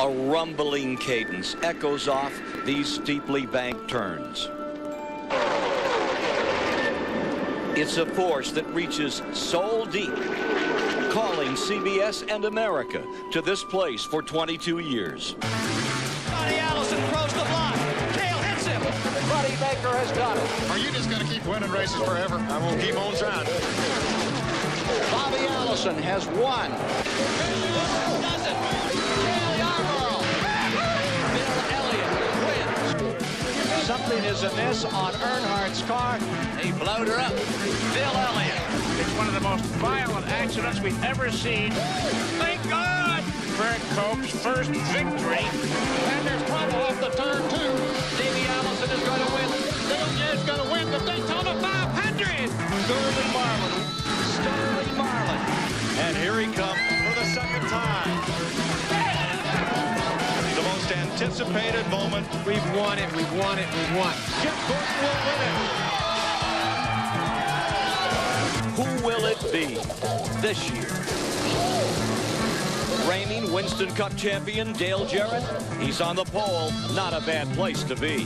A rumbling cadence echoes off these steeply banked turns. It's a force that reaches soul deep, calling CBS and America to this place for 22 years. Johnny Allison throws the block. Cale hits him. Buddy Baker has got it. Are you just going to keep winning races forever? I'm going to keep on trying. Bobby Allison has won. Does it? Cale Yarborough. Bill Elliott wins. Something is amiss on Earnhardt's car. He blowed her up. Bill Elliott. It's one of the most violent accidents we've ever seen. Thank God. Greg Cope's first victory. And there's trouble off the turn, too. Davey Allison is going to win. Dale Jarrett's going to win the Daytona 500. Sterling Marlin. Sterling Marlin. And here he comes for the second time. The most anticipated moment. We've won it, we've won it, we've won. Jeff Gordon will win it. Who will it be this year? Reigning Winston Cup champion Dale Jarrett. He's on the pole. Not a bad place to be.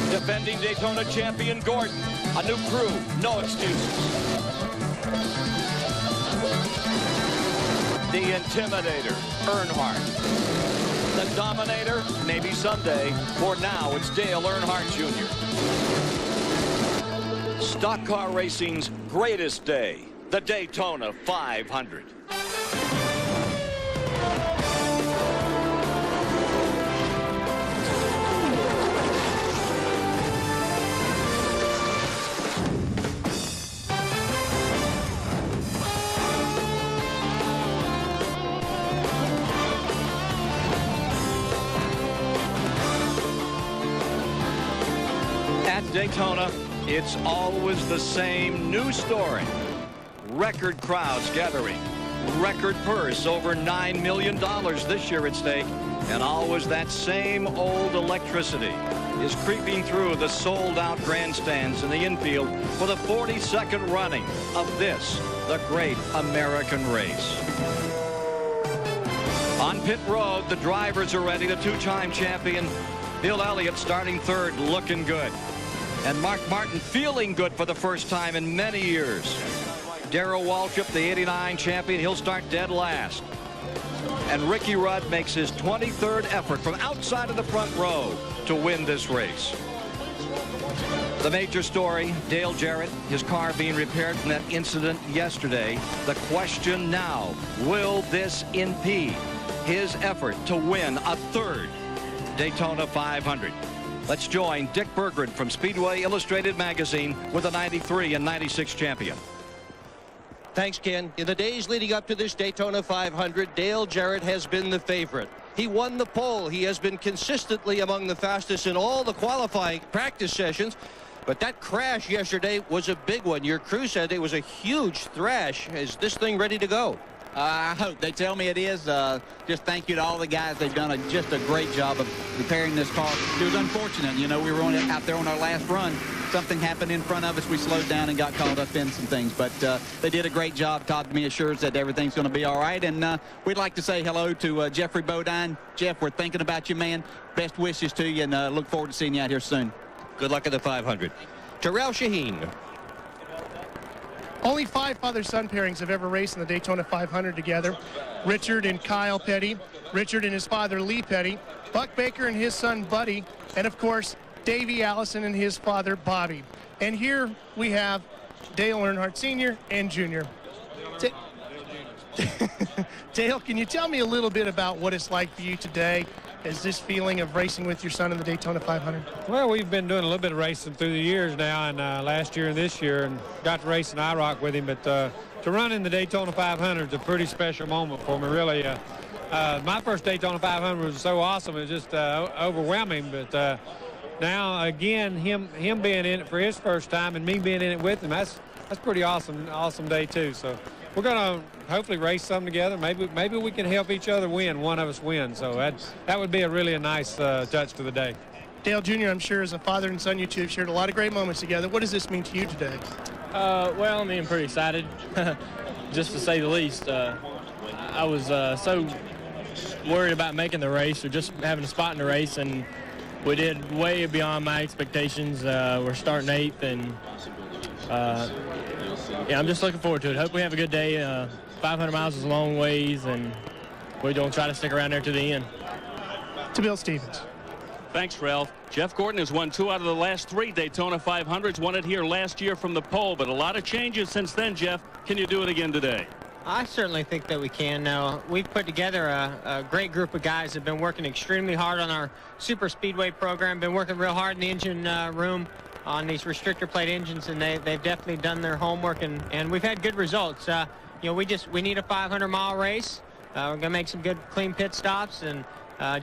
Defending Daytona champion Gordon. A new crew. No excuses. The Intimidator, Earnhardt. The Dominator, maybe someday. For now, it's Dale Earnhardt Jr. Stock car racing's greatest day, the Daytona 500. At Daytona, it's always the same new story. Record crowds gathering. Record purse, over $9 million this year at stake. And always that same old electricity is creeping through the sold-out grandstands in the infield for the 42nd running of this, the great American race. On pit road, the drivers are ready. The two-time champion, Bill Elliott, starting third, looking good. And Mark Martin feeling good for the first time in many years. Darrell Waltrip, the '89 champion, he'll start dead last. And Ricky Rudd makes his 23rd effort from outside of the front row to win this race. The major story, Dale Jarrett, his car being repaired from that incident yesterday. The question now, will this impede his effort to win a third Daytona 500? Let's join Dick Berggren from Speedway Illustrated Magazine with the 93 and 96 champion. Thanks, Ken. In the days leading up to this Daytona 500, Dale Jarrett has been the favorite. He won the pole. He has been consistently among the fastest in all the qualifying practice sessions. But that crash yesterday was a big one. Your crew said it was a huge thrash. Is this thing ready to go? I hope. They tell me it is. Just thank you to all the guys. They've done just a great job of repairing this car. It was unfortunate. You know, we were out there on our last run. Something happened in front of us. We slowed down and got caught up in some things. But they did a great job. Todd to me assures that everything's going to be all right. And we'd like to say hello to Jeffrey Bodine. Jeff, we're thinking about you, man. Best wishes to you, and look forward to seeing you out here soon. Good luck at the 500. Terrell Shaheen. Only 5 father-son pairings have ever raced in the Daytona 500 together. Richard and Kyle Petty, Richard and his father Lee Petty, Buck Baker and his son Buddy, and of course Davey Allison and his father Bobby. And here we have Dale Earnhardt Sr. and Jr. Dale, can you tell me a little bit about what it's like for you today? Is this feeling of racing with your son in the Daytona 500? Well, we've been doing a little bit of racing through the years now, and last year and this year, and got to race in IROC with him. But to run in the Daytona 500 is a pretty special moment for me, really. My first Daytona 500 was so awesome, it was just overwhelming. But now, again, him being in it for his first time and me being in it with him, that's pretty awesome day too. So we're going to hopefully race some together. Maybe we can help each other win. One of us win. So that would be a really nice touch to the day. Dale Jr., I'm sure as a father and son, you two have shared a lot of great moments together. What does this mean to you today? Well, I mean, I'm pretty excited, just to say the least. I was so worried about making the race or just having a spot in the race, and we did way beyond my expectations. We're starting 8th, and yeah, I'm just looking forward to it. Hope we have a good day. 500 miles is a long ways, and we're going to try to stick around there to the end. To Bill Stevens. Thanks, Ralph. Jeff Gordon has won 2 out of the last 3 Daytona 500s. Won it here last year from the pole, but a lot of changes since then, Jeff. Can you do it again today? I certainly think that we can. We've put together a great group of guys that have been working extremely hard on our super speedway program, been working real hard in the engine room on these restrictor plate engines, and they've definitely done their homework, and we've had good results. You know, we need a 500-mile race. We're going to make some good, clean pit stops, and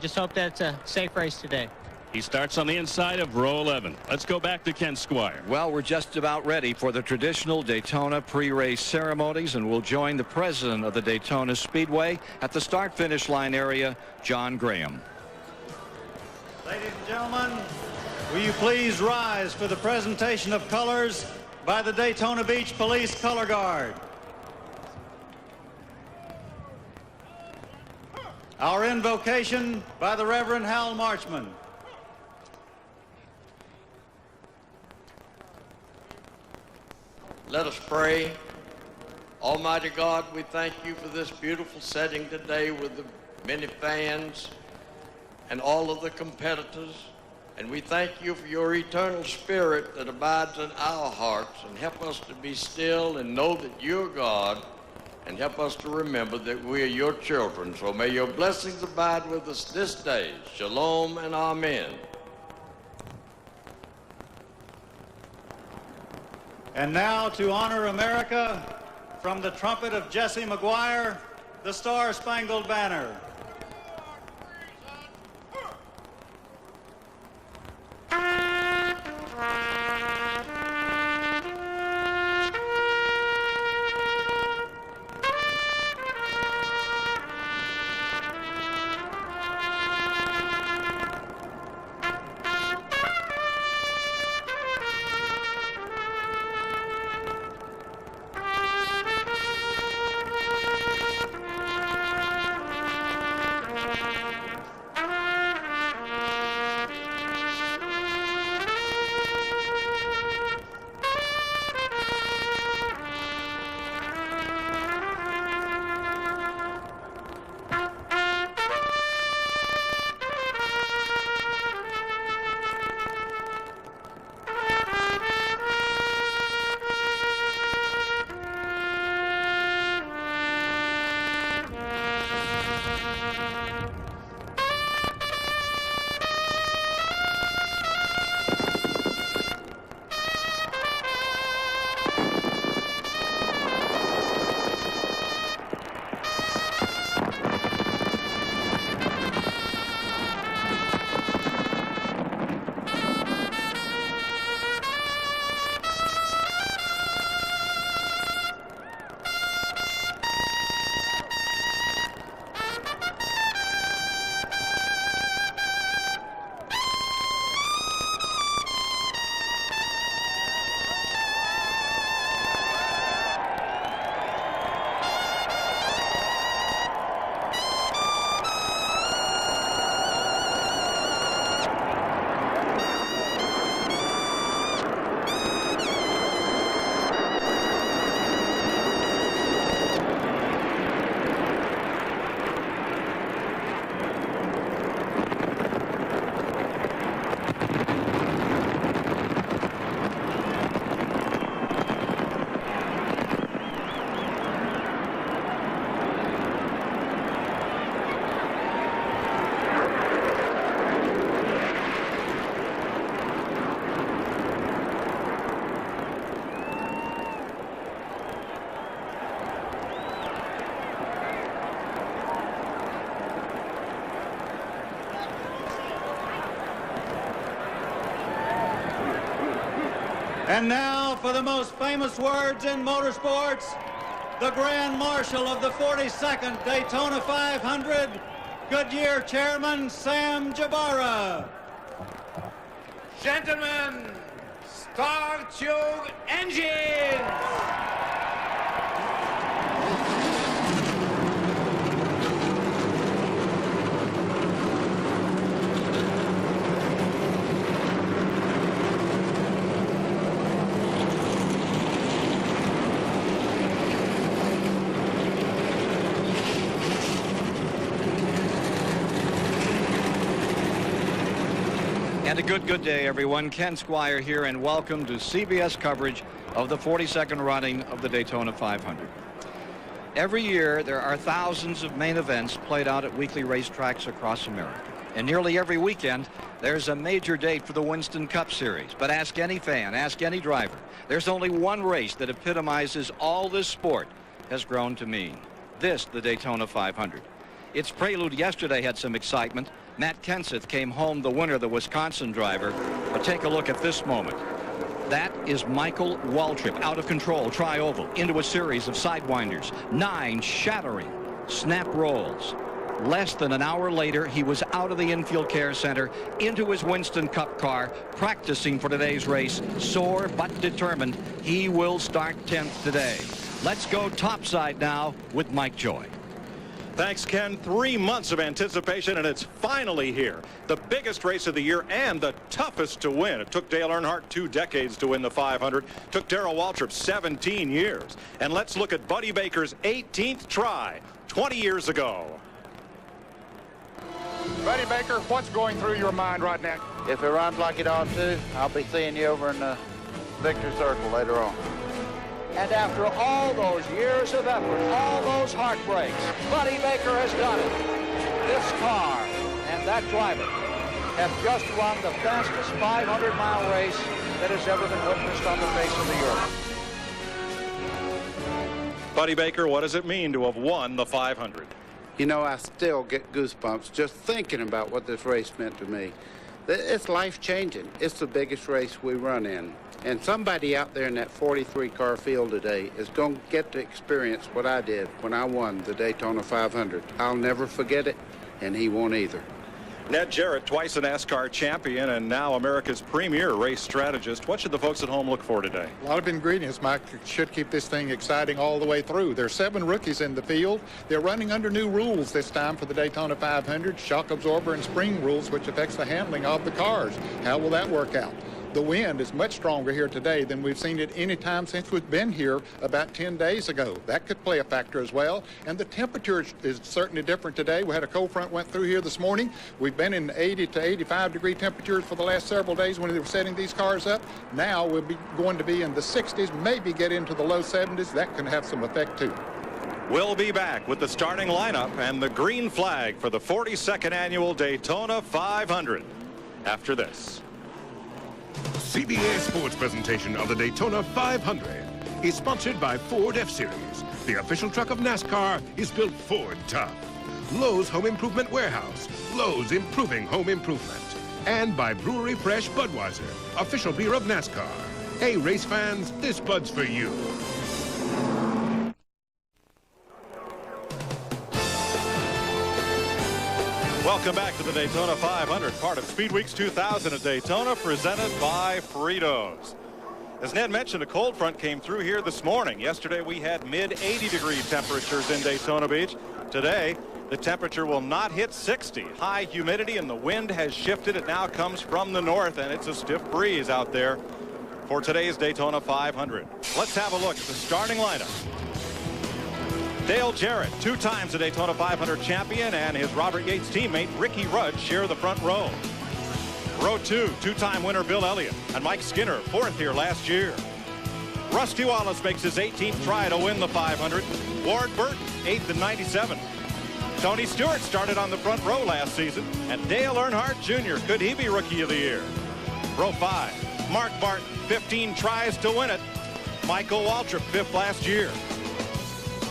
just hope that it's a safe race today. He starts on the inside of row 11. Let's go back to Ken Squire. Well, we're just about ready for the traditional Daytona pre-race ceremonies, and we'll join the president of the Daytona Speedway at the start-finish line area, John Graham. Ladies and gentlemen, will you please rise for the presentation of colors by the Daytona Beach Police Color Guard. Our invocation by the Reverend Hal Marchman. Let us pray. Almighty God, we thank you for this beautiful setting today with the many fans and all of the competitors. And we thank you for your eternal spirit that abides in our hearts, and help us to be still and know that you're God, and help us to remember that we are your children. So may your blessings abide with us this day. Shalom and amen. And now, to honor America, from the trumpet of Jesse McGuire, the Star-Spangled Banner. And now for the most famous words in motorsports, the Grand Marshal of the 42nd Daytona 500, Goodyear Chairman Sam Jabara. Gentlemen, start your engines! And a good day, everyone. Ken Squire here, and welcome to CBS coverage of the 42nd running of the Daytona 500. Every year, there are thousands of main events played out at weekly racetracks across America. And nearly every weekend, there's a major date for the Winston Cup Series. But ask any fan, ask any driver, there's only one race that epitomizes all this sport has grown to mean. This, the Daytona 500. Its prelude yesterday had some excitement. Matt Kenseth came home the winner, the Wisconsin driver. But take a look at this moment. That is Michael Waltrip, out of control, tri-oval, into a series of sidewinders. 9 shattering snap rolls. Less than an hour later, he was out of the infield care center, into his Winston Cup car, practicing for today's race. Sore but determined, he will start 10th today. Let's go topside now with Mike Joy. Thanks, Ken. 3 months of anticipation, and it's finally here. The biggest race of the year and the toughest to win. It took Dale Earnhardt 2 decades to win the 500. Took Darrell Waltrip 17 years. And let's look at Buddy Baker's 18th try 20 years ago. Buddy Baker, what's going through your mind right now? If it runs like it ought to, I'll be seeing you over in the victory circle later on. And after all those years of effort, all those heartbreaks, Buddy Baker has done it. This car and that driver have just run the fastest 500-mile race that has ever been witnessed on the face of the earth. Buddy Baker, what does it mean to have won the 500? You know, I still get goosebumps just thinking about what this race meant to me. It's life-changing. It's the biggest race we run in. And somebody out there in that 43-car field today is going to get to experience what I did when I won the Daytona 500. I'll never forget it, and he won't either. Ned Jarrett, twice a NASCAR champion and now America's premier race strategist. What should the folks at home look for today? A lot of ingredients, Mike, should keep this thing exciting all the way through. There's 7 rookies in the field. They're running under new rules this time for the Daytona 500, shock absorber and spring rules, which affects the handling of the cars. How will that work out? The wind is much stronger here today than we've seen it any time since we've been here about 10 days ago. That could play a factor as well. And the temperature is certainly different today. We had a cold front went through here this morning. We've been in 80 to 85 degree temperatures for the last several days when they were setting these cars up. Now we'll be going to be in the 60s, maybe get into the low 70s. That can have some effect too. We'll be back with the starting lineup and the green flag for the 42nd annual Daytona 500 after this. CBS Sports presentation of the Daytona 500 is sponsored by Ford F-Series. The official truck of NASCAR is built Ford tough. Lowe's Home Improvement Warehouse. Lowe's improving home improvement. And by Brewery Fresh Budweiser, official beer of NASCAR. Hey, race fans, this Bud's for you. Welcome back to the Daytona 500, part of Speed Weeks 2000 at Daytona, presented by Fritos. As Ned mentioned, a cold front came through here this morning. Yesterday we had mid-80 degree temperatures in Daytona Beach. Today, the temperature will not hit 60. High humidity and the wind has shifted. It now comes from the north, and it's a stiff breeze out there for today's Daytona 500. Let's have a look at the starting lineup. Dale Jarrett, 2 times a Daytona 500 champion, and his Robert Yates teammate Ricky Rudd share the front row. Row 2, 2-time winner Bill Elliott, and Mike Skinner, 4th here last year. Rusty Wallace makes his 18th try to win the 500. Ward Burton, 8th in 97. Tony Stewart started on the front row last season, and Dale Earnhardt Jr., could he be Rookie of the Year? Row 5, Mark Barton, 15 tries to win it. Michael Waltrip, 5th last year.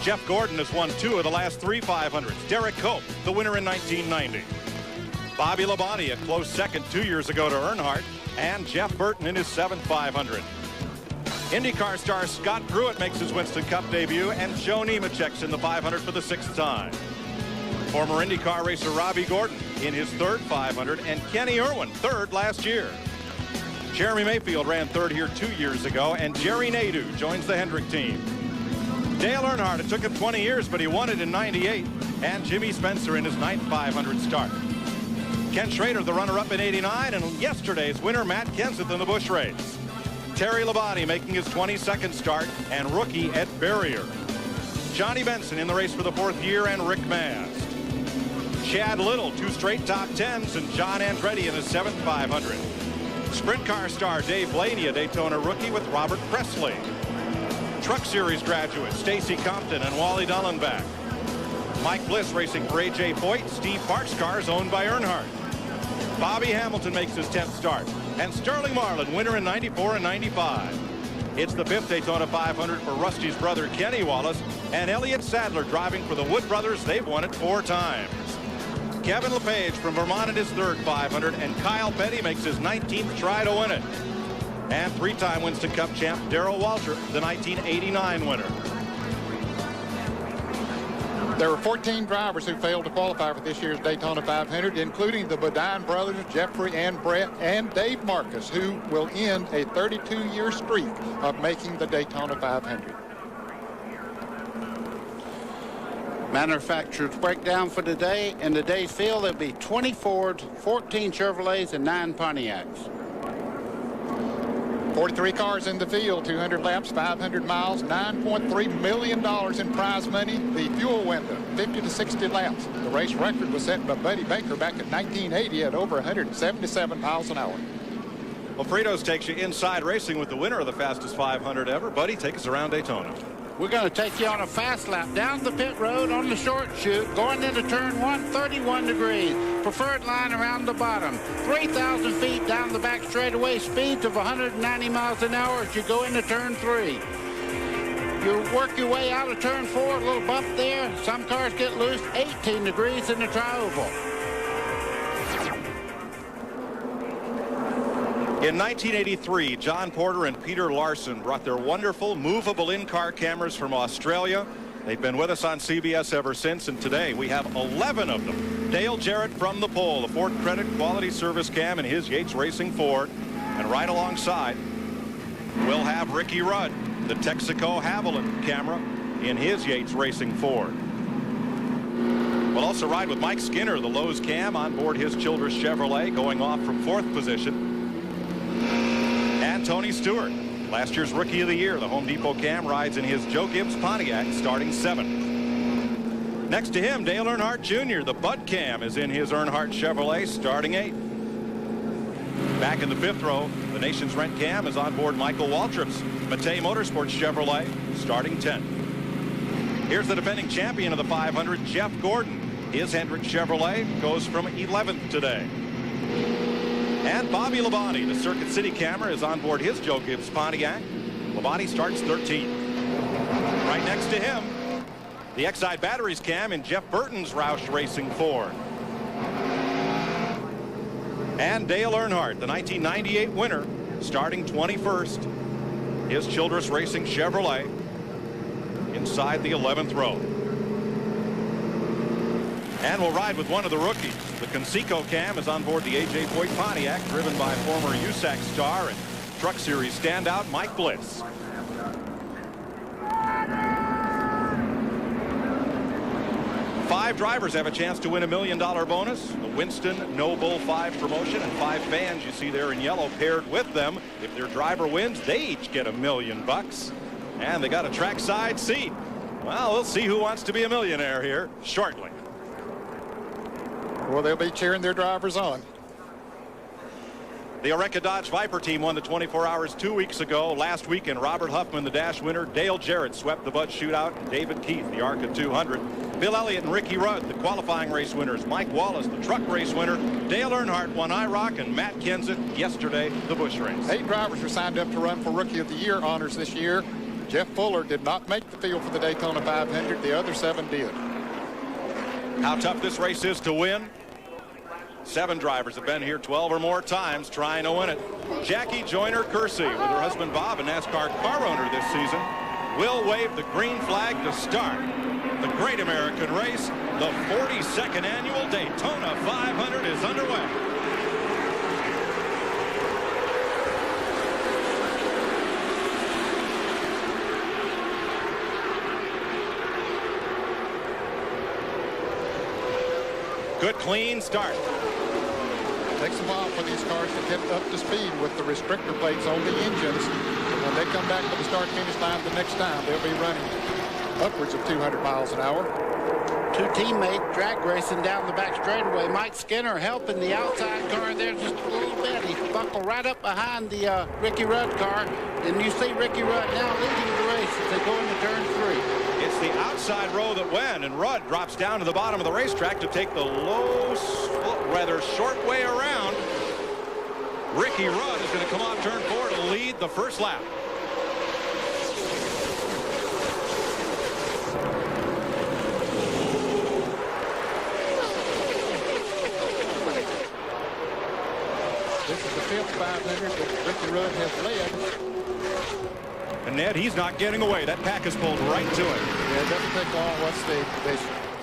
Jeff Gordon has won 2 of the last 3 500s. Derek Cope, the winner in 1990. Bobby Labonte, a close second 2 years ago to Earnhardt, and Jeff Burton in his 7th 500. IndyCar star Scott Pruitt makes his Winston Cup debut, and Joe Nemechek's in the 500 for the 6th time. Former IndyCar racer Robbie Gordon in his 3rd 500, and Kenny Irwin, 3rd last year. Jeremy Mayfield ran 3rd here 2 years ago, and Jerry Nadeau joins the Hendrick team. Dale Earnhardt, it took him 20 years, but he won it in 98. And Jimmy Spencer in his 9th 500 start. Ken Schrader, the runner-up in 89, and yesterday's winner, Matt Kenseth, in the Busch race. Terry Labonte making his 22nd start, and rookie Ed Berrier. Johnny Benson in the race for the 4th year, and Rick Mast. Chad Little, 2 straight top 10s, and John Andretti in his 7th 500. Sprint car star Dave Blaney, a Daytona rookie with Robert Presley. Truck Series graduates Stacy Compton and Wally Dullenbach. Mike Bliss racing for A.J. Foyt. Steve Parks cars owned by Earnhardt. Bobby Hamilton makes his 10th start. And Sterling Marlin, winner in 94 and 95. It's the 5th Daytona 500 for Rusty's brother Kenny Wallace and Elliott Sadler driving for the Wood brothers. They've won it 4 times. Kevin LePage from Vermont in his 3rd 500, and Kyle Petty makes his 19th try to win it. And 3-time Winston Cup champ Darrell Waltrip, the 1989 winner. There were 14 drivers who failed to qualify for this year's Daytona 500, including the Bodine brothers, Jeffrey and Brett, and Dave Marcus, who will end a 32-year streak of making the Daytona 500. Manufacturer's breakdown for today. In today's field, there'll be 20 Fords, 14 Chevrolets, and 9 Pontiacs. 43 cars in the field, 200 laps, 500 miles, $9.3 million in prize money. The fuel window, 50 to 60 laps. The race record was set by Buddy Baker back in 1980 at over 177 miles an hour. Well, Fritos takes you inside racing with the winner of the fastest 500 ever. Buddy, take us around Daytona. We're going to take you on a fast lap down the pit road on the short chute, going into turn 1, 31 degrees. Preferred line around the bottom. 3,000 feet down the back straightaway, speeds of 190 miles an hour as you go into turn 3. You work your way out of turn 4, a little bump there. Some cars get loose, 18 degrees in the tri-oval. In 1983, John Porter and Peter Larson brought their wonderful movable in-car cameras from Australia. They've been with us on CBS ever since, and today we have 11 of them. Dale Jarrett from the pole, the Ford Credit Quality Service Cam in his Yates Racing Ford. And right alongside, we'll have Ricky Rudd, the Texaco Haviland camera in his Yates Racing Ford. We'll also ride with Mike Skinner, the Lowe's cam, on board his Childress Chevrolet, going off from 4th position. And Tony Stewart, last year's Rookie of the Year, the Home Depot cam, rides in his Joe Gibbs Pontiac, starting 7th. Next to him, Dale Earnhardt Jr., the Bud cam, is in his Earnhardt Chevrolet, starting 8th. Back in the 5th row, the Nation's Rent cam is on board Michael Waltrip's Matei Motorsports Chevrolet, starting 10th. Here's the defending champion of the 500, Jeff Gordon. His Hendrick Chevrolet goes from 11th today. And Bobby Labonte, the Circuit City camera, is on board his Joe Gibbs Pontiac. Labonte starts 13th. Right next to him, the Exide Batteries cam in Jeff Burton's Roush Racing Ford. And Dale Earnhardt, the 1998 winner, starting 21st. His Childress Racing Chevrolet inside the 11th row. And we'll ride with one of the rookies. The Conseco cam is on board the A.J. Foyt Pontiac, driven by former USAC star and Truck Series standout Mike Bliss. Five drivers have a chance to win $1 million bonus. The Winston No Bull 5 promotion, and 5 fans you see there in yellow paired with them. If their driver wins, they each get $1 million. And they got a trackside seat. Well, we'll see who wants to be a millionaire here shortly. Well, they'll be cheering their drivers on. The Oreca Dodge Viper team won the 24 Hours 2 weeks ago. Last weekend, Robert Huffman, the Dash winner. Dale Jarrett swept the Bud Shootout. David Keith, the ARCA 200. Bill Elliott and Ricky Rudd, the qualifying race winners. Mike Wallace, the truck race winner. Dale Earnhardt won IROC, and Matt Kenseth yesterday, the Busch race. 8 drivers were signed up to run for Rookie of the Year honors this year. Jeff Fuller did not make the field for the Daytona 500. The other 7 did. How tough this race is to win. 7 drivers have been here 12 or more times trying to win it. Jackie Joyner Kersey, with her husband Bob, a NASCAR car owner this season, will wave the green flag to start the Great American Race. The 42nd annual Daytona 500 is underway. Good clean start. Takes a while for these cars to get up to speed with the restrictor plates on the engines. When they come back to the start-finish line the next time, they'll be running. upwards of 200 miles an hour. Two teammates drag racing down the back straightaway. Mike Skinner helping the outside car there just a little bit. He's buckled right up behind the Ricky Rudd car. And you see Ricky Rudd now leading the race as they go into turn 3. It's the outside row that went, and Rudd drops down to the bottom of the racetrack to take the rather short way around. Ricky Rudd is going to come off turn 4 to lead the first lap. This is the 5th 500 that Ricky Rudd has led. And Ned, he's not getting away. That pack is pulled right to him. Yeah, it doesn't take long once they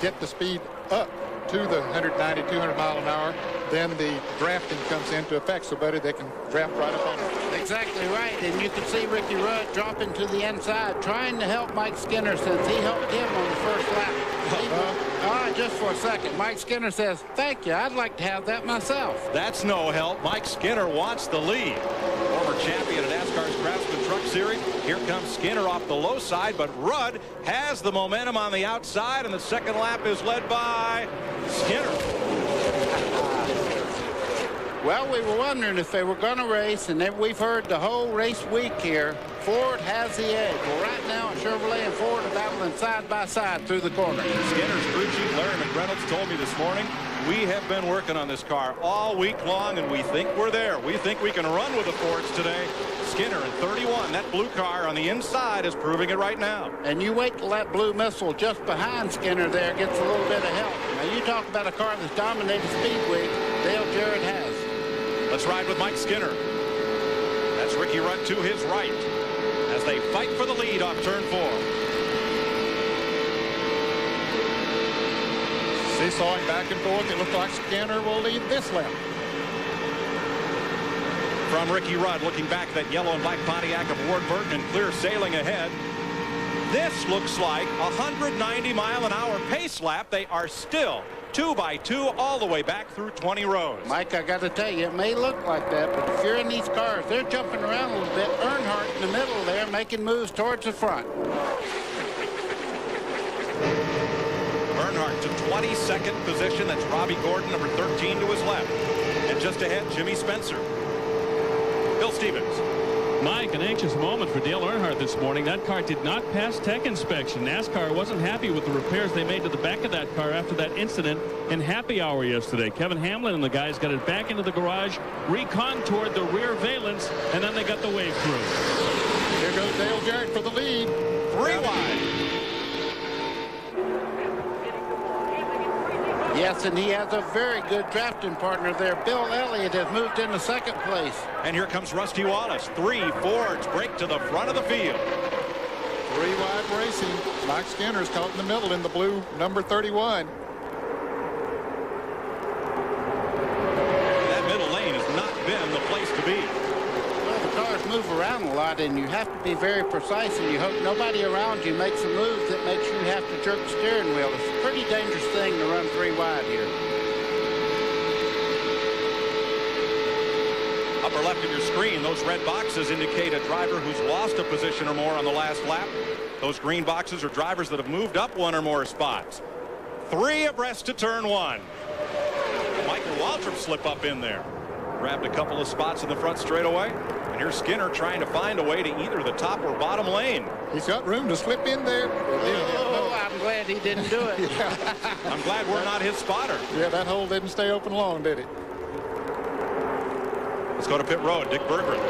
get the speed up to the 190, 200 mile an hour. Then the drafting comes into effect, so buddy, they can draft right up on it. Exactly right, and you can see Ricky Rudd dropping to the inside, trying to help Mike Skinner since he helped him on the first lap. All right, just for a second. Mike Skinner says, thank you, I'd like to have that myself. That's no help. Mike Skinner wants the lead. Former champion of NASCAR's Craftsman Truck Series. Here comes Skinner off the low side, but Rudd has the momentum on the outside, and the second lap is led by Skinner. Well, we were wondering if they were going to race, and then we've heard the whole race week here. Ford has the edge. Well, right now, Chevrolet and Ford are battling side by side through the corner. Skinner's crew chief, Larry McReynolds, told me this morning, we have been working on this car all week long, and we think we're there. We think we can run with the Fords today. Skinner in 31. That blue car on the inside is proving it right now. And you wait till that blue missile just behind Skinner there gets a little bit of help. Now, you talk about a car that's dominated Speedway, Dale Jarrett has. Let's ride with Mike Skinner. That's Ricky Rudd to his right as they fight for the lead off turn 4. Seesawing back and forth. It looks like Skinner will lead this lap. From Ricky Rudd, looking back at that yellow and black Pontiac of Ward Burton and clear sailing ahead. This looks like a 190-mile-an-hour pace lap. They are still 2 by 2 all the way back through 20 rows. Mike, I got to tell you, it may look like that, but if you're in these cars, they're jumping around a little bit. Earnhardt in the middle there, making moves towards the front. Earnhardt to 22nd position. That's Robbie Gordon, number 13 to his left. And just ahead, Jimmy Spencer. Bill Stevens. Mike, an anxious moment for Dale Earnhardt this morning. That car did not pass tech inspection. NASCAR wasn't happy with the repairs they made to the back of that car after that incident in happy hour yesterday. Kevin Hamlin and the guys got it back into the garage, recontoured the rear valence, and then they got the wave through. Here goes Dale Jarrett for the lead. 3 wide. Yes, and he has a very good drafting partner there. Bill Elliott has moved into second place. And here comes Rusty Wallace. 3 Fords break to the front of the field. 3 wide racing. Mike Skinner's caught in the middle in the blue number 31. That middle lane has not been the place to be. Well, the cars move around a lot, and you have to be very precise, and you hope nobody around you makes a move that makes you have to jerk the steering wheel. It's a pretty dangerous thing to run 3 wide here. Upper left of your screen, those red boxes indicate a driver who's lost a position or more on the last lap. Those green boxes are drivers that have moved up 1 or more spots. 3 abreast to turn 1. Michael Waltrip slip up in there. Grabbed a couple of spots in the front straightaway. And here's Skinner trying to find a way to either the top or bottom lane. He's got room to slip in there. Oh, I'm glad he didn't do it. Yeah. I'm glad we're not his spotter. Yeah, that hole didn't stay open long, did it? Let's go to pit road. Dick Berggren.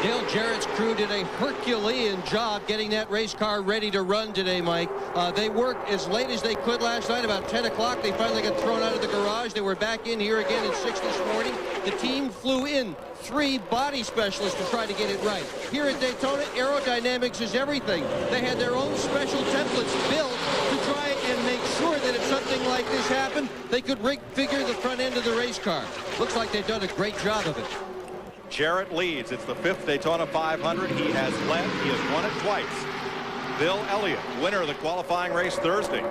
Dale Jarrett's crew did a Herculean job getting that race car ready to run today, Mike. They worked as late as they could last night. About 10 o'clock, they finally got thrown out of the garage. They were back in here again at 6 this morning. The team flew in 3 body specialists to try to get it right. Here at Daytona, aerodynamics is everything. They had their own special templates built to try and make sure that if something like this happened, they could figure the front end of the race car. Looks like they've done a great job of it. Jarrett leads. It's the 5th Daytona 500. He has led. He has won it twice. Bill Elliott, winner of the qualifying race Thursday.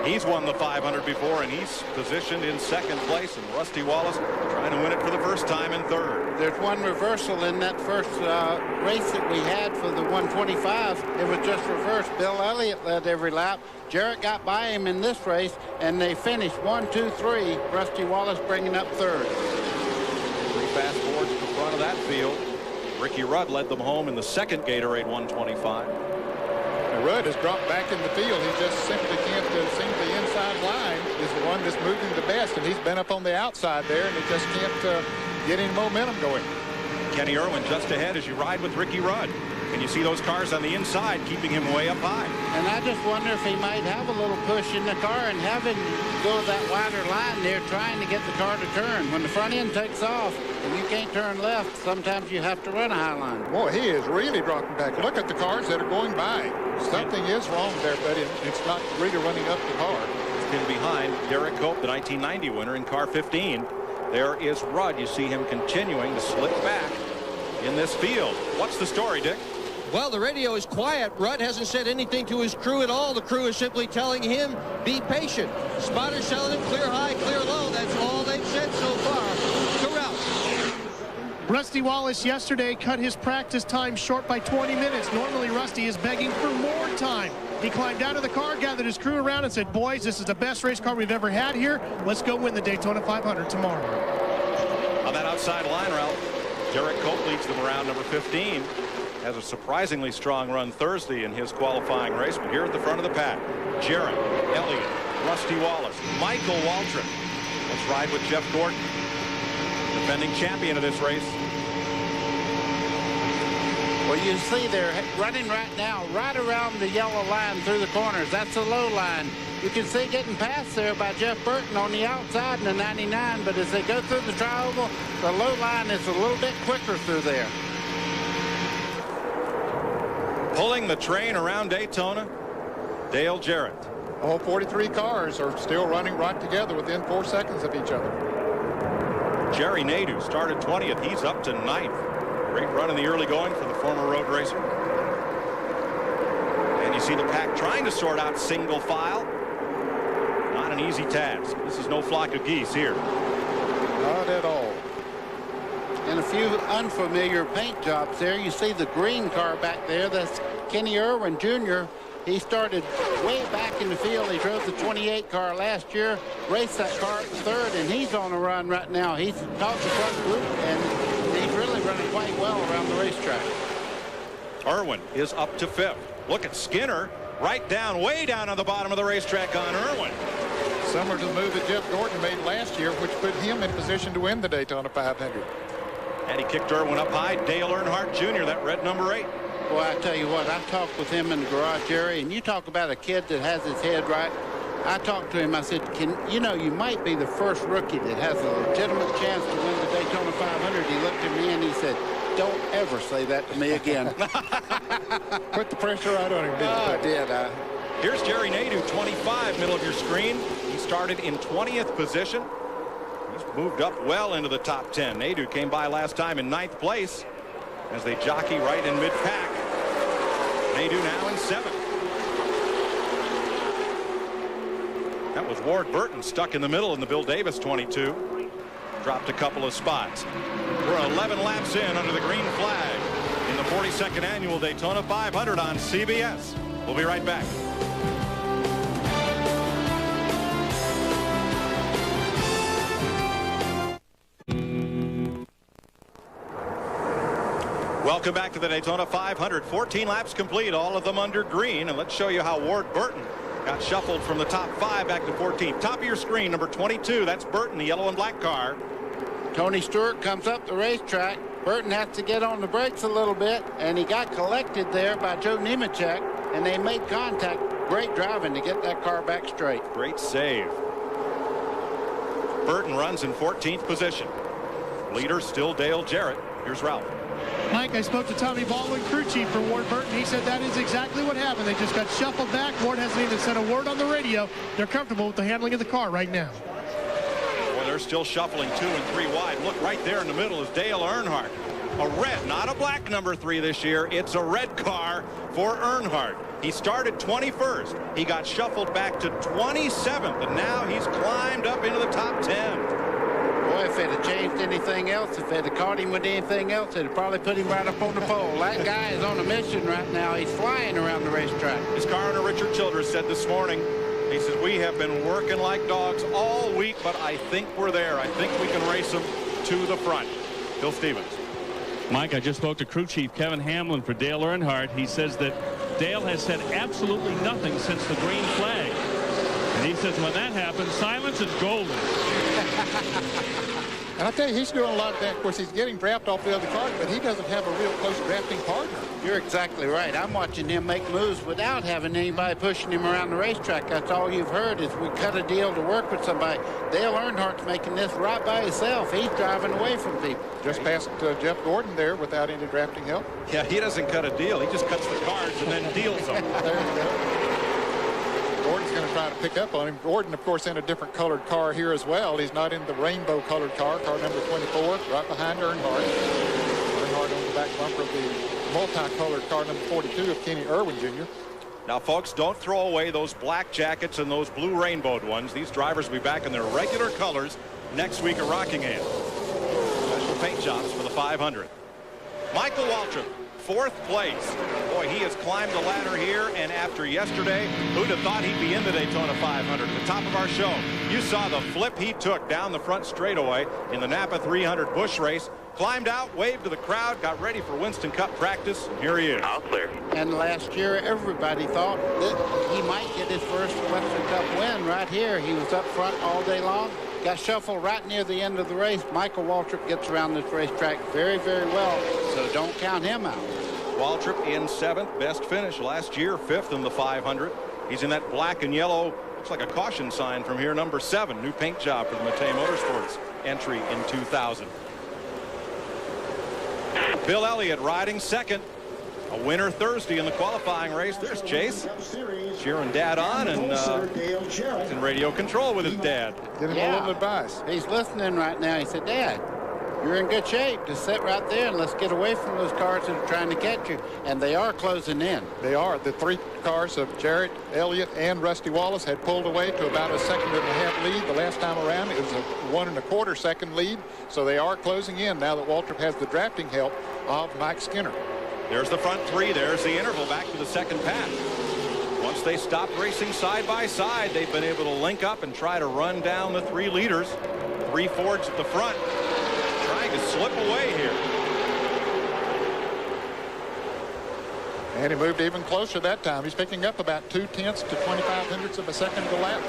He's won the 500 before, and he's positioned in second place, and Rusty Wallace trying to win it for the first time in third. There's one reversal in that first race that we had for the 125. It was just reversed. Bill Elliott led every lap. Jarrett got by him in this race, and they finished 1, 2, 3. Rusty Wallace bringing up third. 3 fast forwards to the front of that field. Ricky Rudd led them home in the second Gatorade 125. Rudd has dropped back in the field. He just simply can't seem the inside line is the one that's moving the best, and he's been up on the outside there, and he just can't get any momentum going. Kenny Irwin just ahead as you ride with Ricky Rudd. And you see those cars on the inside keeping him way up high. And I just wonder if he might have a little push in the car and have him go that wider line there trying to get the car to turn. When the front end takes off and you can't turn left, sometimes you have to run a high line. Boy, he is really dropping back. Look at the cars that are going by. Something is wrong there, but it's not really running up the car. In behind Derek Cope, the 1990 winner in car 15. There is Rudd. You see him continuing to slip back in this field. What's the story, Dick? Well, the radio is quiet. Rudd hasn't said anything to his crew at all. The crew is simply telling him, be patient. Spotters telling him clear high, clear low. That's all they've said so far. Corral. Rusty Wallace yesterday cut his practice time short by 20 minutes. Normally, Rusty is begging for more time. He climbed out of the car, gathered his crew around, and said, boys, this is the best race car we've ever had here. Let's go win the Daytona 500 tomorrow. On that outside line route, Derek Cope leads them around number 15. Has a surprisingly strong run Thursday in his qualifying race, but here at the front of the pack, Jarrett, Elliott, Rusty Wallace, Michael Waltrip. Let's ride with Jeff Gordon, defending champion of this race. Well, you see they're running right now, right around the yellow line through the corners. That's the low line. You can see getting past there by Jeff Burton on the outside in the 99, but as they go through the tri-oval, the low line is a little bit quicker through there. Pulling the train around Daytona, Dale Jarrett. All 43 cars are still running right together within 4 seconds of each other. Jerry Nadeau started 20th. He's up to 9th. Great run in the early going for the former road racer. And you see the pack trying to sort out single file. Not an easy task. This is no flock of geese here. Not at all. And a few unfamiliar paint jobs there. You see the green car back there. That's Kenny Irwin Jr. He started way back in the field. He drove the 28 car last year, raced that car at third, and he's on a run right now. He's top the front group, and he's really running quite well around the racetrack. Irwin is up to 5th. Look at Skinner right down, way down on the bottom of the racetrack on Irwin. Similar to the move that Jeff Gordon made last year, which put him in position to win the Daytona 500. And he kicked Irwin up high. Dale Earnhardt Jr., that red number 8. Boy, I tell you what, I talked with him in the garage, Jerry, and you talk about a kid that has his head right. I talked to him. I said, you might be the first rookie that has a legitimate chance to win the Daytona 500. He looked at me and he said, don't ever say that to me again. Put the pressure out on him, didn't you? I did. Here's Jerry Nadeau, 25, middle of your screen. He started in 20th position. He's moved up well into the top 10. Nadeau came by last time in 9th place as they jockey right in mid-pack. Nadeau now in 7th. That was Ward Burton stuck in the middle in the Bill Davis 22. Dropped a couple of spots. We're 11 laps in under the green flag in the 42nd annual Daytona 500 on CBS. We'll be right back. Welcome back to the Daytona 500. 14 laps complete, all of them under green. And let's show you how Ward Burton got shuffled from the top 5 back to 14th. Top of your screen, number 22. That's Burton, the yellow and black car. Tony Stewart comes up the racetrack. Burton has to get on the brakes a little bit, and he got collected there by Joe Nemechek, and they made contact. Great driving to get that car back straight. Great save. Burton runs in 14th position. Leader still Dale Jarrett. Here's Ralph. Mike, I spoke to Tommy Baldwin, crew chief for Ward Burton. He said that is exactly what happened. They just got shuffled back. Ward hasn't even said a word on the radio. They're comfortable with the handling of the car right now. Well, they're still shuffling 2 and 3 wide. Look, right there in the middle is Dale Earnhardt. A red, not a black number 3 this year. It's a red car for Earnhardt. He started 21st. He got shuffled back to 27th, and now he's climbed up into the top 10. Boy, if it had changed anything else, if it had caught him with anything else, it would probably put him right up on the pole. That guy is on a mission right now. He's flying around the racetrack. His car owner, Richard Childress, said this morning, he says, we have been working like dogs all week, but I think we're there. I think we can race them to the front. Bill Stevens. Mike, I just spoke to crew chief Kevin Hamlin for Dale Earnhardt. He says that Dale has said absolutely nothing since the green flag. And he says when that happens, silence is golden. And I tell you, he's doing a lot of that. Of course, he's getting drafted off the other cars, but he doesn't have a real close drafting partner. You're exactly right. I'm watching him make moves without having anybody pushing him around the racetrack. That's all you've heard is we cut a deal to work with somebody. Dale Earnhardt's making this right by himself. He's driving away from people. Just past Jeff Gordon there without any drafting help. Yeah, he doesn't cut a deal. He just cuts the cards and then deals them. There you go. Gordon's going to try to pick up on him. Gordon, of course, in a different colored car here as well. He's not in the rainbow colored car number 24, right behind Earnhardt. Earnhardt on the back bumper of the multicolored car number 42 of Kenny Irwin Jr. Now, folks, don't throw away those black jackets and those blue rainbowed ones. These drivers will be back in their regular colors next week at Rockingham. Special paint jobs for the 500. Michael Waltrip, 4th place. Boy, he has climbed the ladder here, and after yesterday, who'd have thought he'd be in the Daytona 500 at the top of our show? You saw the flip he took down the front straightaway in the Napa 300 Busch race. Climbed out, waved to the crowd, got ready for Winston Cup practice, and here he is. All clear. And last year, everybody thought that he might get his first Winston Cup win right here. He was up front all day long, got shuffled right near the end of the race. Michael Waltrip gets around this racetrack very, very well, so don't count him out. Waltrip in 7th, best finish last year, 5th in the 500. He's in that black and yellow, looks like a caution sign from here, number 7, new paint job for the Matei Motorsports entry in 2000. Bill Elliott riding 2nd. A winner Thursday in the qualifying race. There's Chase cheering Dad on, and he's in radio control with his dad. Give him a little advice. He's listening right now. He said, Dad, you're in good shape. Just sit right there and let's get away from those cars that are trying to catch you. And they are closing in. They are. The 3 cars of Jarrett, Elliott, and Rusty Wallace had pulled away to about a 2.5-second lead. The last time around, it was a 1.25-second lead. So they are closing in now that Waltrip has the drafting help of Mike Skinner. There's the front 3. There's the interval back to the 2nd pass. Once they stopped racing side by side, they've been able to link up and try to run down the 3 leaders. 3 Fords at the front, trying to slip away here. And he moved even closer that time. He's picking up about 0.2 to 0.25 of a second to lap.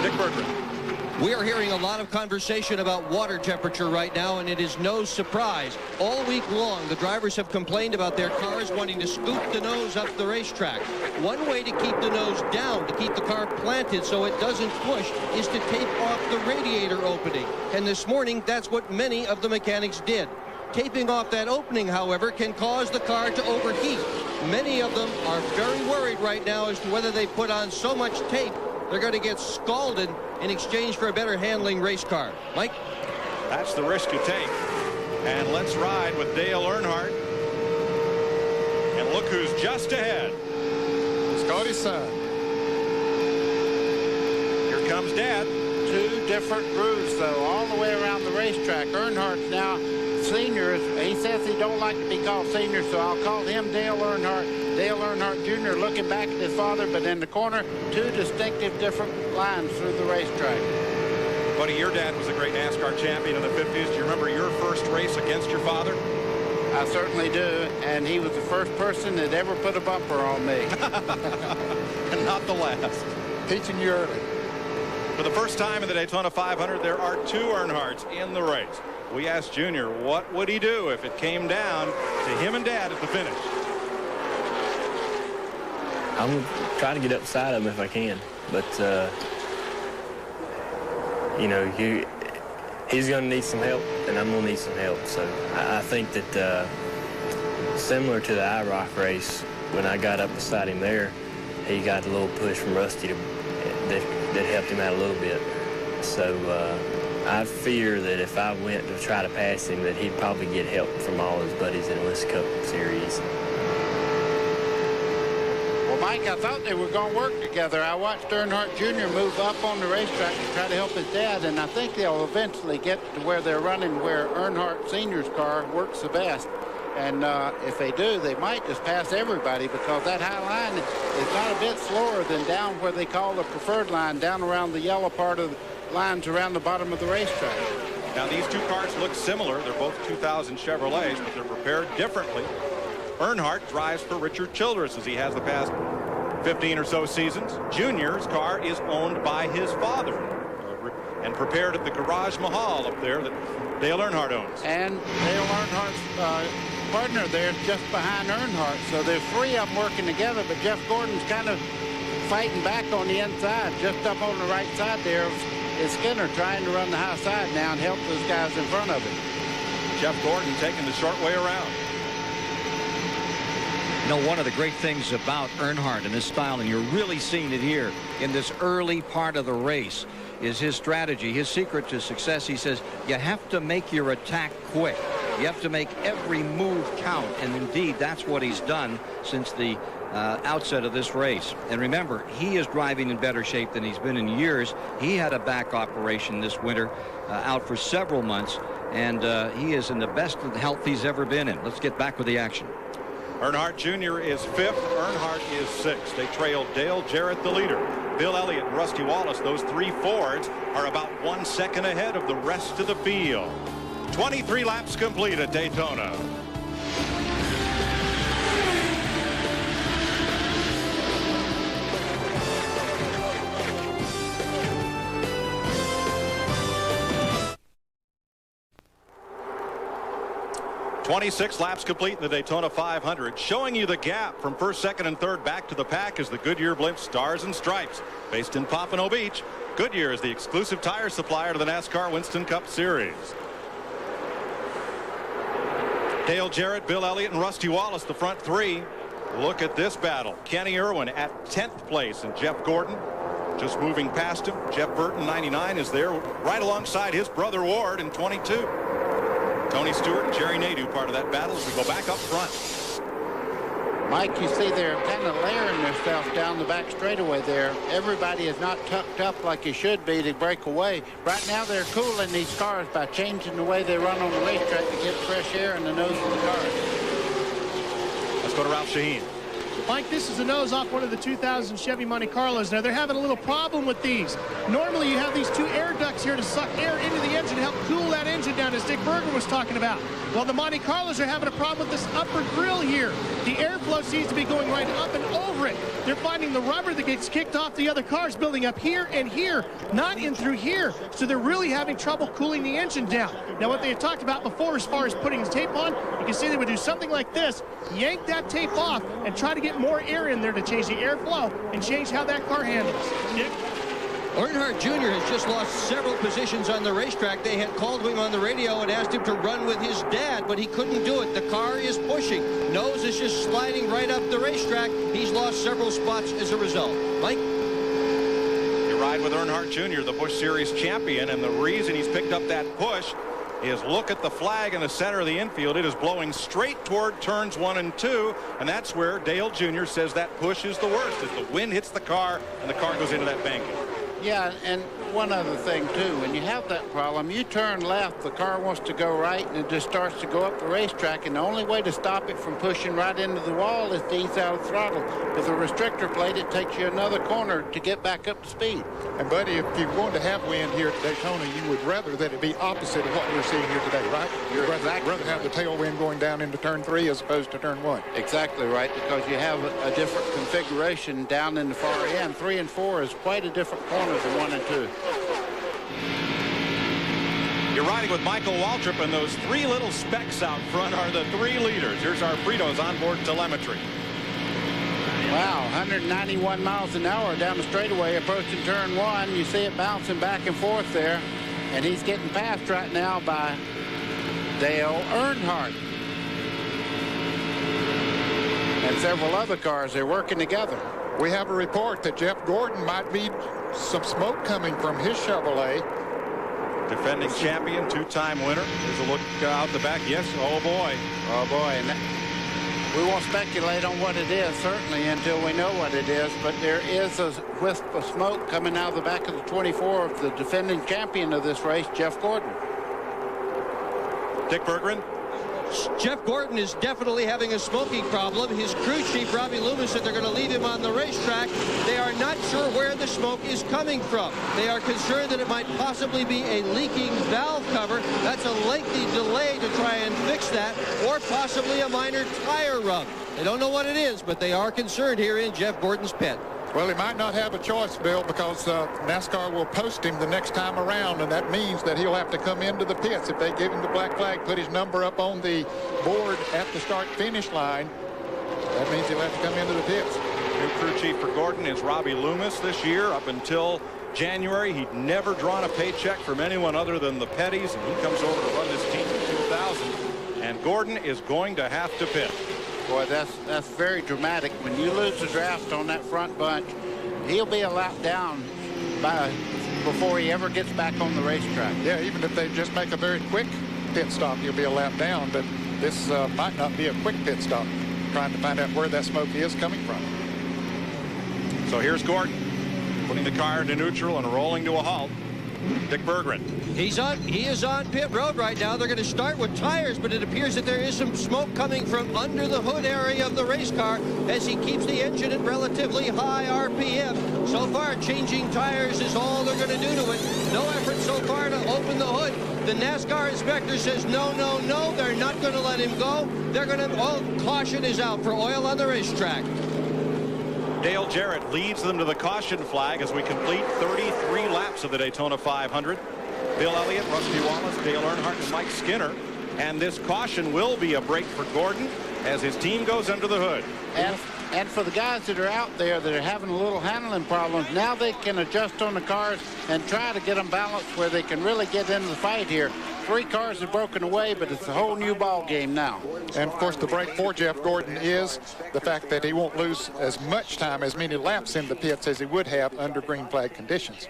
Dick Berger. We are hearing a lot of conversation about water temperature right now, and it is no surprise. All week long, the drivers have complained about their cars wanting to scoop the nose up the racetrack. One way to keep the nose down, to keep the car planted so it doesn't push, is to tape off the radiator opening. And this morning, that's what many of the mechanics did. Taping off that opening, however, can cause the car to overheat. Many of them are very worried right now as to whether they put on so much tape they're going to get scalded in exchange for a better handling race car. Mike? That's the risk you take. And let's ride with Dale Earnhardt. And look who's just ahead. Scotty's son. Here comes Dad. 2 different grooves, though, all the way around the racetrack. Earnhardt's now senior. He says he don't like to be called senior, so I'll call him Dale Earnhardt. Dale Earnhardt Jr. looking back at his father, but in the corner, 2 distinctive different lines through the racetrack. Buddy, your dad was a great NASCAR champion in the 50s. Do you remember your first race against your father? I certainly do, and he was the first person that ever put a bumper on me. And not the last. Teaching you early. For the first time in the Daytona 500, there are 2 Earnhardts in the race. We asked Junior what would he do if it came down to him and Dad at the finish. I'm going to try to get up beside him if I can. But, you know, he's going to need some help, and I'm going to need some help. So I think that similar to the IROC race, when I got up beside him there, he got a little push from Rusty that helped him out a little bit. So I fear that if I went to try to pass him, that he'd probably get help from all his buddies in the List Cup Series. Well, Mike, I thought they were going to work together. I watched Earnhardt Jr. move up on the racetrack to try to help his dad, and I think they'll eventually get to where they're running where Earnhardt Sr.'s car works the best. And if they do, they might just pass everybody, because that high line is not a bit slower than down where they call the preferred line, down around the yellow part of the lines around the bottom of the racetrack. Now, these two cars look similar. They're both 2000 Chevrolets, but they're prepared differently. Earnhardt drives for Richard Childress, as he has the past 15 or so seasons. Junior's car is owned by his father and prepared at the Garage Mahal up there that Dale Earnhardt owns. And Dale Earnhardt's partner there is just behind Earnhardt. So there's three of them working together, but Jeff Gordon's kind of fighting back on the inside. Just up on the right side there is Skinner trying to run the high side now and help those guys in front of him. Jeff Gordon taking the short way around. You know, one of the great things about Earnhardt and his style, and you're really seeing it here in this early part of the race, is his strategy. His secret to success, he says, you have to make your attack quick. You have to make every move count. And indeed, that's what he's done since the outset of this race. And remember, he is driving in better shape than he's been in years. He had a back operation this winter, out for several months, and he is in the best of the health he's ever been in. Let's get back with the action. Earnhardt Jr. is 5th. Earnhardt is 6th. They trail Dale Jarrett, the leader. Bill Elliott and Rusty Wallace, those three Fords, are about 1 second ahead of the rest of the field. 23 laps complete at Daytona. .26 laps complete in the Daytona 500, showing you the gap from first, second, and third back to the pack is the Goodyear Blimp Stars and Stripes. Based in Pompano Beach, Goodyear is the exclusive tire supplier to the NASCAR Winston Cup Series. Dale Jarrett, Bill Elliott, and Rusty Wallace, the front three. Look at this battle. Kenny Irwin at 10th place, and Jeff Gordon just moving past him. Jeff Burton, 99, is there right alongside his brother Ward in 22. Tony Stewart and Jerry Nadeau part of that battle as we go back up front. Mike, you see they're kind of layering themselves down the back straightaway there. Everybody is not tucked up like you should be to break away. Right now they're cooling these cars by changing the way they run on the racetrack to get fresh air in the nose of the cars. Let's go to Ralph Shaheen. Mike, this is the nose off one of the 2000 Chevy Monte Carlos. Now, they're having a little problem with these. Normally, you have these two air ducts here to suck air into the engine to help cool that engine down, as Dick Berger was talking about. Well, the Monte Carlos are having a problem with this upper grill here. The airflow seems to be going right up and over it. They're finding the rubber that gets kicked off the other cars building up here and here, not in through here. So they're really having trouble cooling the engine down. Now, what they had talked about before as far as putting the tape on, you can see they would do something like this, yank that tape off, and try to get more air in there to change the airflow and change how that car handles. Dick? Earnhardt Jr. has just lost several positions on the racetrack. They had called him on the radio and asked him to run with his dad, but he couldn't do it. The car is pushing. Nose is just sliding right up the racetrack. He's lost several spots as a result. Mike? You ride with Earnhardt Jr., the Busch Series champion, and the reason he's picked up that push is look at the flag in the center of the infield. It is blowing straight toward turns 1 and 2, and that's where Dale Jr. says that push is the worst, as the wind hits the car and the car goes into that banking. Yeah, and one other thing, too. When you have that problem, you turn left, the car wants to go right, and it just starts to go up the racetrack, and the only way to stop it from pushing right into the wall is to ease out of throttle. With a restrictor plate, it takes you another corner to get back up to speed. And, Buddy, if you're going to have wind here at Daytona, you would rather that it be opposite of what we're seeing here today, right? You'd rather have the tailwind going down into turn 3 as opposed to turn 1. Exactly right, because you have a different configuration down in the far end. 3 and 4 is quite a different corner than 1 and 2. You're riding with Michael Waltrip, and those three little specks out front are the three leaders. Here's Alfredo's onboard telemetry. Wow, 191 miles an hour down the straightaway approaching turn 1. You see it bouncing back and forth there, and he's getting passed right now by Dale Earnhardt and several other cars. They're working together. We have a report that Jeff Gordon might be some smoke coming from his Chevrolet. Defending champion, two-time winner. There's a look out the back. Yes, oh boy. Oh boy. And we won't speculate on what it is, certainly, until we know what it is. But there is a wisp of smoke coming out of the back of the 24 of the defending champion of this race, Jeff Gordon. Dick Berggren. Jeff Gordon is definitely having a smoking problem. His crew chief, Robbie Loomis, said they're going to leave him on the racetrack. They are not sure where the smoke is coming from. They are concerned that it might possibly be a leaking valve cover. That's a lengthy delay to try and fix that, or possibly a minor tire rub. They don't know what it is, but they are concerned here in Jeff Gordon's pit. Well, he might not have a choice, Bill, because NASCAR will post him the next time around, and that means that he'll have to come into the pits. If they give him the black flag, put his number up on the board at the start-finish line, that means he'll have to come into the pits. New crew chief for Gordon is Robbie Loomis this year. Up until January, he'd never drawn a paycheck from anyone other than the Petties, and he comes over to run this team in 2000. And Gordon is going to have to pit. Boy, that's very dramatic. When you lose the draft on that front bunch, he'll be a lap down before he ever gets back on the racetrack. Yeah, even if they just make a very quick pit stop, he'll be a lap down. But this might not be a quick pit stop, trying to find out where that smoke is coming from. So here's Gordon, putting the car into neutral and rolling to a halt. Dick Berggren. He is on pit road right now. They're going to start with tires, but it appears that there is some smoke coming from under the hood area of the race car as he keeps the engine at relatively high RPM. So far, changing tires is all they're going to do to it. No effort so far to open the hood. The NASCAR inspector says no, no, no. They're not going to let him go. They're going to, caution is out for oil on the racetrack. Dale Jarrett leads them to the caution flag as we complete 33 laps of the Daytona 500. Bill Elliott, Rusty Wallace, Dale Earnhardt, and Mike Skinner. And this caution will be a break for Gordon as his team goes under the hood. And for the guys that are out there that are having a little handling problems, now they can adjust on the cars and try to get them balanced where they can really get into the fight here. 3 cars have broken away, but it's a whole new ball game now. And, of course, the break for Jeff Gordon is the fact that he won't lose as much time, as many laps in the pits as he would have under green flag conditions.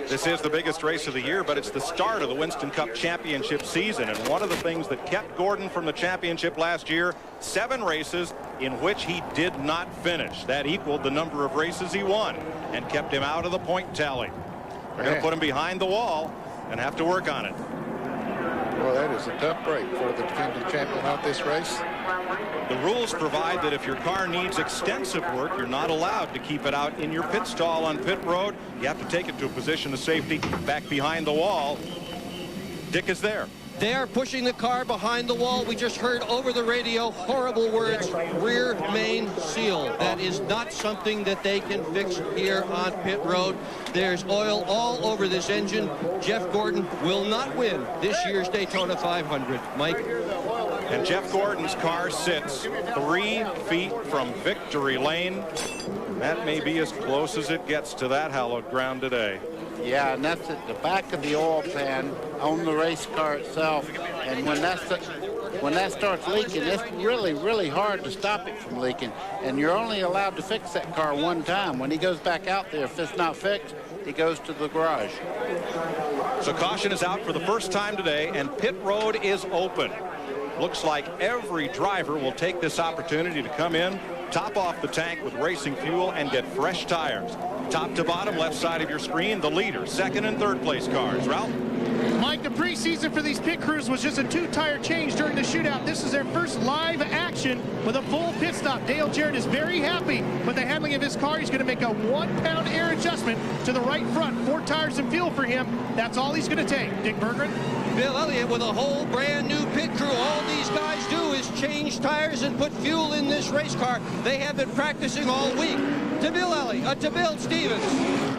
This is the biggest race of the year, but it's the start of the Winston Cup championship season. And one of the things that kept Gordon from the championship last year, 7 races in which he did not finish. That equaled the number of races he won and kept him out of the point tally. They're going to put him behind the wall and have to work on it. Well, that is a tough break for the defending champion of this race. The rules provide that if your car needs extensive work, you're not allowed to keep it out in your pit stall on pit road. You have to take it to a position of safety back behind the wall. Dick is there. They are pushing the car behind the wall. We just heard over the radio horrible words, rear main seal. That is not something that they can fix here on pit road. There's oil all over this engine. Jeff Gordon will not win this year's Daytona 500. Mike? And Jeff Gordon's car sits 3 feet from victory lane. That may be as close as it gets to that hallowed ground today. Yeah, and that's at the back of the oil pan on the race car itself. And when that starts leaking, it's really, really hard to stop it from leaking. And you're only allowed to fix that car 1 time. When he goes back out there, if it's not fixed, he goes to the garage. So caution is out for the first time today, and pit road is open. Looks like every driver will take this opportunity to come in, top off the tank with racing fuel, and get fresh tires. Top to bottom, left side of your screen, the leader, second and third place cars. Ralph? Mike, the preseason for these pit crews was just a 2-tire change during the shootout. This is their first live action with a full pit stop. Dale Jarrett is very happy with the handling of his car. He's going to make a 1-pound air adjustment to the right front. 4 tires and fuel for him. That's all he's going to take. Dick Berggren? Bill Elliott with a whole brand new pit crew. All these guys do is change tires and put fuel in this race car. They have been practicing all week. To Bill Elliott, to Bill Stevens.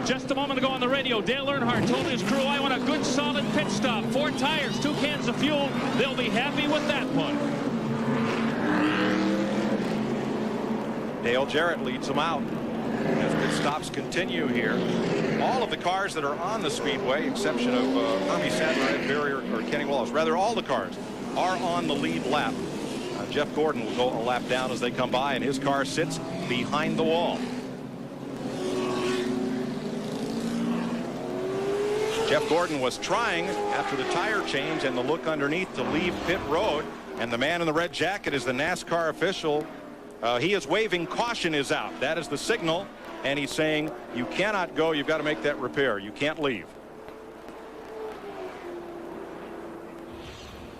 Just a moment ago on the radio, Dale Earnhardt told his crew, I want a good solid pit stop. 4 tires, 2 cans of fuel. They'll be happy with that one. Dale Jarrett leads them out as pit stops continue here. All of the cars that are on the speedway, exception of Hermie Sadler, Ed Berry, or Kenny Wallace, rather all the cars are on the lead lap. Jeff Gordon will go a lap down as they come by, and his car sits behind the wall. Jeff Gordon was trying after the tire change and the look underneath to leave pit road, and the man in the red jacket is the NASCAR official. He is waving caution is out. That is the signal, and he's saying you cannot go. You've got to make that repair. You can't leave.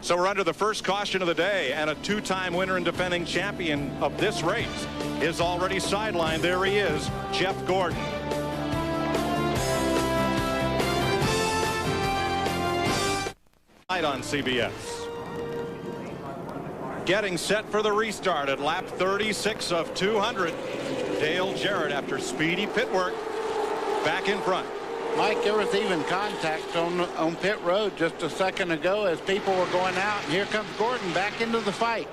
So we're under the first caution of the day, and a two-time winner and defending champion of this race is already sidelined. There he is, Jeff Gordon. On CBS. Getting set for the restart at lap 36 of 200. Dale Jarrett, after speedy pit work, back in front. Mike, there was even contact on pit road just a second ago as people were going out, and here comes Gordon back into the fight.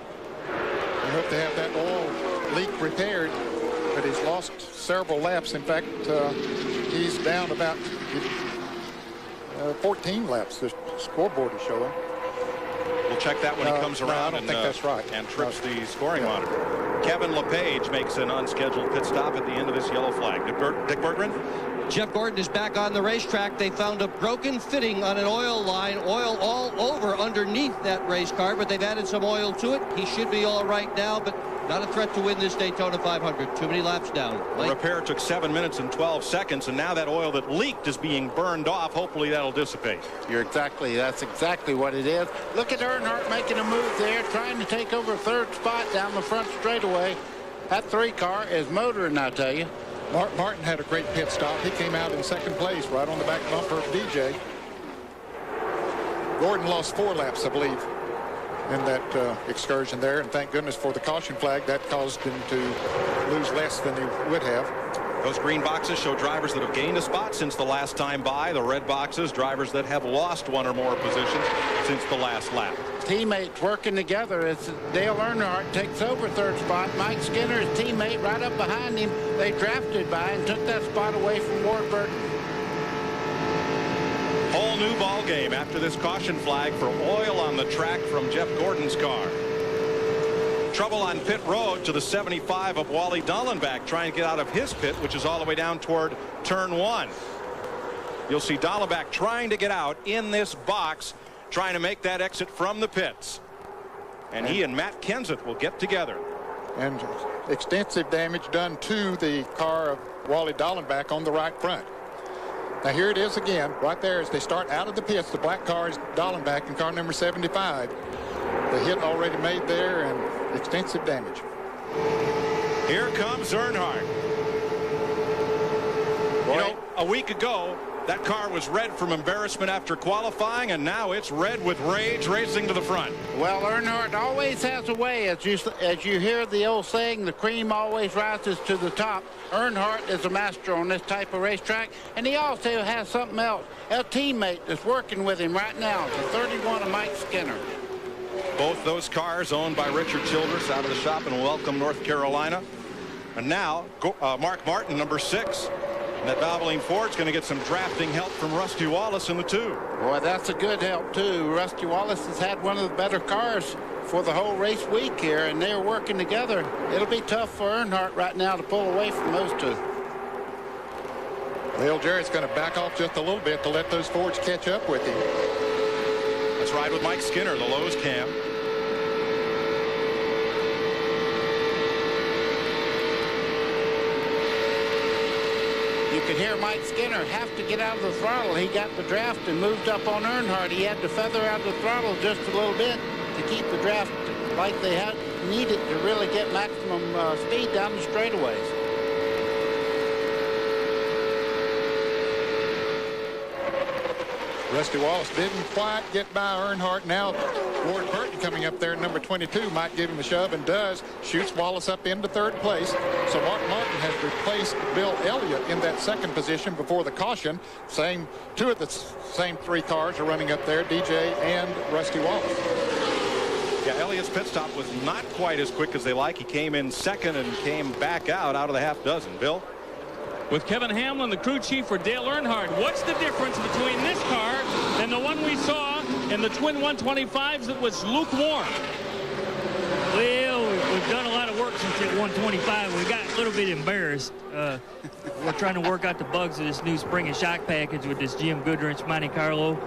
We hope to have that oil leak repaired, but he's lost several laps. In fact, he's down about 14 laps. The scoreboard is showing. We'll check that when he comes around. I don't think that's right. And trips the scoring monitor. Kevin LePage makes an unscheduled pit stop at the end of this yellow flag. Dick Berggren? Jeff Gordon is back on the racetrack. They found a broken fitting on an oil line, oil all over underneath that race car, but they've added some oil to it. He should be all right now, but not a threat to win this Daytona 500. Too many laps down. The repair took 7 minutes and 12 seconds, and now that oil that leaked is being burned off. Hopefully that'll dissipate. That's exactly what it is. Look at Earnhardt making a move there, trying to take over third spot down the front straightaway. That 3 car is motoring, I tell you. Martin had a great pit stop. He came out in second place right on the back bumper of DJ. Gordon lost 4 laps, I believe, in that excursion there, and thank goodness for the caution flag. That caused him to lose less than he would have. Those green boxes show drivers that have gained a spot since the last time by. The red boxes, drivers that have lost 1 or more positions since the last lap. Teammates working together as Dale Earnhardt takes over third spot. Mike Skinner, his teammate, right up behind him. They drafted by and took that spot away from Ward Burton. Whole new ball game after this caution flag for oil on the track from Jeff Gordon's car. Trouble on pit road to the 75 of Wally Dallenbach trying to get out of his pit, which is all the way down toward turn 1. You'll see Dallenbach trying to get out in this box, trying to make that exit from the pits. And he and Matt Kenseth will get together. And extensive damage done to the car of Wally Dallenbach on the right front. Now here it is again, right there as they start out of the pits. The black car is Dallenbach in car number 75. The hit already made there and extensive damage. Here comes Earnhardt. You know, a week ago, that car was red from embarrassment after qualifying, and now it's red with rage racing to the front. Well, Earnhardt always has a way. As you hear the old saying, the cream always rises to the top. Earnhardt is a master on this type of racetrack, and he also has something else. A teammate that's working with him right now, the 31 of Mike Skinner. Both those cars owned by Richard Childress out of the shop in Welcome, North Carolina. And now, Mark Martin, number 6. And that Valvoline Ford's going to get some drafting help from Rusty Wallace in the 2. Boy, that's a good help, too. Rusty Wallace has had one of the better cars for the whole race week here, and they're working together. It'll be tough for Earnhardt right now to pull away from those 2. Dale Jarrett's going to back off just a little bit to let those Fords catch up with him. Let's ride with Mike Skinner, the Lowe's cam. You could hear Mike Skinner have to get out of the throttle. He got the draft and moved up on Earnhardt. He had to feather out the throttle just a little bit to keep the draft like they had needed to really get maximum speed down the straightaways. Rusty Wallace didn't quite get by Earnhardt. Now Ward Burton coming up there, number 22, might give him a shove, and does. Shoots Wallace up into third place. So Mark Martin has replaced Bill Elliott in that second position before the caution. Two of the same 3 cars are running up there, DJ and Rusty Wallace. Yeah, Elliott's pit stop was not quite as quick as they like. He came in second and came back out of the half dozen. Bill? With Kevin Hamlin, the crew chief for Dale Earnhardt, what's the difference between this car and the one we saw in the twin 125s that was lukewarm? Well, we've done a lot of work since at 125. We got a little bit embarrassed. We're trying to work out the bugs of this new spring and shock package with this Jim Goodwrench Monte Carlo.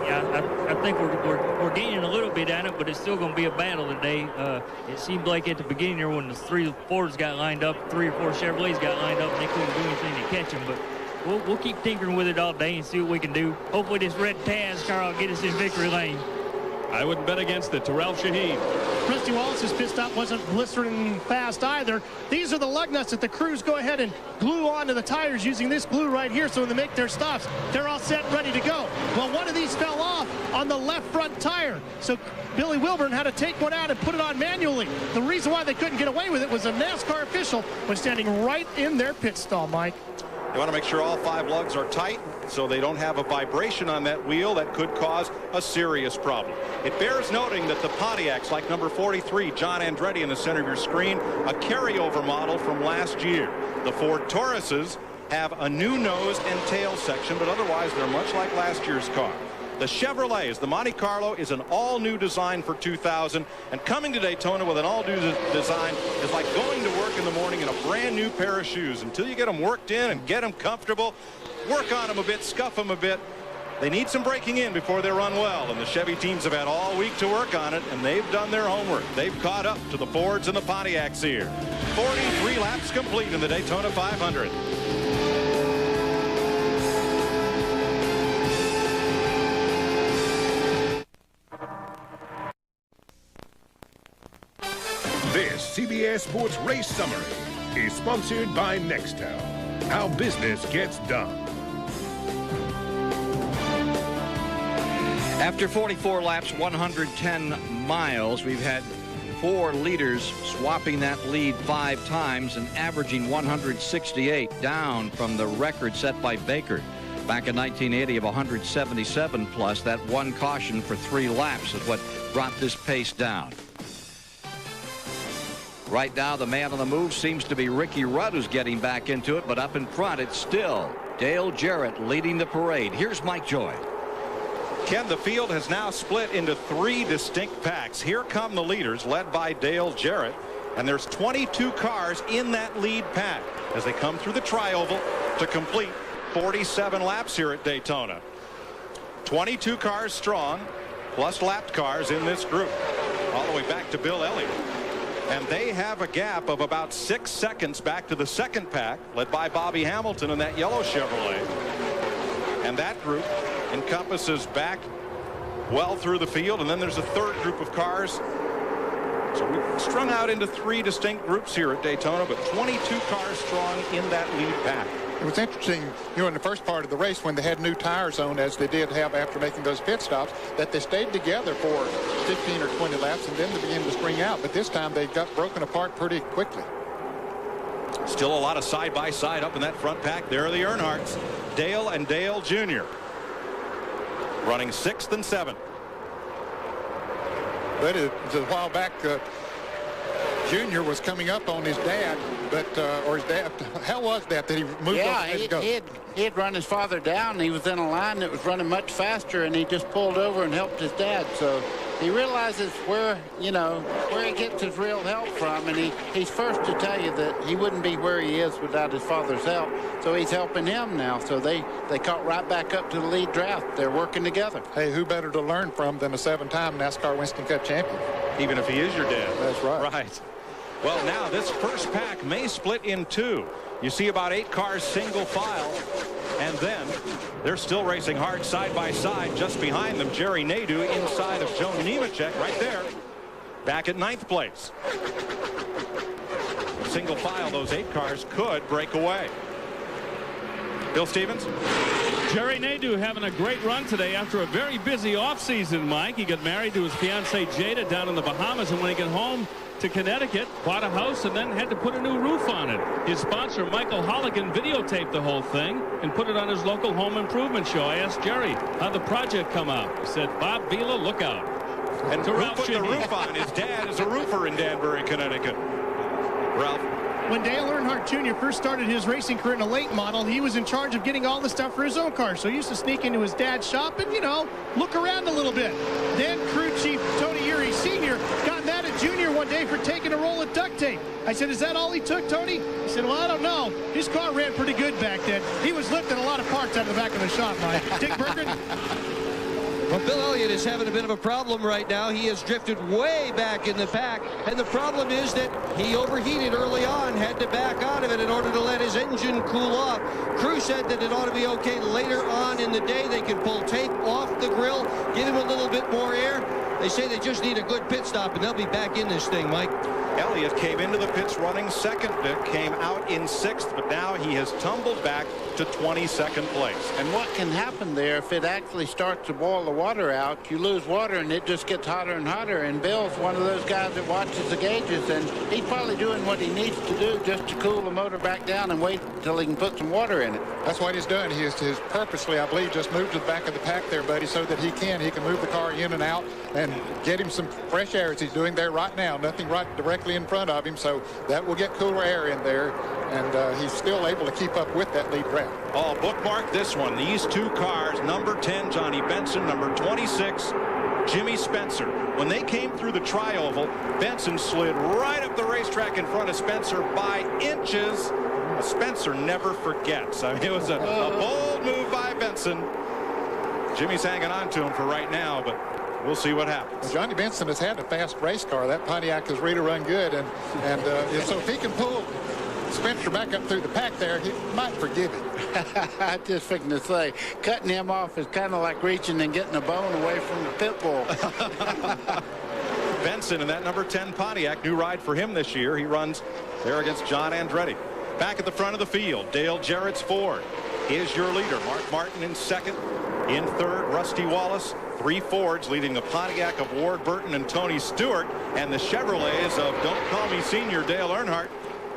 Yeah, I think we're gaining a little bit on it, but it's still going to be a battle today. It seemed like at the beginning there when the 3 Fords got lined up, 3 or 4 Chevrolets got lined up, and they couldn't do anything to catch them. But we'll keep tinkering with it all day and see what we can do. Hopefully this red Taz car will get us in victory lane. I wouldn't bet against it. Terrell Shaheen. Rusty Wallace's pit stop wasn't blistering fast either. These are the lug nuts that the crews go ahead and glue onto the tires using this glue right here, so when they make their stops, they're all set and ready to go. Well, one of these fell off on the left front tire, so Billy Wilburn had to take one out and put it on manually. The reason why they couldn't get away with it was a NASCAR official was standing right in their pit stall, Mike. You want to make sure all 5 lugs are tight so they don't have a vibration on that wheel that could cause a serious problem. It bears noting that the Pontiacs, like number 43, John Andretti in the center of your screen, a carryover model from last year. The Ford Tauruses have a new nose and tail section, but otherwise they're much like last year's car. The Chevrolets, the Monte Carlo, is an all-new design for 2000, and coming to Daytona with an all-new design is like going to work in the morning in a brand-new pair of shoes. Until you get them worked in and get them comfortable, work on them a bit, scuff them a bit. They need some breaking in before they run well, and the Chevy teams have had all week to work on it, and they've done their homework. They've caught up to the Fords and the Pontiacs here. 43 laps complete in the Daytona 500. This CBS Sports Race Summary is sponsored by Nextel. How business gets done. After 44 laps, 110 miles, we've had 4 leaders swapping that lead 5 times and averaging 168, down from the record set by Baker back in 1980 of 177 plus. That one caution for 3 laps is what brought this pace down. Right now, the man on the move seems to be Ricky Rudd, who's getting back into it, but up in front, it's still Dale Jarrett leading the parade. Here's Mike Joy. Ken, the field has now split into 3 distinct packs. Here come the leaders, led by Dale Jarrett, and there's 22 cars in that lead pack as they come through the tri-oval to complete 47 laps here at Daytona. 22 cars strong, plus lapped cars in this group, all the way back to Bill Elliott. And they have a gap of about 6 seconds back to the second pack, led by Bobby Hamilton in that yellow Chevrolet. And that group encompasses back well through the field, and then there's a third group of cars. So we've strung out into 3 distinct groups here at Daytona, but 22 cars strong in that lead pack. It was interesting, in the first part of the race when they had new tires on, as they did have after making those pit stops, that they stayed together for 15 or 20 laps and then they began to spring out. But this time they got broken apart pretty quickly. Still a lot of side-by-side up in that front pack. There are the Earnhardts, Dale and Dale Jr. running 6th and 7th. But it was a while back. Junior was coming up on his dad, but or his dad. How was that he moved yeah, over? He had run his father down. And he was in a line that was running much faster, and he just pulled over and helped his dad. So he realizes where he gets his real help from, and he's first to tell you that he wouldn't be where he is without his father's help. So he's helping him now. So they caught right back up to the lead draft. They're working together. Hey, who better to learn from than a 7-time NASCAR Winston Cup champion? Even if he is your dad. That's right. Right. Well, now this first pack may split in 2. You see about 8 cars single file, and then they're still racing hard side by side. Just behind them, Jerry Nadeau inside of Joe Nemechek right there, back at 9th place. Single file, those 8 cars could break away. Bill Stevens. Jerry Nadeau having a great run today after a very busy offseason, Mike. He got married to his fiancée Jada down in the Bahamas, and when he got home to Connecticut, bought a house, and then had to put a new roof on it. His sponsor, Michael Holligan, videotaped the whole thing and put it on his local home improvement show. I asked Jerry, how'd the project come out? He said, Bob Vila, look out. And who put the roof on? His dad is a roofer in Danbury, Connecticut. Ralph. When Dale Earnhardt Jr. first started his racing career in a late model, he was in charge of getting all the stuff for his own car. So he used to sneak into his dad's shop and, look around a little bit. Then crew chief Tony Urey Sr. got mad at Jr. one day Baker taking a roll of duct tape. I said, is that all he took, Tony? He said, well, I don't know. His car ran pretty good back then. He was lifting a lot of parts out of the back of the shop, Mike. Dick Bergen? Well, Bill Elliott is having a bit of a problem right now. He has drifted way back in the pack, and the problem is that he overheated early on, had to back out of it in order to let his engine cool off. Crew said that it ought to be okay later on in the day. They can pull tape off the grill, give him a little bit more air. They say they just need a good pit stop, and they'll be back in this thing, Mike. Elliott came into the pits running second, came out in sixth, but now he has tumbled back to 22nd place. And what can happen there if it actually starts to boil the water out, you lose water and it just gets hotter and hotter. And Bill's one of those guys that watches the gauges, and he's probably doing what he needs to do just to cool the motor back down and wait until he can put some water in it. That's what he's done. He has purposely, I believe, just moved to the back of the pack there, buddy, so that he can move the car in and out and get him some fresh air as he's doing there right now. Nothing right directly in front of him, so that will get cooler air in there, and he's still able to keep up with that lead draft. Oh, bookmark this one. These two cars, number 10, Johnny Benson, number 26, Jimmy Spencer. When they came through the tri-oval, Benson slid right up the racetrack in front of Spencer by inches. Spencer never forgets. I mean, it was a bold move by Benson. Jimmy's hanging on to him for right now, but we'll see what happens. Well, Johnny Benson has had a fast race car. That Pontiac has really run good, and so if he can pull Spencer back up through the pack there, he might forgive him. I just figured to say, cutting him off is kind of like reaching and getting a bone away from the pit bull. Benson in that number 10 Pontiac, new ride for him this year. He runs there against John Andretti. Back at the front of the field, Dale Jarrett's Ford is your leader. Mark Martin in second. In third, Rusty Wallace. Three Fords leading the Pontiac of Ward Burton and Tony Stewart, and the Chevrolets of Don't Call Me Senior Dale Earnhardt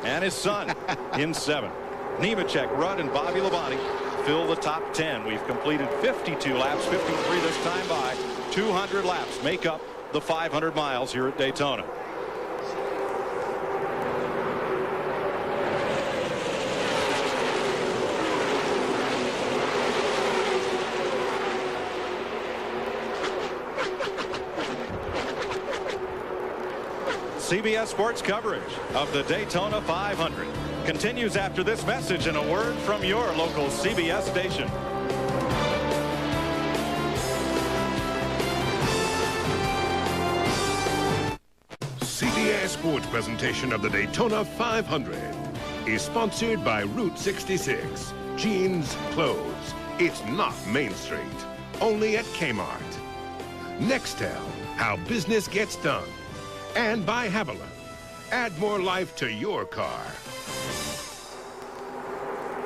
and his son in seventh. Nemechek, Rudd, and Bobby Labonte fill the top 10. We've completed 52 laps, 53 this time by. 200 laps make up the 500 miles here at Daytona. CBS Sports coverage of the Daytona 500 continues after this message and a word from your local CBS station. CBS Sports presentation of the Daytona 500 is sponsored by Route 66. Jeans, clothes. It's not Main Street. Only at Kmart. Nextel, how business gets done. And by Haviland. Add more life to your car.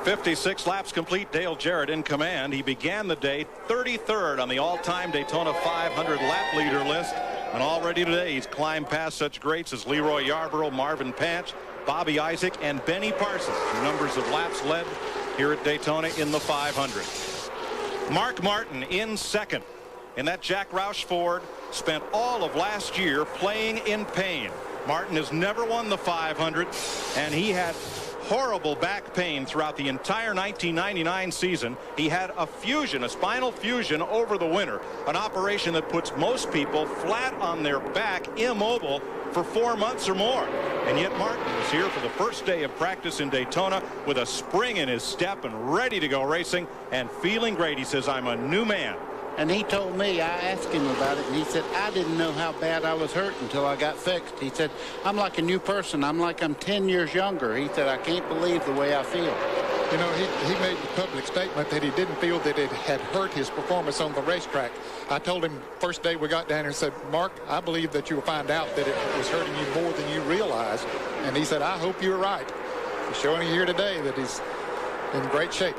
56 laps complete. Dale Jarrett in command. He began the day 33rd on the all-time Daytona 500 lap leader list. And already today he's climbed past such greats as Leroy Yarborough, Marvin Panch, Bobby Isaac, and Benny Parsons. The numbers of laps led here at Daytona in the 500. Mark Martin in second. In that Jack Roush Ford, spent all of last year playing in pain. Martin has never won the 500, and he had horrible back pain throughout the entire 1999 season. He had a fusion, a spinal fusion over the winter, an operation that puts most people flat on their back, immobile, for 4 months or more. And yet Martin was here for the first day of practice in Daytona with a spring in his step and ready to go racing and feeling great. He says, I'm a new man. And he told me, I asked him about it, and he said, I didn't know how bad I was hurt until I got fixed. He said, I'm like a new person. I'm like I'm 10 years younger. He said, I can't believe the way I feel. You know, he made the public statement that he didn't feel that it had hurt his performance on the racetrack. I told him first day we got down here and said, Mark, I believe that you'll find out that it was hurting you more than you realize. And he said, I hope you're right. He's showing you here today that he's in great shape.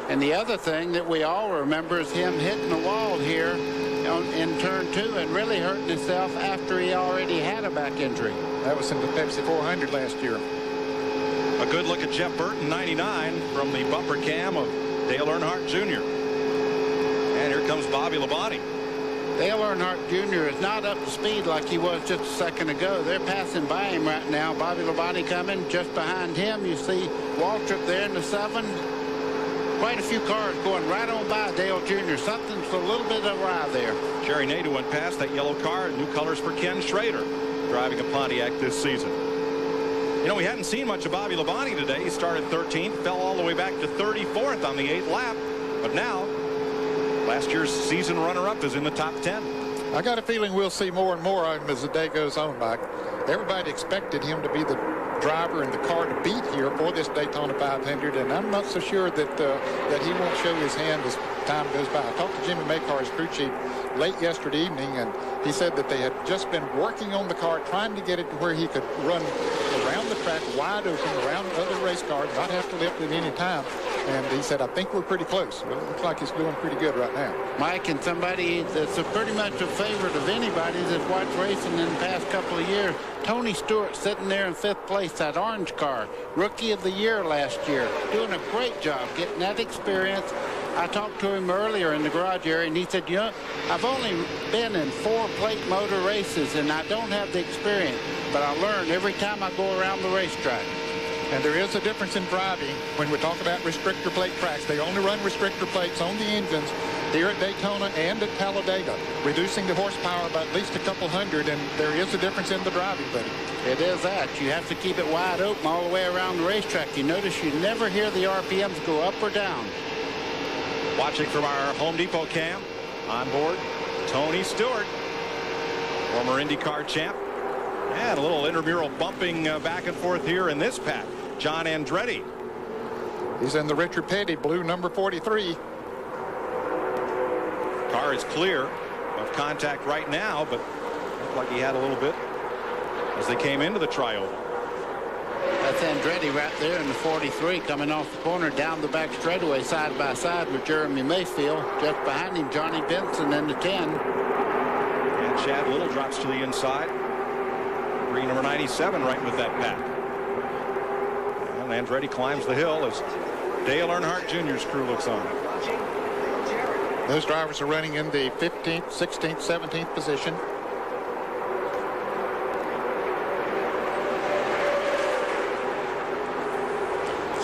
And the other thing that we all remember is him hitting the wall here in turn 2 and really hurting himself after he already had a back injury. That was in the Pepsi 400 last year. A good look at Jeff Burton, 99, from the bumper cam of Dale Earnhardt Jr. And here comes Bobby Labonte. Dale Earnhardt Jr. is not up to speed like he was just a second ago. They're passing by him right now. Bobby Labonte coming just behind him. You see Waltrip there in the 7. Quite a few cars going right on by Dale Jr. Something's a little bit awry there. Jerry Nadeau went past that yellow car. New colors for Ken Schrader. driving a Pontiac this season. You know, we hadn't seen much of Bobby Labonte today. He started 13th, fell all the way back to 34th on the 8th lap. But now, last year's season runner-up is in the top 10. I got a feeling we'll see more and more of him as the day goes on, Mike. Everybody expected him to be the driver and the car to beat here for this Daytona 500, and I'm not so sure that that he won't show his hand as time goes by. I talked to Jimmy Maycar's crew chief late yesterday evening, and he said that they had just been working on the car, trying to get it to where he could run around the track wide open, around other race cars, not have to lift at any time. And he said, I think we're pretty close. Well, it looks like he's doing pretty good right now. Mike, and somebody that's pretty much a favorite of anybody that's watched racing in the past couple of years, Tony Stewart sitting there in 5th place, that orange car, Rookie of the Year last year, doing a great job getting that experience. I talked to him earlier in the garage area, and he said, you know, I've only been in 4 plate motor races, and I don't have the experience, but I learn every time I go around the racetrack. And there is a difference in driving when we talk about restrictor plate tracks. They only run restrictor plates on the engines here at Daytona and at Talladega, reducing the horsepower by at least a couple hundred, and there is a difference in the driving, buddy. It is that. You have to keep it wide open all the way around the racetrack. You notice you never hear the RPMs go up or down. Watching from our Home Depot cam, on board, Tony Stewart, former IndyCar champ. And a little intramural bumping back and forth here in this pack. John Andretti. He's in the Richard Petty blue number 43. Car is clear of contact right now, but looked like he had a little bit as they came into the trioval. That's Andretti right there in the 43 coming off the corner down the back straightaway side by side with Jeremy Mayfield. Just behind him, Johnny Benson in the 10. And Chad Little drops to the inside. Green number 97 right with that pack. And Andretti climbs the hill as Dale Earnhardt Jr.'s crew looks on. Those drivers are running in the 15th, 16th, 17th position.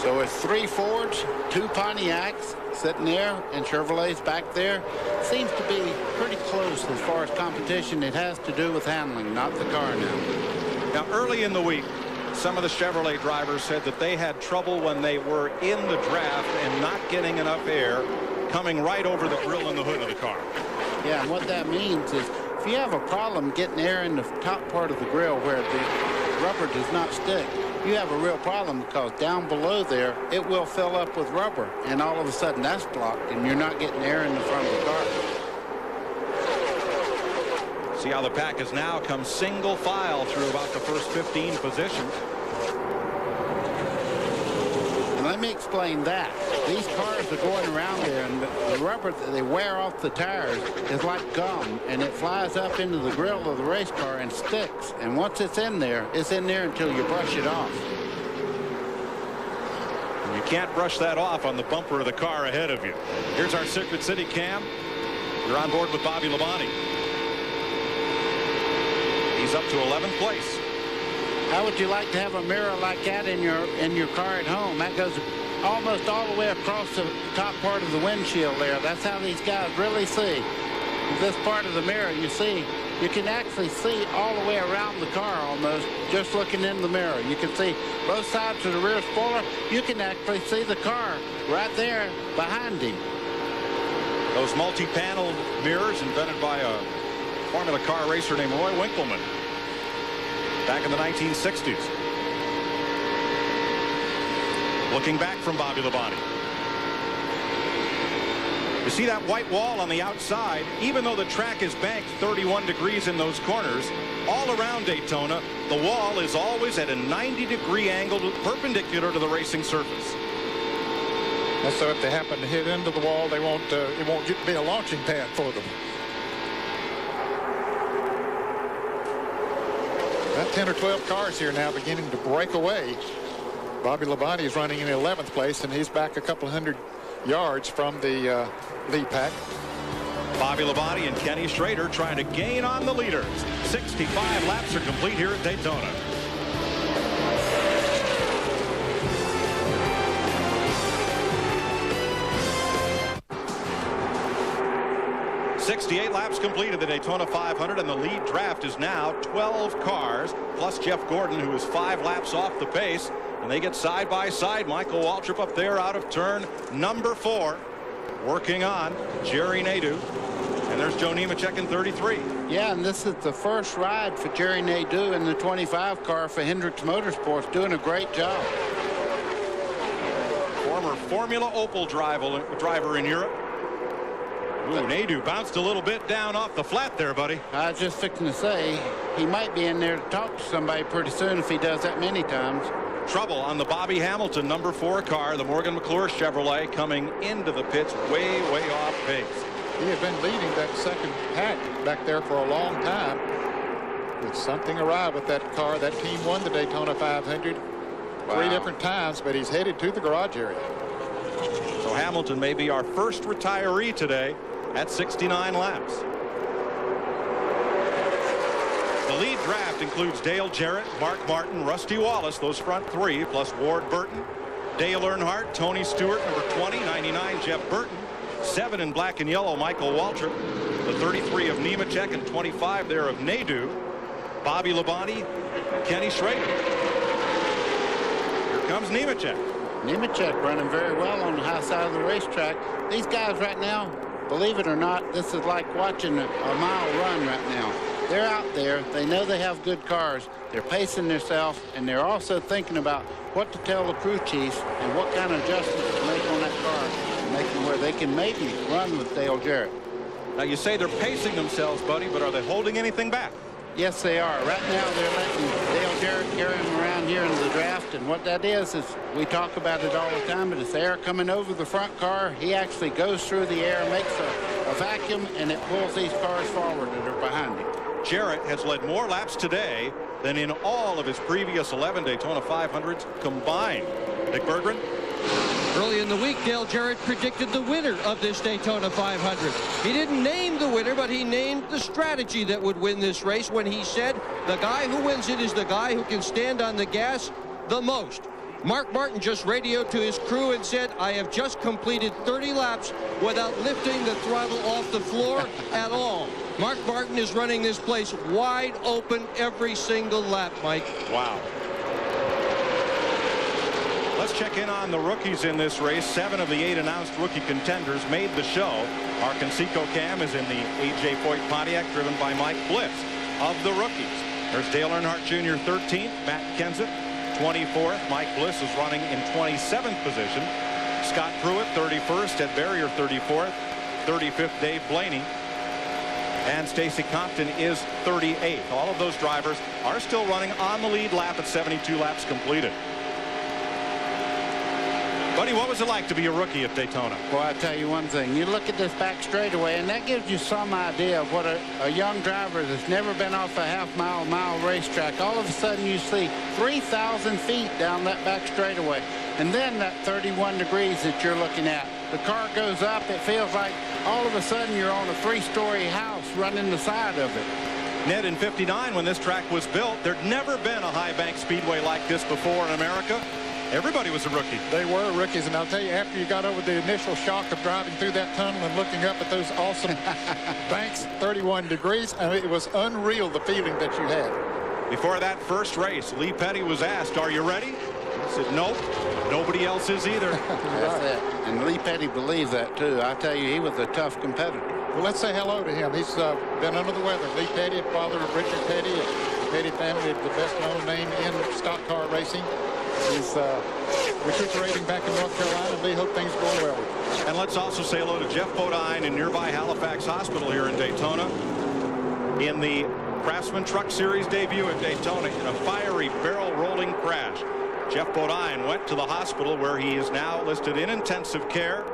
So it's 3 Fords, 2 Pontiacs sitting there, and Chevrolet's back there. Seems to be pretty close as far as competition. It has to do with handling, not the car now. Now, early in the week, some of the Chevrolet drivers said that they had trouble when they were in the draft and not getting enough air coming right over the grill and the hood of the car. Yeah, and what that means is if you have a problem getting air in the top part of the grill where the rubber does not stick, you have a real problem, because down below there it will fill up with rubber, and all of a sudden that's blocked and you're not getting air in the front of the car. See how the pack has now come single file through about the first 15 positions. And let me explain that. These cars are going around there, and the rubber that they wear off the tires is like gum, and it flies up into the grill of the race car and sticks. And once it's in there until you brush it off. And you can't brush that off on the bumper of the car ahead of you. Here's our Circuit City cam. You're on board with Bobby Labonte. He's up to 11th place. How would you like to have a mirror like that in your car at home? That goes almost all the way across the top part of the windshield there. That's how these guys really see. This part of the mirror, you see, you can actually see all the way around the car almost just looking in the mirror. You can see both sides of the rear spoiler. You can actually see the car right there behind him. Those multi-paneled mirrors invented by a Formula car racer named Roy Winkleman back in the 1960s. Looking back from Bobby Labonte. You see that white wall on the outside? Even though the track is banked 31 degrees in those corners, all around Daytona, the wall is always at a 90-degree angle perpendicular to the racing surface. And so if they happen to hit into the wall, it won't be a launching pad for them. About 10 or 12 cars here now beginning to break away. Bobby Labonte is running in 11th place, and he's back a couple hundred yards from the lead pack. Bobby Labonte and Kenny Schrader trying to gain on the leaders. 65 laps are complete here at Daytona. 68 laps completed the Daytona 500, and the lead draft is now 12 cars, plus Jeff Gordon, who is 5 laps off the pace. And they get side by side. Michael Waltrip up there out of turn number 4, working on Jerry Nadeau. And there's Joe Nemechek in 33. Yeah, and this is the first ride for Jerry Nadeau in the 25 car for Hendricks Motorsports, doing a great job. Former Formula Opel driver in Europe. Ooh, Nadeau bounced a little bit down off the flat there, buddy. I was just fixing to say, he might be in there to talk to somebody pretty soon if he does that many times. Trouble on the Bobby Hamilton number 4 car, the Morgan McClure Chevrolet, coming into the pits way off pace. He had been leading that second pack back there for a long time. But something arrived with that car. That team won the Daytona 500 3 different times, but he's headed to the garage area. So Hamilton may be our first retiree today at 69 laps. The lead draft includes Dale Jarrett, Mark Martin, Rusty Wallace, those front 3, plus Ward Burton, Dale Earnhardt, Tony Stewart, number 20, 99, Jeff Burton, 7 in black and yellow, Michael Waltrip, the 33 of Nemechek, and 25 there of Nadeau, Bobby Labonte, Kenny Schrader. Here comes Nemechek. Nemechek running very well on the high side of the racetrack. These guys right now, believe it or not, this is like watching a mile run right now. They're out there. They know they have good cars. They're pacing themselves, and they're also thinking about what to tell the crew chiefs and what kind of adjustments to make on that car, making where they can maybe run with Dale Jarrett. Now, you say they're pacing themselves, buddy, but are they holding anything back? Yes, they are. Right now, they're letting Dale Jarrett carry him around here in the draft, and what that is we talk about it all the time, but it's air coming over the front car. He actually goes through the air, makes a vacuum, and it pulls these cars forward that are behind him. Jarrett has led more laps today than in all of his previous 11 Daytona 500s combined. Dick Berggren. Early in the week, Dale Jarrett predicted the winner of this Daytona 500. He didn't name the winner, but he named the strategy that would win this race when he said the guy who wins it is the guy who can stand on the gas the most. Mark Martin just radioed to his crew and said, I have just completed 30 laps without lifting the throttle off the floor at all. Mark Martin is running this place wide open every single lap, Mike. Wow. Let's check in on the rookies in this race. 7 of the 8 announced rookie contenders made the show. Our Conseco Cam is in the A.J. Foyt Pontiac, driven by Mike Bliss. Of the rookies, there's Dale Earnhardt Jr. 13th, Matt Kenseth 24th. Mike Bliss is running in 27th position. Scott Pruitt 31st, Ed Barrier 34th, 35th Dave Blaney, and Stacy Compton is 38th. All of those drivers are still running on the lead lap at 72 laps completed. Buddy, what was it like to be a rookie at Daytona? Well, I tell you one thing. You look at this back straightaway, and that gives you some idea of what a young driver that's never been off a half-mile racetrack. All of a sudden, you see 3,000 feet down that back straightaway, and then that 31 degrees that you're looking at. The car goes up. It feels like all of a sudden you're on a 3-story house running the side of it. Ned, in '59, when this track was built, there'd never been a high bank speedway like this before in America. Everybody was a rookie. They were rookies, and I'll tell you, after you got over the initial shock of driving through that tunnel and looking up at those awesome banks, 31 degrees, I mean, it was unreal, the feeling that you had. Before that first race, Lee Petty was asked, are you ready? He said, nope. Nobody else is either. That's it. And Lee Petty believes that, too. I tell you, he was a tough competitor. Well, let's say hello to him. He's been under the weather. Lee Petty, father of Richard Petty, the Petty family, the best-known name in stock car racing. He's recuperating back in North Carolina, and we hope things go well. And let's also say hello to Jeff Bodine in nearby Halifax Hospital here in Daytona. In the Craftsman Truck Series debut at Daytona in a fiery barrel rolling crash. Jeff Bodine went to the hospital where he is now listed in intensive care.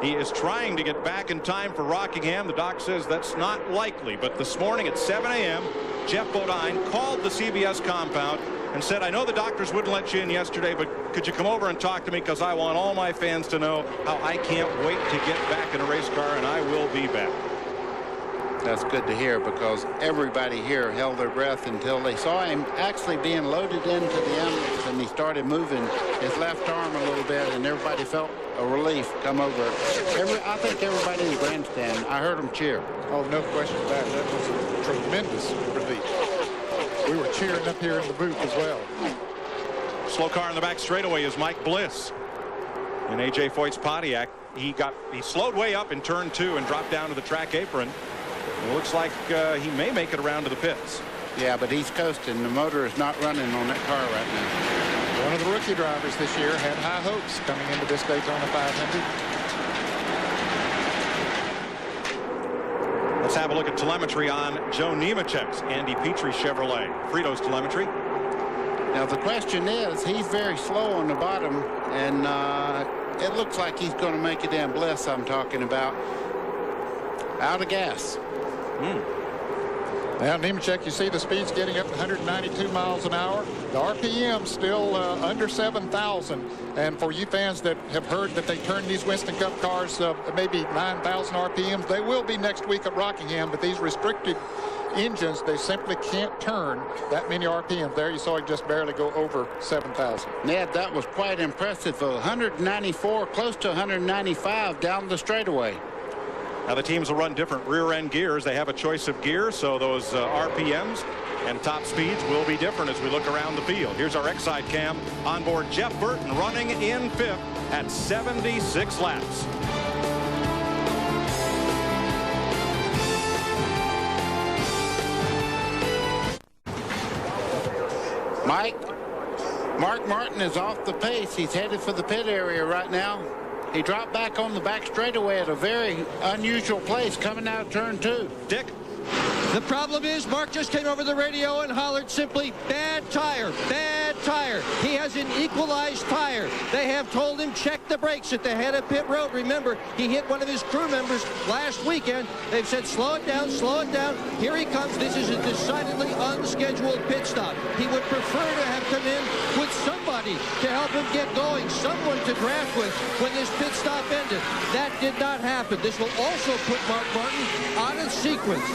He is trying to get back in time for Rockingham. The doc says that's not likely. But this morning at 7 a.m., Jeff Bodine called the CBS compound and said, I know the doctors wouldn't let you in yesterday, but could you come over and talk to me, because I want all my fans to know how I can't wait to get back in a race car, and I will be back. That's good to hear, because everybody here held their breath until they saw him actually being loaded into the ambulance, and he started moving his left arm a little bit, and everybody felt a relief come over. I think everybody in the grandstand, I heard them cheer. Oh, no question about it. That was a tremendous relief. We were cheering up here in the booth as well. Slow car in the back straightaway is Mike Bliss. In A.J. Foyt's Pontiac, he slowed way up in turn 2 and dropped down to the track apron. It looks like he may make it around to the pits. Yeah, but he's coasting. The motor is not running on that car right now. One of the rookie drivers this year had high hopes coming into this Daytona 500. Let's have a look at telemetry on Joe Nemechek's Andy Petrie Chevrolet. Frito's telemetry. Now the question is, he's very slow on the bottom, and it looks like he's going to make it in. Bliss, I'm talking about. Out of gas. Now, Nemechek, you see the speed's getting up to 192 miles an hour. The RPM still under 7,000. And for you fans that have heard that they turn these Winston Cup cars maybe 9,000 RPMs, they will be next week at Rockingham. But these restricted engines, they simply can't turn that many RPMs. There you saw it just barely go over 7,000. Ned, that was quite impressive. 194, close to 195 down the straightaway. Now the teams will run different rear end gears. They have a choice of gear, so those RPMs and top speeds will be different as we look around the field. Here's our X-Side cam on board Jeff Burton, running in 5th at 76 laps. Mark Martin is off the pace. He's headed for the pit area right now. He dropped back on the back straightaway at a very unusual place coming out of turn 2. Dick? The problem is Mark just came over the radio and hollered simply, bad tire, bad tire. He has an equalized tire. They have told him check the brakes at the head of pit road. Remember, he hit one of his crew members last weekend. They've said slow it down, slow it down. Here he comes. This is a decidedly unscheduled pit stop. He would prefer to have come in with somebody to help him get going, someone to draft with when this pit stop ended. That did not happen. This will also put Mark Martin out of sequence.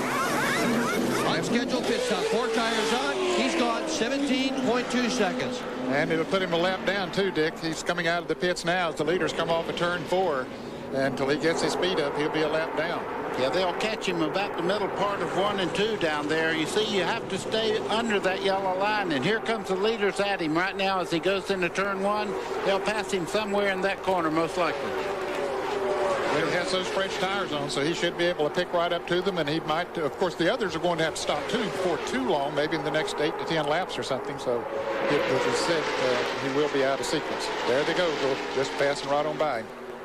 Unscheduled pit stop. 4 tires on. He's gone 17.2 seconds. And it'll put him a lap down too, Dick. He's coming out of the pits now as the leaders come off of turn 4. Until he gets his speed up, he'll be a lap down. Yeah, they'll catch him about the middle part of 1 and 2 down there. You see, you have to stay under that yellow line. And here comes the leaders at him right now as he goes into turn 1. They'll pass him somewhere in that corner, most likely. Well, he has those fresh tires on, so he should be able to pick right up to them, and he might, of course, the others are going to have to stop too before too long, maybe in the next 8 to 10 laps or something. So, as I said, he will be out of sequence. There they go, just passing right on by.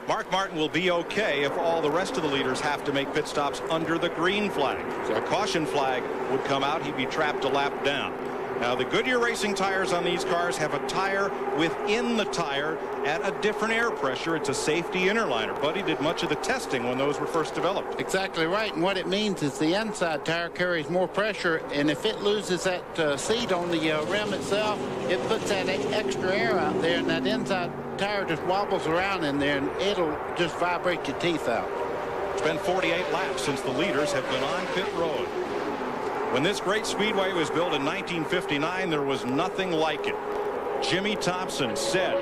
Mark Martin will be okay if all the rest of the leaders have to make pit stops under the green flag. So a caution flag would come out. He'd be trapped a lap down. Now, the Goodyear racing tires on these cars have a tire within the tire at a different air pressure. It's a safety interliner. Buddy did much of the testing when those were first developed. Exactly right. And what it means is the inside tire carries more pressure, and if it loses that seat on the rim itself, it puts that extra air out there, and that inside tire just wobbles around in there, and it'll just vibrate your teeth out. It's been 48 laps since the leaders have been on pit road. When this great speedway was built in 1959, there was nothing like it. Jimmy Thompson said,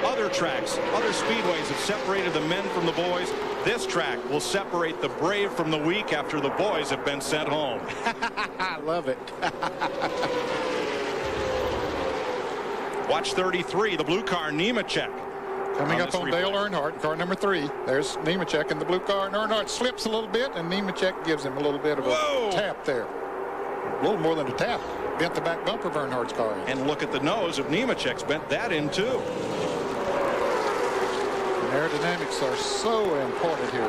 other tracks, other speedways have separated the men from the boys. This track will separate the brave from the weak after the boys have been sent home. I love it. Watch 33, the blue car, Nemechek. Coming up on Dale Earnhardt, car number 3. There's Nemechek in the blue car, and Earnhardt slips a little bit, and Nemechek gives him a little bit of a tap there. A little more than a tap. Bent the back bumper of Earnhardt's car. And look at the nose of Nemechek's, bent that in too. Aerodynamics are so important here.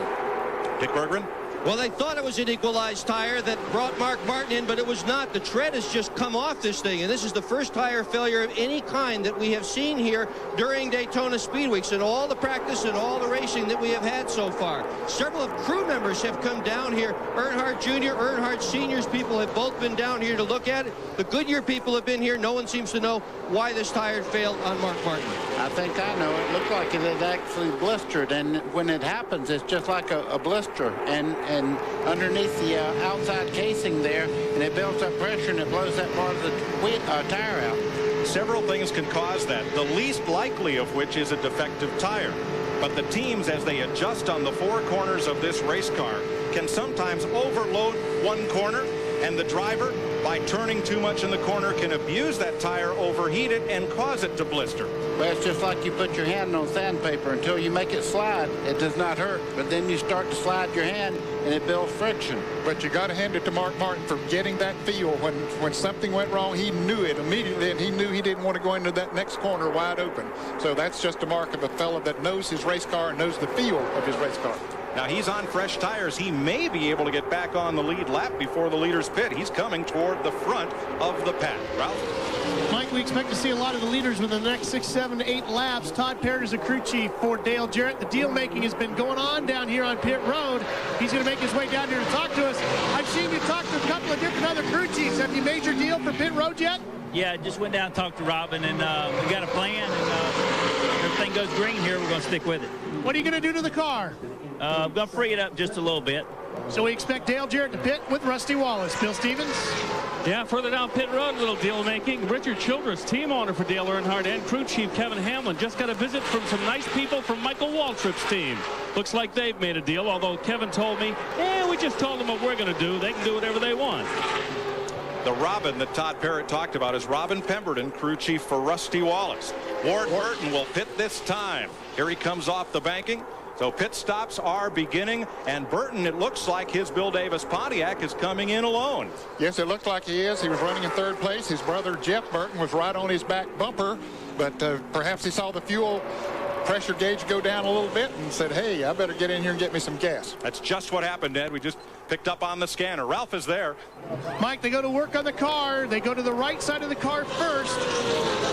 Dick Berggren? Well, they thought it was an equalized tire that brought Mark Martin in, but it was not. The tread has just come off this thing, and this is the first tire failure of any kind that we have seen here during Daytona Speed Weeks and all the practice and all the racing that we have had so far. Several of crew members have come down here. Earnhardt Jr., Earnhardt Sr.'s people have both been down here to look at it. The Goodyear people have been here. No one seems to know why this tire failed on Mark Martin. I think I know. It looked like it had actually blistered, and when it happens, it's just like a blister, and underneath the outside casing there, and it builds up pressure, and it blows that part of the tire out. Several things can cause that, the least likely of which is a defective tire. But the teams, as they adjust on the four corners of this race car, can sometimes overload one corner, and the driver, by turning too much in the corner, can abuse that tire, overheat it, and cause it to blister. Well, it's just like you put your hand on sandpaper. Until you make it slide, it does not hurt. But then you start to slide your hand, and it builds friction. But you got to hand it to Mark Martin for getting that feel. When something went wrong, he knew it immediately, and he knew he didn't want to go into that next corner wide open. So that's just a mark of a fella that knows his race car and knows the feel of his race car. Now he's on fresh tires. He may be able to get back on the lead lap before the leaders pit. He's coming toward the front of the pack. Ralph? Mike, we expect to see a lot of the leaders within the next 6, 7, 8 laps. Todd Parrott is a crew chief for Dale Jarrett. The deal making has been going on down here on pit road. He's going to make his way down here to talk to us. I've seen you talk to a couple of different other crew chiefs. Have you made your deal for pit road yet? Yeah, just went down and talked to Robin, and we got a plan, and everything goes green here. We're going to stick with it. What are you going to do to the car? I'm going to free it up just a little bit. So we expect Dale Jarrett to pit with Rusty Wallace. Bill Stevens? Yeah, further down pit road, a little deal making. Richard Childress, team owner for Dale Earnhardt, and crew chief Kevin Hamlin just got a visit from some nice people from Michael Waltrip's team. Looks like they've made a deal, although Kevin told me, we just told them what we're going to do. They can do whatever they want. The Robin that Todd Parrott talked about is Robin Pemberton, crew chief for Rusty Wallace. Ward Burton will pit this time. Here he comes off the banking. So pit stops are beginning, and Burton, it looks like his Bill Davis Pontiac is coming in alone. Yes, it looked like he is. He was running in third place. His brother Jeff Burton was right on his back bumper, but perhaps he saw the fuel pressure gauge go down a little bit and said, hey, I better get in here and get me some gas. That's just what happened, Ed. We just picked up on the scanner. Ralph is there. Mike, they go to work on the car. They go to the right side of the car first.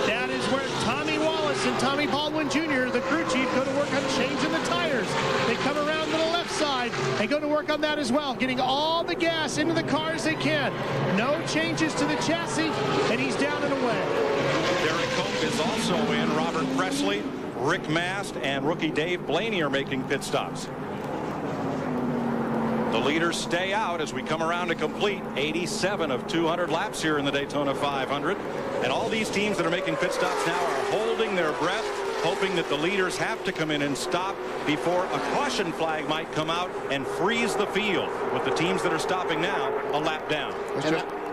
That is where Tommy Wallace and Tommy Baldwin Jr., the crew chief, go to work on changing the tires. They come around to the left side. They go to work on that as well, getting all the gas into the car as they can. No changes to the chassis, and he's down and away. Derek Cope is also in. Robert Presley, Rick Mast, and rookie Dave Blaney are making pit stops. The leaders stay out as we come around to complete 87 of 200 laps here in the Daytona 500. And all these teams that are making pit stops now are holding their breath, hoping that the leaders have to come in and stop before a caution flag might come out and freeze the field, with the teams that are stopping now a lap down.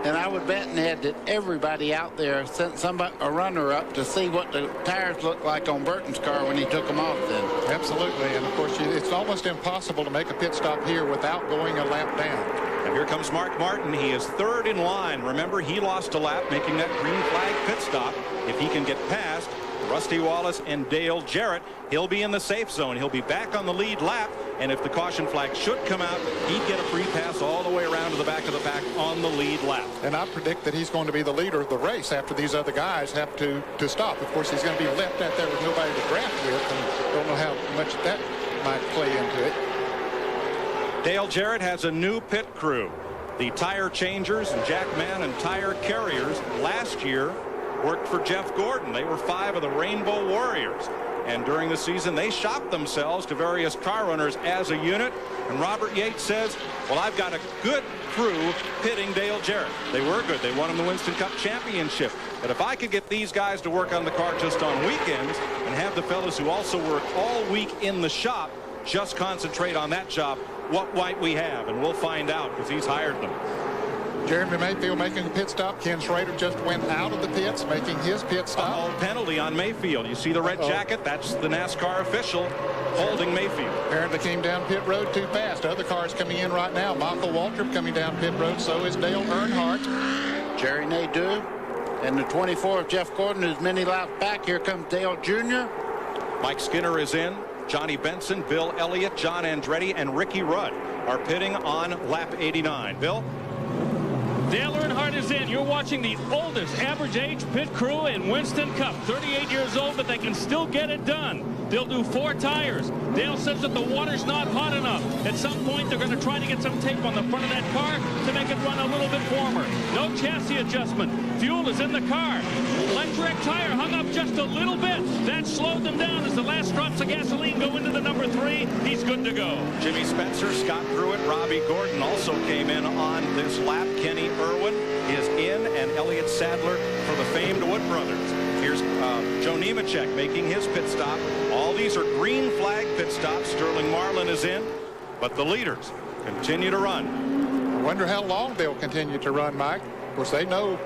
And I would bet, Ned, that everybody out there sent a runner up to see what the tires looked like on Burton's car when he took them off then. Absolutely, and of course it's almost impossible to make a pit stop here without going a lap down. And here comes Mark Martin. He is third in line. Remember, he lost a lap making that green flag pit stop. If he can get past Rusty Wallace and Dale Jarrett, he'll be in the safe zone. He'll be back on the lead lap, and if the caution flag should come out, he'd get a free pass all the way around to the back of the pack on the lead lap. And I predict that he's going to be the leader of the race after these other guys have to stop. Of course, he's going to be left out there with nobody to draft with, and don't know how much that might play into it. Dale Jarrett has a new pit crew. The tire changers and Jack Mann and tire carriers last year worked for Jeff Gordon. They were 5 of the Rainbow Warriors. And during the season, they shopped themselves to various car runners as a unit. And Robert Yates says, well, I've got a good crew pitting Dale Jarrett. They were good. They won him the Winston Cup championship. But if I could get these guys to work on the car just on weekends and have the fellas who also work all week in the shop just concentrate on that job, what might we have? And we'll find out, because he's hired them. Jeremy Mayfield making a pit stop. Ken Schrader just went out of the pits making his pit stop. A penalty on Mayfield. You see the red jacket? That's the NASCAR official holding Mayfield. Apparently came down pit road too fast. Other cars coming in right now. Michael Waltrip coming down pit road. So is Dale Earnhardt. Jerry Nadeau. And the 24 of Jeff Gordon, who's many laps back. Here comes Dale Jr. Mike Skinner is in. Johnny Benson, Bill Elliott, John Andretti, and Ricky Rudd are pitting on lap 89. Bill? Dale Earnhardt is in. You're watching the oldest average age pit crew in Winston Cup. 38 years old, but they can still get it done. They'll do 4 tires. Dale says that the water's not hot enough. At some point, they're going to try to get some tape on the front of that car to make it run a little bit warmer. No chassis adjustment. Fuel is in the car. Electric tire hung up just a little bit. That slowed them down as the last drops of gasoline go into the number 3. He's good to go. Jimmy Spencer, Scott Pruitt, Robbie Gordon also came in on this lap. Kenny Irwin is in, and Elliott Sadler for the famed Wood Brothers. Here's Joe Nemechek making his pit stop. All these are green flag pit stops. Sterling Marlin is in, but the leaders continue to run. I wonder how long they'll continue to run, Mike. Of course, they know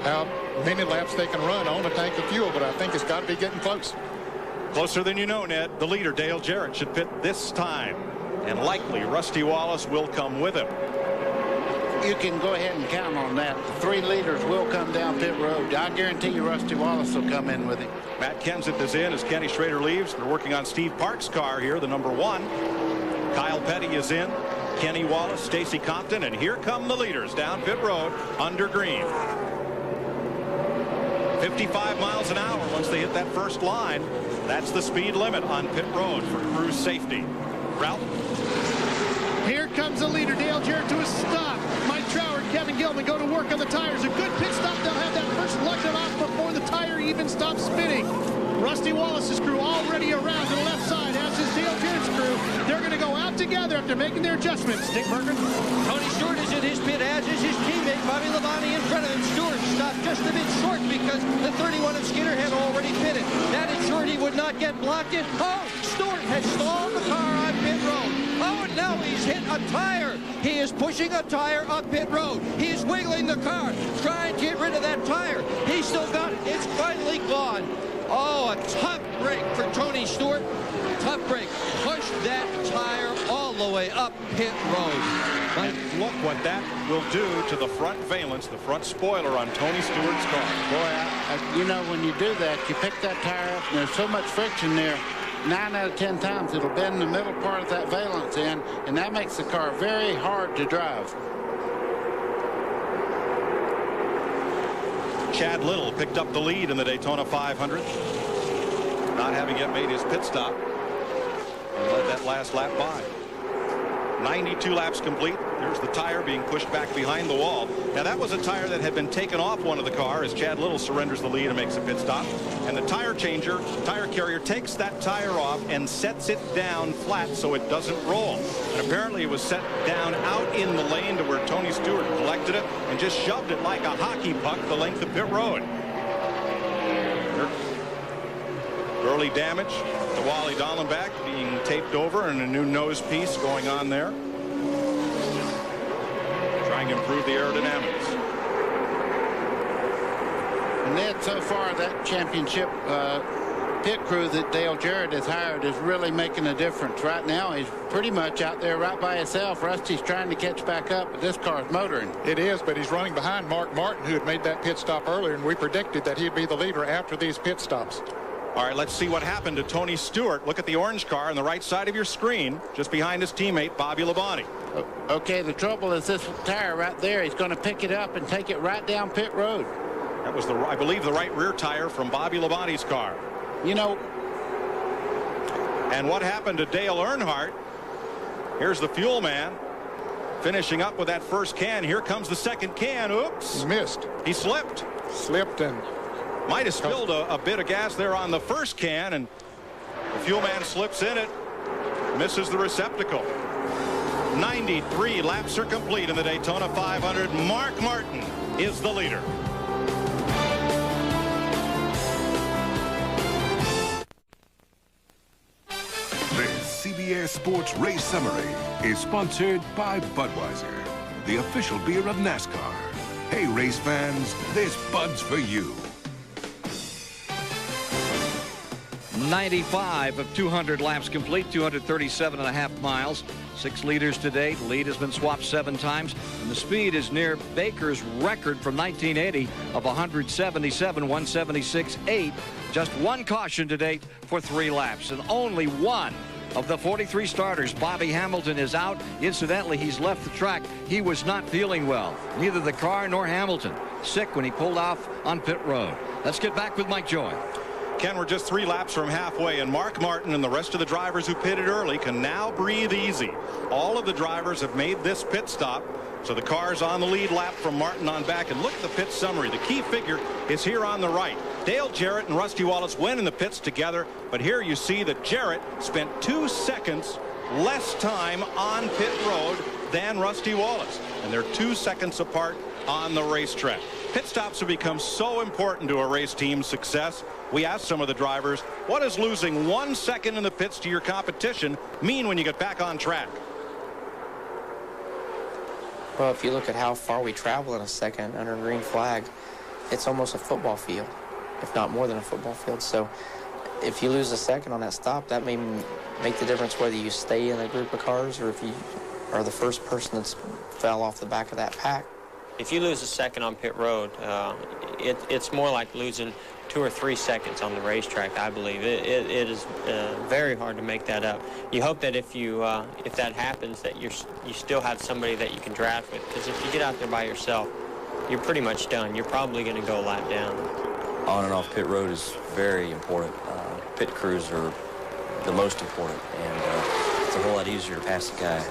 how many laps they can run on a tank of fuel, but I think it's got to be getting close. Closer than you know, Ned. The leader, Dale Jarrett, should pit this time, and likely Rusty Wallace will come with him. You can go ahead and count on that. The 3 leaders will come down pit road. I guarantee you Rusty Wallace will come in with him. Matt Kenseth is in as Kenny Schrader leaves. They're working on Steve Park's car here, the number 1. Kyle Petty is in. Kenny Wallace, Stacy Compton, and here come the leaders down pit road under green. 55 miles an hour once they hit that first line. That's the speed limit on pit road for crew safety. Ralph? Here comes the leader, Dale Jarrett, to a stop. Mike Trower and Kevin Gilman go to work on the tires. A good pit stop. They'll have that first lug off before the tire even stops spinning. Rusty Wallace's crew already around to the left side, as is Dale Jarrett's crew. They're going to go out together after making their adjustments. Dick Bergen. Tony Stewart is in his pit, as is his teammate Bobby Labonte in front of him. Stewart stopped just a bit short because the 31 of Skinner had already pitted. That ensured he would not get blocked in. Oh, Stewart has stalled the car on pit road. Oh, and now he's hit a tire. He is pushing a tire up pit road. He's wiggling the car, trying to get rid of that tire. He's still got it. It's finally gone. Oh, a tough break for Tony Stewart. Tough break. Pushed that tire all the way up pit road. And look what that will do to the front valence, the front spoiler on Tony Stewart's car. Boy, you know, when you do that, you pick that tire up, and there's so much friction there. 9 out of 10 times it'll bend the middle part of that valence in, and that makes the car very hard to drive. Chad Little picked up the lead in the Daytona 500, not having yet made his pit stop, and led that last lap by. 92 laps complete. Here's the tire being pushed back behind the wall. Now that was a tire that had been taken off one of the car as Chad Little surrenders the lead and makes a pit stop. And the tire carrier takes that tire off and sets it down flat so it doesn't roll. And apparently it was set down out in the lane to where Tony Stewart collected it and just shoved it like a hockey puck the length of pit road. Early damage to Wally Dallenbach being taped over and a new nose piece going on there. Trying to improve the aerodynamics. And then so far that championship pit crew that Dale Jarrett has hired is really making a difference. Right now he's pretty much out there right by himself. Rusty's trying to catch back up, but this car's motoring. It is, but he's running behind Mark Martin, who had made that pit stop earlier, and we predicted that he'd be the leader after these pit stops. All right, let's see what happened to Tony Stewart. Look at the orange car on the right side of your screen, just behind his teammate, Bobby Labonte. Okay, the trouble is this tire right there. He's going to pick it up and take it right down pit road. That was, I believe, the right rear tire from Bobby Labonte's car. You know. And what happened to Dale Earnhardt? Here's the fuel man finishing up with that first can. Here comes the second can. Oops. He missed. He slipped. Slipped and might have spilled a bit of gas there on the first can, and the fuel man slips in it, misses the receptacle. 93 laps are complete in the Daytona 500. Mark Martin is the leader. This CBS Sports Race Summary is sponsored by Budweiser, the official beer of NASCAR. Hey, race fans, there's Buds for you. 95 of 200 laps complete, 237.5 miles. 6 leaders today. The lead has been swapped 7 times, and the speed is near Baker's record from 1980 of 177.176.8. Just 1 caution to date for 3 laps, and only 1 of the 43 starters. Bobby Hamilton is out. Incidentally, he's left the track. He was not feeling well. Neither the car nor Hamilton. Sick when he pulled off on pit road. Let's get back with Mike Joy. Ken, we're just 3 laps from halfway, and Mark Martin and the rest of the drivers who pitted early can now breathe easy. All of the drivers have made this pit stop, so the car's on the lead lap from Martin on back. And look at the pit summary. The key figure is here on the right. Dale Jarrett and Rusty Wallace went in the pits together, but here you see that Jarrett spent 2 seconds less time on pit road than Rusty Wallace, and they're 2 seconds apart on the racetrack. Pit stops have become so important to a race team's success. We asked some of the drivers, what does losing 1 second in the pits to your competition mean when you get back on track? Well, if you look at how far we travel in a second under a green flag, it's almost a football field, if not more than a football field. So if you lose a second on that stop, that may make the difference whether you stay in a group of cars or if you are the first person that's fell off the back of that pack. If you lose a second on pit road, it's more like losing 2 or 3 seconds on the racetrack, I believe. It is very hard to make that up. You hope that if that happens, that you still have somebody that you can draft with, because if you get out there by yourself, you're pretty much done. You're probably going to go a lap down. On and off pit road is very important. Pit crews are the most important, and it's a whole lot easier to pass the guy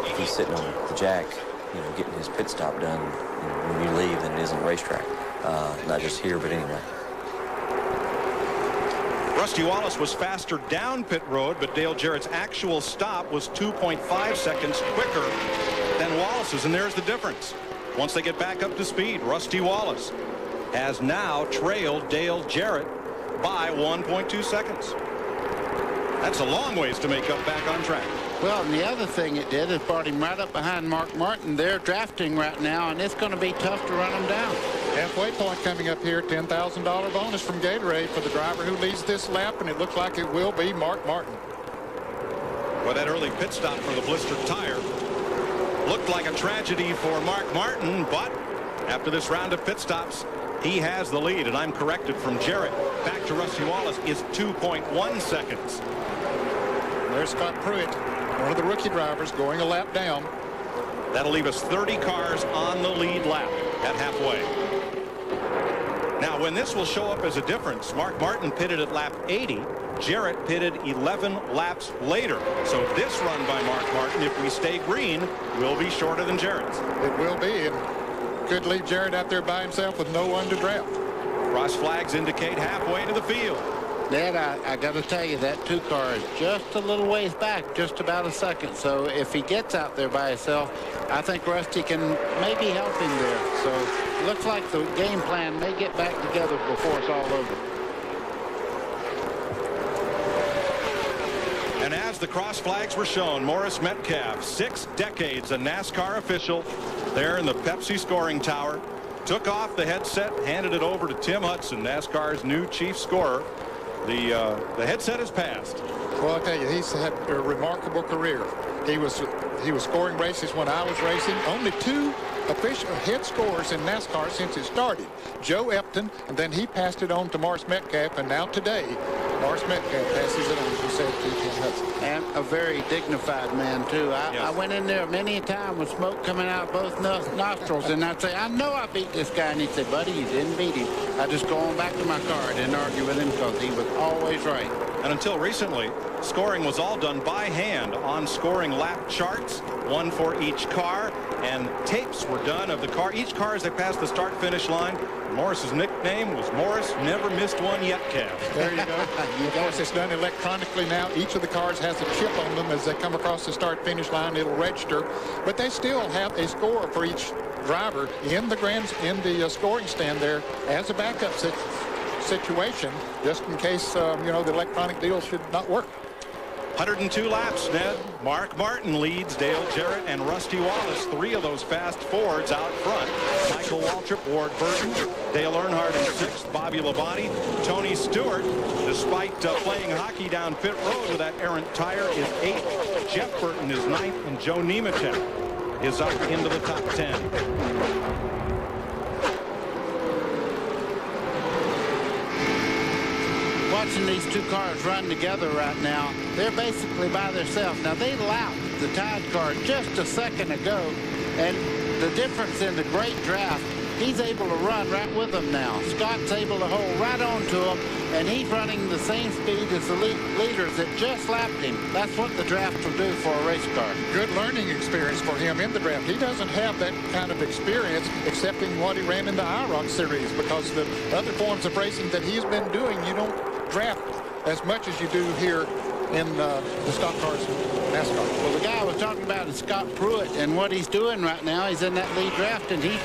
if he's sitting on the jack, you know, getting his pit stop done when you leave than it is on the racetrack. Not just here, but anyway. Rusty Wallace was faster down pit road, but Dale Jarrett's actual stop was 2.5 seconds quicker than Wallace's, and there's the difference. Once they get back up to speed, Rusty Wallace has now trailed Dale Jarrett by 1.2 seconds. That's a long ways to make up back on track. Well, and the other thing it did is brought him right up behind Mark Martin. They're drafting right now, and it's going to be tough to run him down. Halfway point coming up here, $10,000 bonus from Gatorade for the driver who leads this lap, and it looks like it will be Mark Martin. Well, that early pit stop for the blistered tire looked like a tragedy for Mark Martin, but after this round of pit stops, he has the lead, and I'm corrected from Jarrett. Back to Rusty Wallace is 2.1 seconds. And there's Scott Pruitt, one of the rookie drivers, going a lap down. That'll leave us 30 cars on the lead lap at halfway. Now, when this will show up as a difference, Mark Martin pitted at lap 80. Jarrett pitted 11 laps later. So this run by Mark Martin, if we stay green, will be shorter than Jarrett's. It will be, and could leave Jarrett out there by himself with no one to draft. Cross flags indicate halfway to the field. Dad, I got to tell you, that 2 car is just a little ways back, just about a second. So if he gets out there by himself, I think Rusty can maybe help him there. So it looks like the game plan may get back together before it's all over. And as the cross flags were shown, Morris Metcalf, 6 decades a NASCAR official, there in the Pepsi scoring tower, took off the headset, handed it over to Tim Hudson, NASCAR's new chief scorer. The headset has passed. Well, I'll tell you, he's had a remarkable career. He was scoring races when I was racing. Only 2 official head scorers in NASCAR since it started. Joe Epton, and then he passed it on to Morris Metcalf, and now today, Morris Metcalf passes it on to Tim Hudson. And a very dignified man, too. I went in there many a time with smoke coming out both nostrils, and I'd say, I know I beat this guy. And he'd say, buddy, you didn't beat him. I just go on back to my car. I didn't argue with him because he was always right. And until recently, scoring was all done by hand on scoring lap charts, one for each car, and tapes were done of the car, each car as they passed the start-finish line. Morris's nickname was Morris Never Missed One Yet Calf. There you go. Of course, it's done electronically now. Each of the cars has a chip on them as they come across the start-finish line. It'll register, but they still have a score for each driver in the scoring stand there as a backup situation, just in case you know, the electronic deal should not work. 102 laps, Ned. Mark Martin leads Dale Jarrett and Rusty Wallace, 3 of those fast Fords out front. Michael Waltrip, Ward Burton, Dale Earnhardt in 6th, Bobby Labonte, Tony Stewart, despite playing hockey down pit road with that errant tire, is 8th. Jeff Burton is 9th, and Joe Nemechek is up into the top 10. Watching these 2 cars run together right now, they're basically by themselves. Now, they lapped the Tide car just a second ago, and the difference in the great draft he's able to run right with them now. Scott's able to hold right on to him, and he's running the same speed as the leaders that just lapped him. That's what the draft will do for a race car. Good learning experience for him in the draft. He doesn't have that kind of experience except in what he ran in the IROC series, because the other forms of racing that he's been doing, you don't draft as much as you do here in the stock cars NASCAR. Well, the guy I was talking about is Scott Pruitt, and what he's doing right now, he's in that lead draft, and he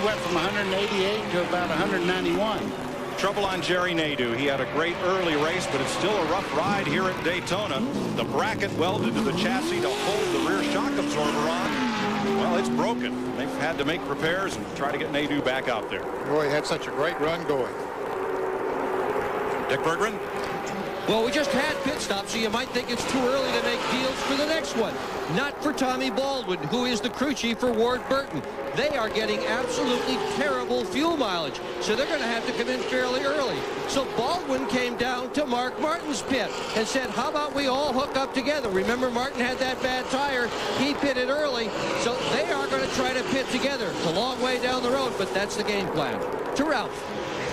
went from 188 to about 191. Trouble on Jerry Nadeau. He had a great early race, but it's still a rough ride here at Daytona. The bracket welded to the chassis to hold the rear shock absorber on. Well, it's broken. They've had to make repairs and try to get Nadeau back out there. Boy, he had such a great run going. Dick Berggren. Well, we just had pit stops, so you might think it's too early to make deals for the next one. Not for Tommy Baldwin, who is the crew chief for Ward Burton. They are getting absolutely terrible fuel mileage, so they're going to have to come in fairly early. So Baldwin came down to Mark Martin's pit and said, how about we all hook up together? Remember, Martin had that bad tire. He pitted early, so they are going to try to pit together. It's a long way down the road, but that's the game plan. To Ralph.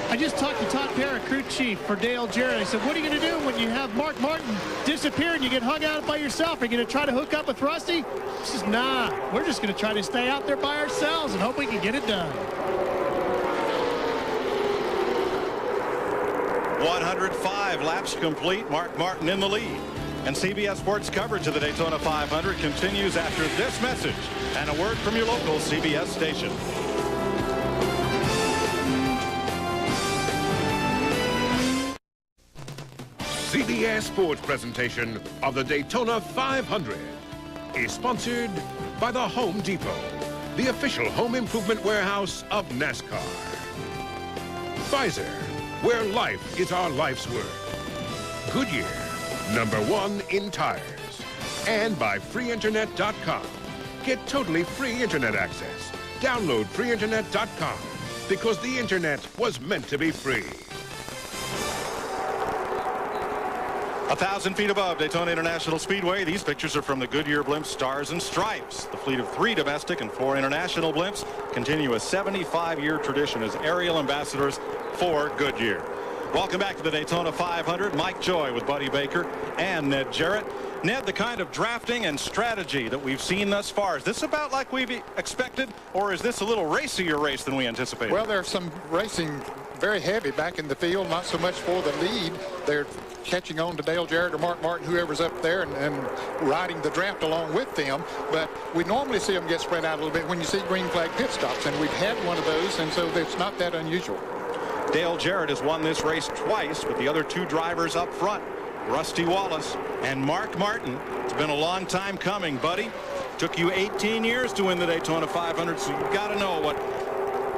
I just talked to Todd Parrott, crew chief for Dale Jarrett. I said, what are you going to do when you have Mark Martin disappear and you get hung out by yourself? Are you going to try to hook up with Rusty? He says, nah, we're just going to try to stay out there by ourselves and hope we can get it done. 105 laps complete. Mark Martin in the lead. And CBS Sports coverage of the Daytona 500 continues after this message and a word from your local CBS station. CBS Sports presentation of the Daytona 500 is sponsored by the Home Depot, the official home improvement warehouse of NASCAR. Pfizer, where life is our life's work. Goodyear, #1 in tires. And by freeinternet.com. Get totally free internet access. Download freeinternet.com because the internet was meant to be free. 1,000 feet above Daytona International Speedway, these pictures are from the Goodyear Blimp Stars and Stripes. The fleet of 3 domestic and 4 international blimps continue a 75-year tradition as aerial ambassadors for Goodyear. Welcome back to the Daytona 500. Mike Joy with Buddy Baker and Ned Jarrett. Ned, the kind of drafting and strategy that we've seen thus far, is this about like we've expected, or is this a little racier race than we anticipated? Well, there's some racing very heavy back in the field, not so much for the lead. They're catching on to Dale Jarrett or Mark Martin, whoever's up there, and riding the draft along with them. But we normally see them get spread out a little bit when you see green flag pit stops, and we've had one of those, and so it's not that unusual. Dale Jarrett has won this race twice with the other 2 drivers up front, Rusty Wallace and Mark Martin. It's been a long time coming, buddy. Took you 18 years to win the Daytona 500, so you've got to know what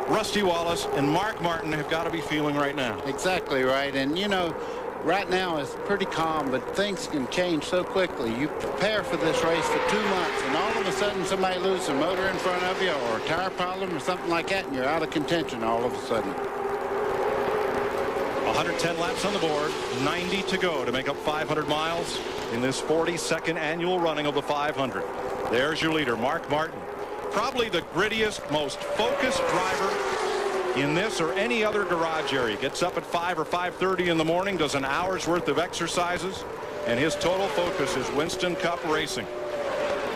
Rusty Wallace and Mark Martin have got to be feeling right now. Exactly right. And, you know, right now it's pretty calm, but things can change so quickly. You prepare for this race for 2 months, and all of a sudden somebody loses a motor in front of you or a tire problem or something like that, and you're out of contention all of a sudden. 110 laps on the board, 90 to go to make up 500 miles in this 42nd annual running of the 500. There's your leader, Mark Martin. Probably the grittiest, most focused driver in this or any other garage area. Gets up at 5 or 5:30 in the morning, does an hour's worth of exercises, and his total focus is Winston Cup racing.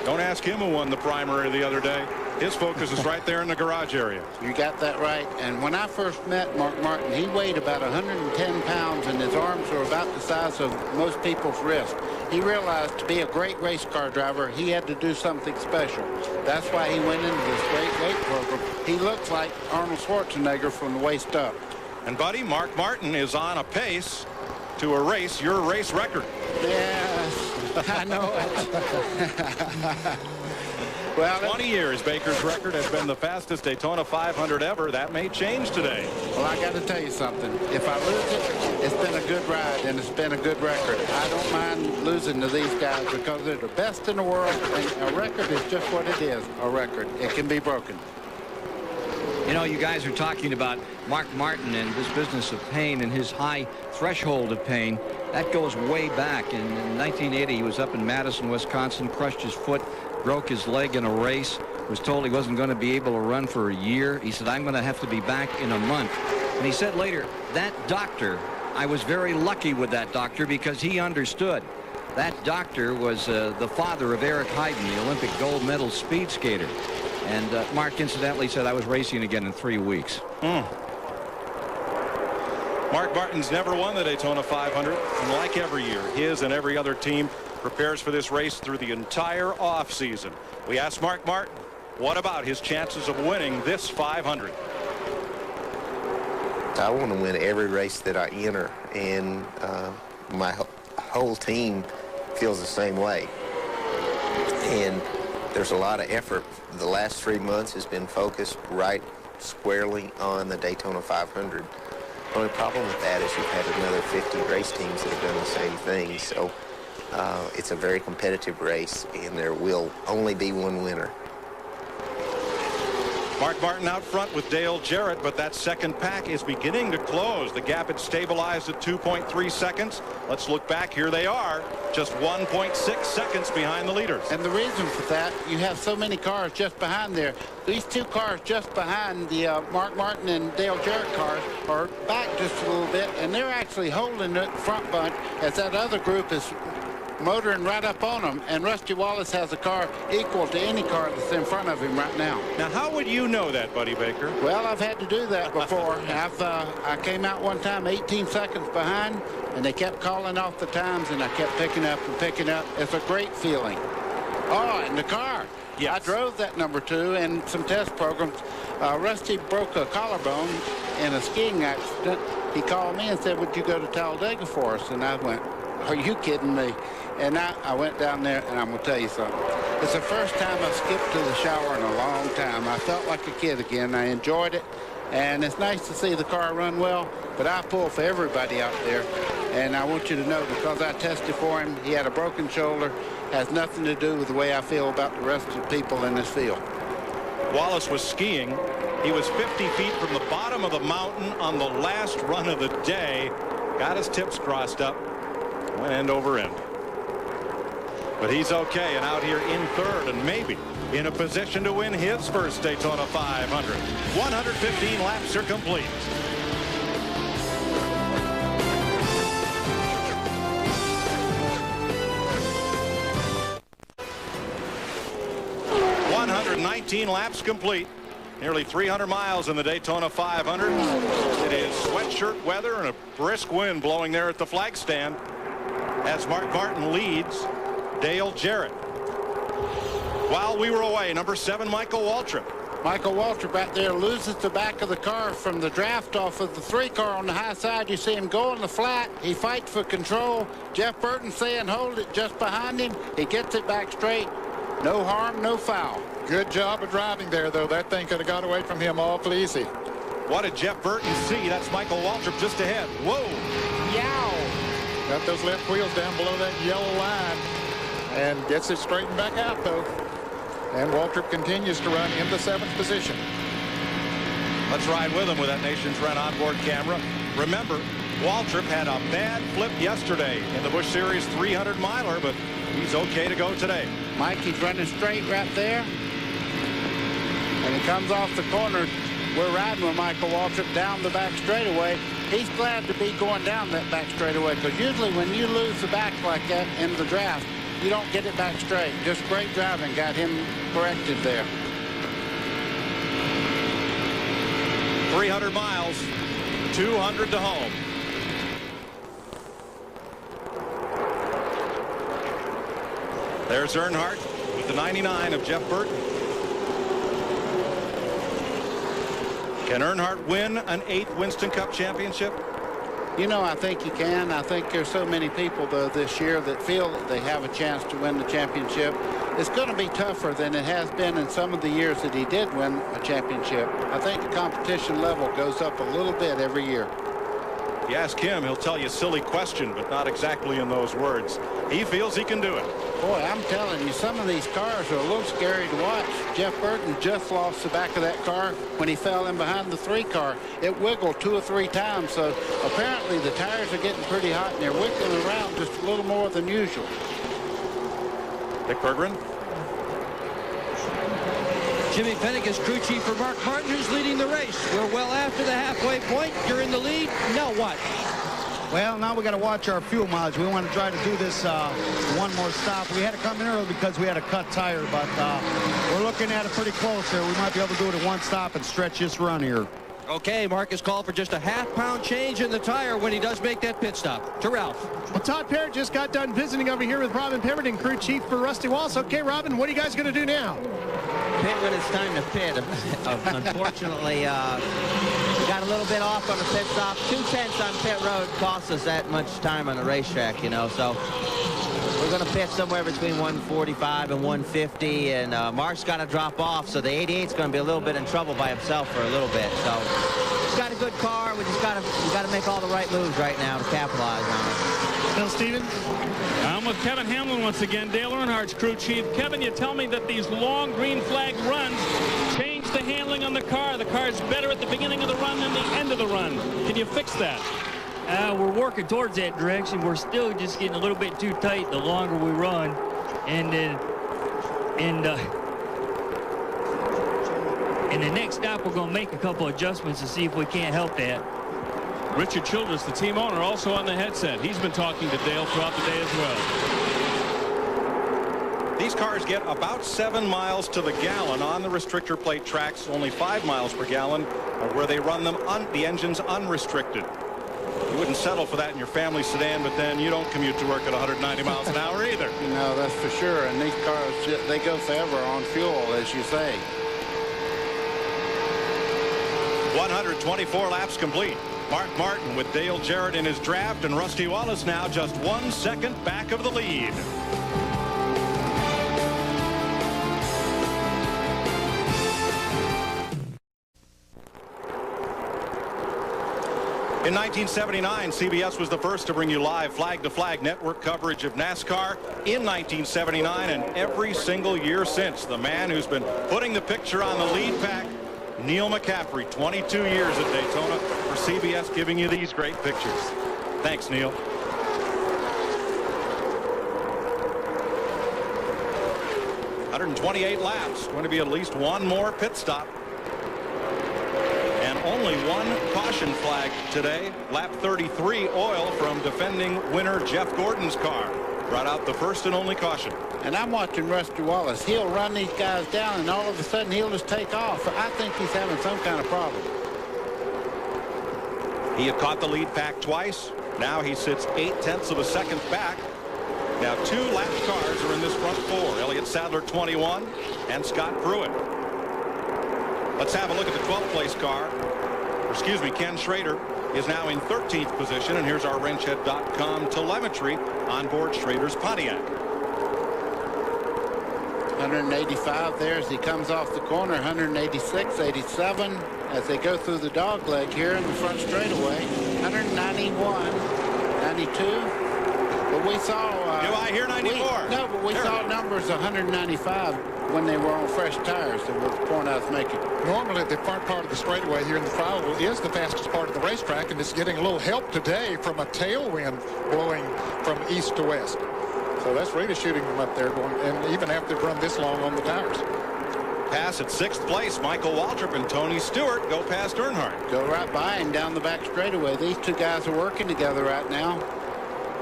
Don't ask him who won the primary the other day. His focus is right there in the garage area. You got that right. And when I first met Mark Martin, he weighed about 110 pounds, and his arms were about the size of most people's wrists. He realized to be a great race car driver, he had to do something special. That's why he went into this great weight program. He looks like Arnold Schwarzenegger from the waist up. And, buddy, Mark Martin is on a pace to erase your race record. Yes, I know it. Well, 20 years, Baker's record has been the fastest Daytona 500 ever. That may change today. Well, I got to tell you something. If I lose it, it's been a good ride, and it's been a good record. I don't mind losing to these guys because they're the best in the world, and a record is just what it is, a record. It can be broken. You know, you guys are talking about Mark Martin and this business of pain and his high threshold of pain. That goes way back. In 1980, he was up in Madison, Wisconsin, crushed his foot, broke his leg in a race, was told he wasn't going to be able to run for a year. He said, I'm going to have to be back in a month. And he said later, that doctor, I was very lucky with that doctor because he understood. That doctor was the father of Eric Heiden, the Olympic gold medal speed skater. And Mark incidentally said, I was racing again in 3 weeks. Mark Martin's never won the Daytona 500. And like every year, his and every other team prepares for this race through the entire off season. We asked Mark Martin, what about his chances of winning this 500? I want to win every race that I enter, and my whole team feels the same way. And there's a lot of effort. The last 3 months has been focused right squarely on the Daytona 500. The only problem with that is you've had another 50 race teams that have done the same thing. So it's a very competitive race, and there will only be one winner. Mark Martin out front with Dale Jarrett, but that second pack is beginning to close. The gap had stabilized at 2.3 seconds. Let's look back. Here they are, just 1.6 seconds behind the leaders. And the reason for that, you have so many cars just behind there. These two cars just behind the Mark Martin and Dale Jarrett cars are back just a little bit, and they're actually holding the front bunch as that other group is motoring right up on them, and Rusty Wallace has a car equal to any car that's in front of him right now. Now, how would you know that, Buddy Baker? Well, I've had to do that before. I came out one time 18 seconds behind, and they kept calling off the times, and I kept picking up and picking up. It's a great feeling. Oh, and the car. Yes. I drove that number 2 in some test programs. Rusty broke a collarbone in a skiing accident. He called me and said, would you go to Talladega for us? And I went, are you kidding me? And I went down there, and I'm going to tell you something. It's the first time I've skipped to the shower in a long time. I felt like a kid again. I enjoyed it, and it's nice to see the car run well, but I pull for everybody out there. And I want you to know, because I tested for him, he had a broken shoulder, has nothing to do with the way I feel about the rest of the people in this field. Wallace was skiing. He was 50 feet from the bottom of the mountain on the last run of the day. Got his tips crossed up. Went end over end. But he's okay and out here in third and maybe in a position to win his first Daytona 500. 115 laps are complete. .119 laps complete. Nearly 300 miles in the Daytona 500. It is sweatshirt weather and a brisk wind blowing there at the flag stand as Mark Martin leads Dale Jarrett. While we were away, number 7, Michael Waltrip. Michael Waltrip back there loses the back of the car from the draft off of the 3 car on the high side. You see him go on the flat. He fights for control. Jeff Burton saying hold it just behind him. He gets it back straight. No harm, no foul. Good job of driving there, though. That thing could have got away from him awfully easy. What did Jeff Burton see? That's Michael Waltrip just ahead. Whoa. Yow. Got those left wheels down below that yellow line and gets it straightened back out, though. And Waltrip continues to run in the 7th position. Let's ride with him with that Nations Run onboard camera. Remember, Waltrip had a bad flip yesterday in the Busch Series 300 miler, but he's okay to go today. Mike, he's running straight right there. And he comes off the corner. We're riding with Michael Waltrip down the back straightaway. He's glad to be going down that back straightaway, because usually when you lose the back like that in the draft, you don't get it back straight. Just great driving got him corrected there. 300 miles, 200 to home. There's Earnhardt with the 99 of Jeff Burton. Can Earnhardt win an 8th Winston Cup championship? You know, I think he can. I think there's so many people, though, this year that feel that they have a chance to win the championship. It's going to be tougher than it has been in some of the years that he did win a championship. I think the competition level goes up a little bit every year. If you ask him, he'll tell you silly question, but not exactly in those words. He feels he can do it. Boy, I'm telling you, some of these cars are a little scary to watch. Jeff Burton just lost the back of that car when he fell in behind the 3 car. It wiggled 2 or 3 times, so apparently the tires are getting pretty hot and they're wiggling around just a little more than usual. Dick Berggren. Jimmy Pennick is crew chief for Mark Martin, who's leading the race. We're well after the halfway point. You're in the lead. Now what? Well, now we got to watch our fuel mileage. We want to try to do this one more stop. We had to come in early because we had a cut tire, but we're looking at it pretty close here. We might be able to do it at one stop and stretch this run here. Okay, Mark has called for just a half-pound change in the tire when he does make that pit stop. To Ralph. Well, Todd Parrott just got done visiting over here with Robin Pemberton, crew chief for Rusty Wallace. Okay, Robin, what are you guys going to do now? Pit when it's time to pit. Unfortunately, we got a little bit off on the pit stop. 2/10 on pit road costs us that much time on the racetrack, you know, so we're going to pit somewhere between 145 and 150, and Mark's got to drop off, so the 88's going to be a little bit in trouble by himself for a little bit. So he's got a good car. We got to make all the right moves right now to capitalize on it. Bill Stevens? I'm with Kevin Hamlin once again, Dale Earnhardt's crew chief. Kevin, you tell me that these long green flag runs change the handling on the car. The car's better at the beginning of the run than the end of the run. Can you fix that? We're working towards that direction. We're still just getting a little bit too tight the longer we run. And in the next stop, we're going to make a couple adjustments to see if we can't help that. Richard Childress, the team owner, also on the headset. He's been talking to Dale throughout the day as well. These cars get about 7 miles to the gallon on the restrictor plate tracks, only 5 miles per gallon, where they run them the engines unrestricted. You wouldn't settle for that in your family sedan, but then you don't commute to work at 190 miles an hour either. No, that's for sure. And these cars, they go forever on fuel, as you say. 124 laps complete. Mark Martin with Dale Jarrett in his draft, and Rusty Wallace now just 1 second back of the lead. In 1979, CBS was the first to bring you live flag-to-flag network coverage of NASCAR. In 1979 and every single year since, the man who's been putting the picture on the lead pack, Neil McCaffrey, 22 years at Daytona for CBS, giving you these great pictures. Thanks, Neil. $128 laps. Going to be at least one more pit stop. And only one caution flag today. Lap 33, oil from defending winner Jeff Gordon's car. Brought out the first and only caution. And I'm watching Rusty Wallace. He'll run these guys down, and all of a sudden he'll just take off. I think he's having some kind of problem. He had caught the lead pack twice. Now he sits 0.8 of a second back. Now 2 lap cars are in this front 4. Elliott Sadler 21 and Scott Pruitt. Let's have a look at the 12th place car. Excuse me, Ken Schrader is now in 13th position, and here's our wrenchhead.com telemetry on board Schrader's Pontiac. 185 there as he comes off the corner. 186, 87 as they go through the dog leg here in the front straightaway. 191, 92. But we saw. Do I hear 94? No, but we saw numbers 195 when they were on fresh tires. That was the point I was making. Normally, the front part of the straightaway here in the Friable is the fastest part of the racetrack, and it's getting a little help today from a tailwind blowing from east to west. So that's really shooting them up there, going, and even after they've run this long on the tires. Pass at 6th place. Michael Waltrip and Tony Stewart go past Earnhardt. Go right by him down the back straightaway. These two guys are working together right now.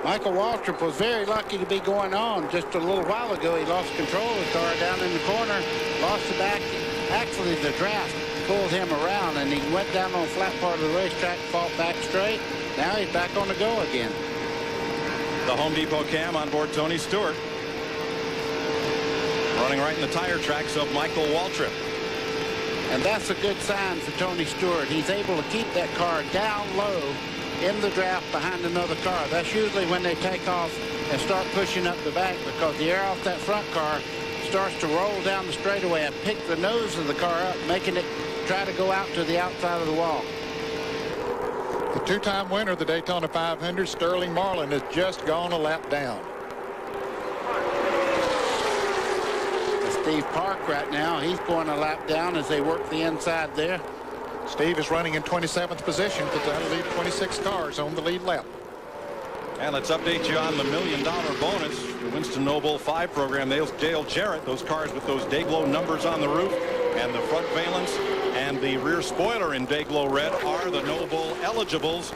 Michael Waltrip was very lucky to be going on. Just a little while ago, he lost control of the car down in the corner, lost the back. Actually, the draft pulled him around, and he went down on the flat part of the racetrack, fought back straight. Now he's back on the go again. The Home Depot cam on board Tony Stewart. Running right in the tire tracks of Michael Waltrip. And that's a good sign for Tony Stewart. He's able to keep that car down low in the draft behind another car. That's usually when they take off and start pushing up the back, because the air off that front car starts to roll down the straightaway and pick the nose of the car up, making it try to go out to the outside of the wall. The two-time winner of the Daytona 500, Sterling Marlin, has just gone a lap down. Steve Park right now, he's going a lap down as they work the inside there. Steve is running in 27th position, but that'll leave 26 cars on the lead lap. And let's update you on the $1 million bonus. The Winston Noble 5 program. Dale Jarrett, those cars with those Dayglow numbers on the roof, and the front valence and the rear spoiler in Dayglow red are the No Bull eligibles.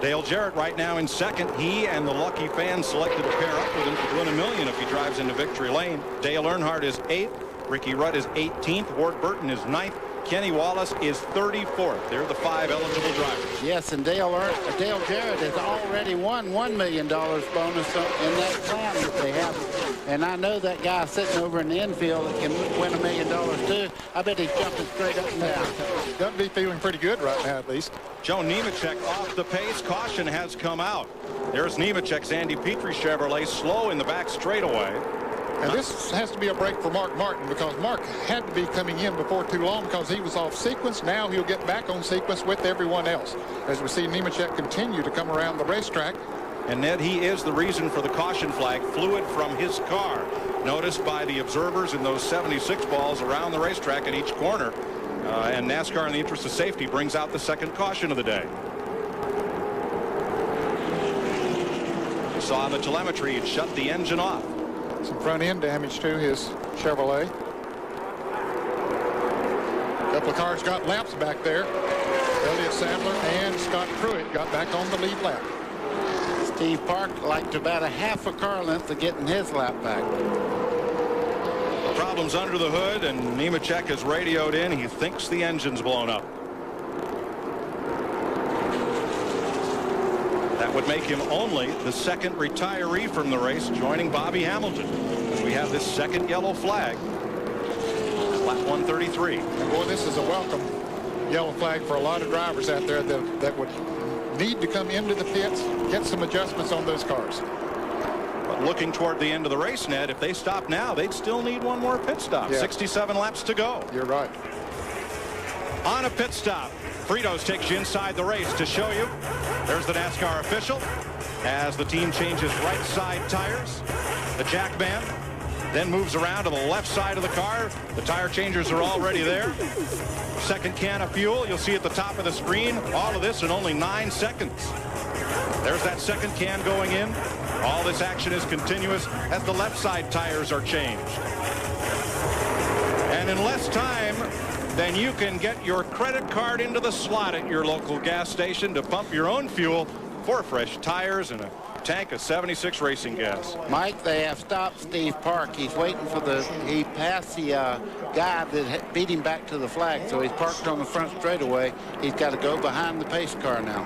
Dale Jarrett right now in second. He and the lucky fans selected to pair up with him to win $1 million if he drives into victory lane. Dale Earnhardt is 8th. Ricky Rudd is 18th. Ward Burton is 9th. Kenny Wallace is 34th. They're the 5 eligible drivers. Yes, and Dale Jarrett has already won $1 million bonus in that plan that they have. And I know that guy sitting over in the infield that can win $1 million too. I bet he's jumping straight up and down. Got to be feeling pretty good right now, at least. Joe Nemechek off the pace. Caution has come out. There's Nemechek's Andy Petrie Chevrolet slow in the back straightaway. And this has to be a break for Mark Martin, because Mark had to be coming in before too long because he was off sequence. Now he'll get back on sequence with everyone else as we see Nemechek continue to come around the racetrack. And Ned, he is the reason for the caution flag. Fluid from his car noticed by the observers in those 76 balls around the racetrack in each corner. And NASCAR, in the interest of safety, brings out the second caution of the day. You saw on the telemetry it shut the engine off. Some front end damage to his Chevrolet. A couple of cars got laps back there. Elliott Sadler and Scott Pruitt got back on the lead lap. Steve Park liked about a half a car length of getting his lap back. Problems under the hood, and Nemechek has radioed in. He thinks the engine's blown up. That would make him only the second retiree from the race, joining Bobby Hamilton. We have this second yellow flag. Lap 133. And boy, this is a welcome yellow flag for a lot of drivers out there that would need to come into the pits, get some adjustments on those cars. But looking toward the end of the race, Ned, if they stop now, they'd still need one more pit stop. Yeah. 67 laps to go. You're right. On a pit stop, Fritos takes you inside the race to show you. There's the NASCAR official as the team changes right side tires. The jack man then moves around to the left side of the car. The tire changers are already there. Second can of fuel, you'll see at the top of the screen. All of this in only 9 seconds. There's that second can going in. All this action is continuous as the left side tires are changed. And in less time than you can get your credit card into the slot at your local gas station to pump your own fuel, 4 fresh tires and a tank of 76 racing gas. Mike, they have stopped Steve Park. He's waiting for he passed the guy that beat him back to the flag, so he's parked on the front straightaway. He's got to go behind the pace car now.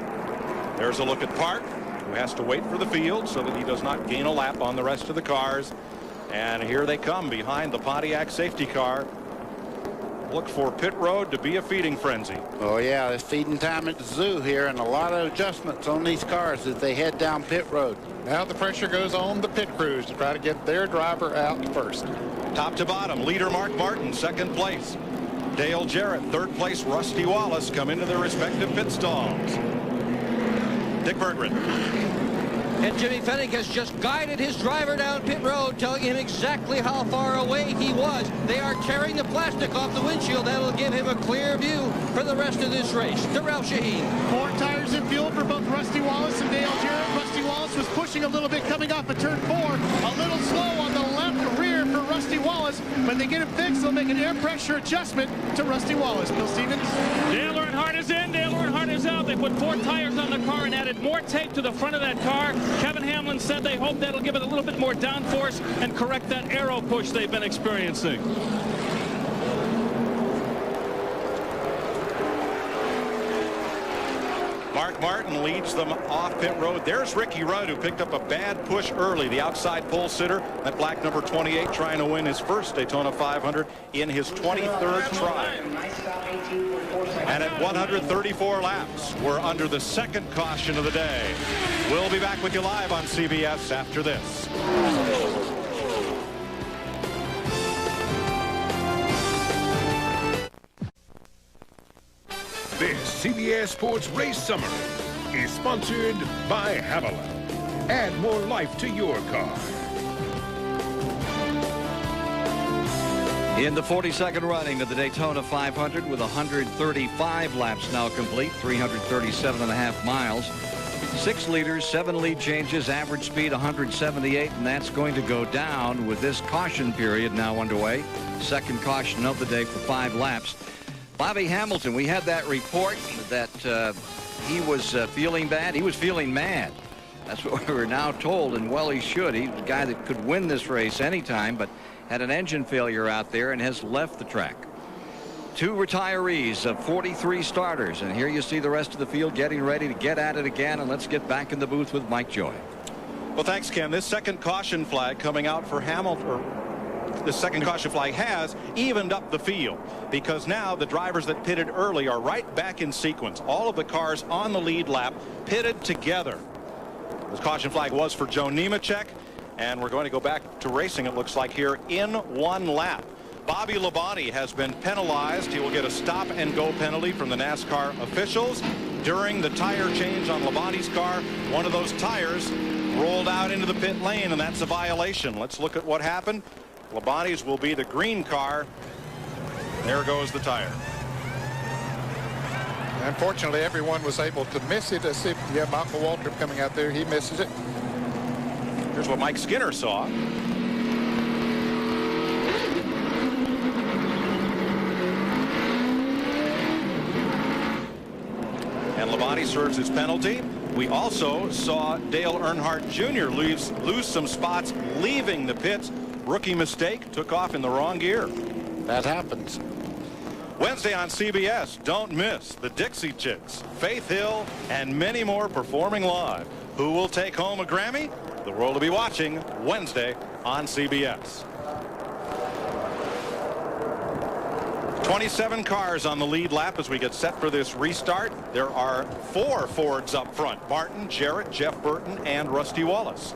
There's a look at Park, who has to wait for the field so that he does not gain a lap on the rest of the cars. And here they come behind the Pontiac safety car. Look for pit road to be a feeding frenzy. Oh yeah, it's feeding time at the zoo here, and a lot of adjustments on these cars as they head down pit road. Now the pressure goes on the pit crews to try to get their driver out first. Top to bottom, leader Mark Martin, second place. Dale Jarrett, third place. Rusty Wallace come into their respective pit stalls. Dick Berggren. And Jimmy Fennick has just guided his driver down pit road, telling him exactly how far away he was. They are tearing the plastic off the windshield. That'll give him a clear view for the rest of this race. Darrell Shaheen. 4 tires in field for both Rusty Wallace and Dale Jarrett. Rusty Wallace was pushing a little bit coming off of turn 4. A little slow on the left rear for Rusty Wallace. When they get it fixed, they'll make an air pressure adjustment to Rusty Wallace. Bill Stevens. Dale Earnhardt is in. Dale Earnhardt is out. They put 4 tires on the car and added more tape to the front of that car. Kevin Hamlin said they hope that'll give it a little bit more downforce and correct that aero push they've been experiencing. Mark Martin leads them off pit road. There's Ricky Rudd, who picked up a bad push early. The outside pole sitter, that black number 28, trying to win his first Daytona 500 in his 23rd try. And at 134 laps, we're under the second caution of the day. We'll be back with you live on CBS after this. This CBS Sports Race Summary is sponsored by Haviland. Add more life to your car. In the 42nd running of the Daytona 500 with 135 laps now complete, 337.5 miles. 6 leaders, 7 lead changes, average speed 178, and that's going to go down with this caution period now underway. Second caution of the day for 5 laps. Bobby Hamilton, we had that report that he was feeling bad. He was feeling mad. That's what we were now told, and well, he should. He's a guy that could win this race anytime, but had an engine failure out there and has left the track. 2 retirees of 43 starters, and here you see the rest of the field getting ready to get at it again. And let's get back in the booth with Mike Joy. Well, thanks, Ken. This second caution flag coming out for Hamilton, the second caution flag has evened up the field, because now the drivers that pitted early are right back in sequence. All of the cars on the lead lap pitted together. This caution flag was for Joe Nemechek, and we're going to go back to racing, it looks like, here in 1 lap. Bobby Labonte has been penalized. He will get a stop and go penalty from the NASCAR officials. During the tire change on Labonte's car, one of those tires rolled out into the pit lane, and that's a violation. Let's look at what happened. Labonte's will be the green car. There goes the tire. Unfortunately, everyone was able to miss it. As if, yeah, Michael Walter coming out there, he misses it. Here's what Mike Skinner saw. And Labonte serves his penalty. We also saw Dale Earnhardt Jr. lose some spots leaving the pits. Rookie mistake, took off in the wrong gear. That happens. Wednesday on CBS, don't miss the Dixie Chicks, Faith Hill, and many more performing live. Who will take home a Grammy? The world will be watching Wednesday on CBS. 27 cars on the lead lap as we get set for this restart. There are 4 Fords up front: Martin, Jarrett, Jeff Burton, and Rusty Wallace.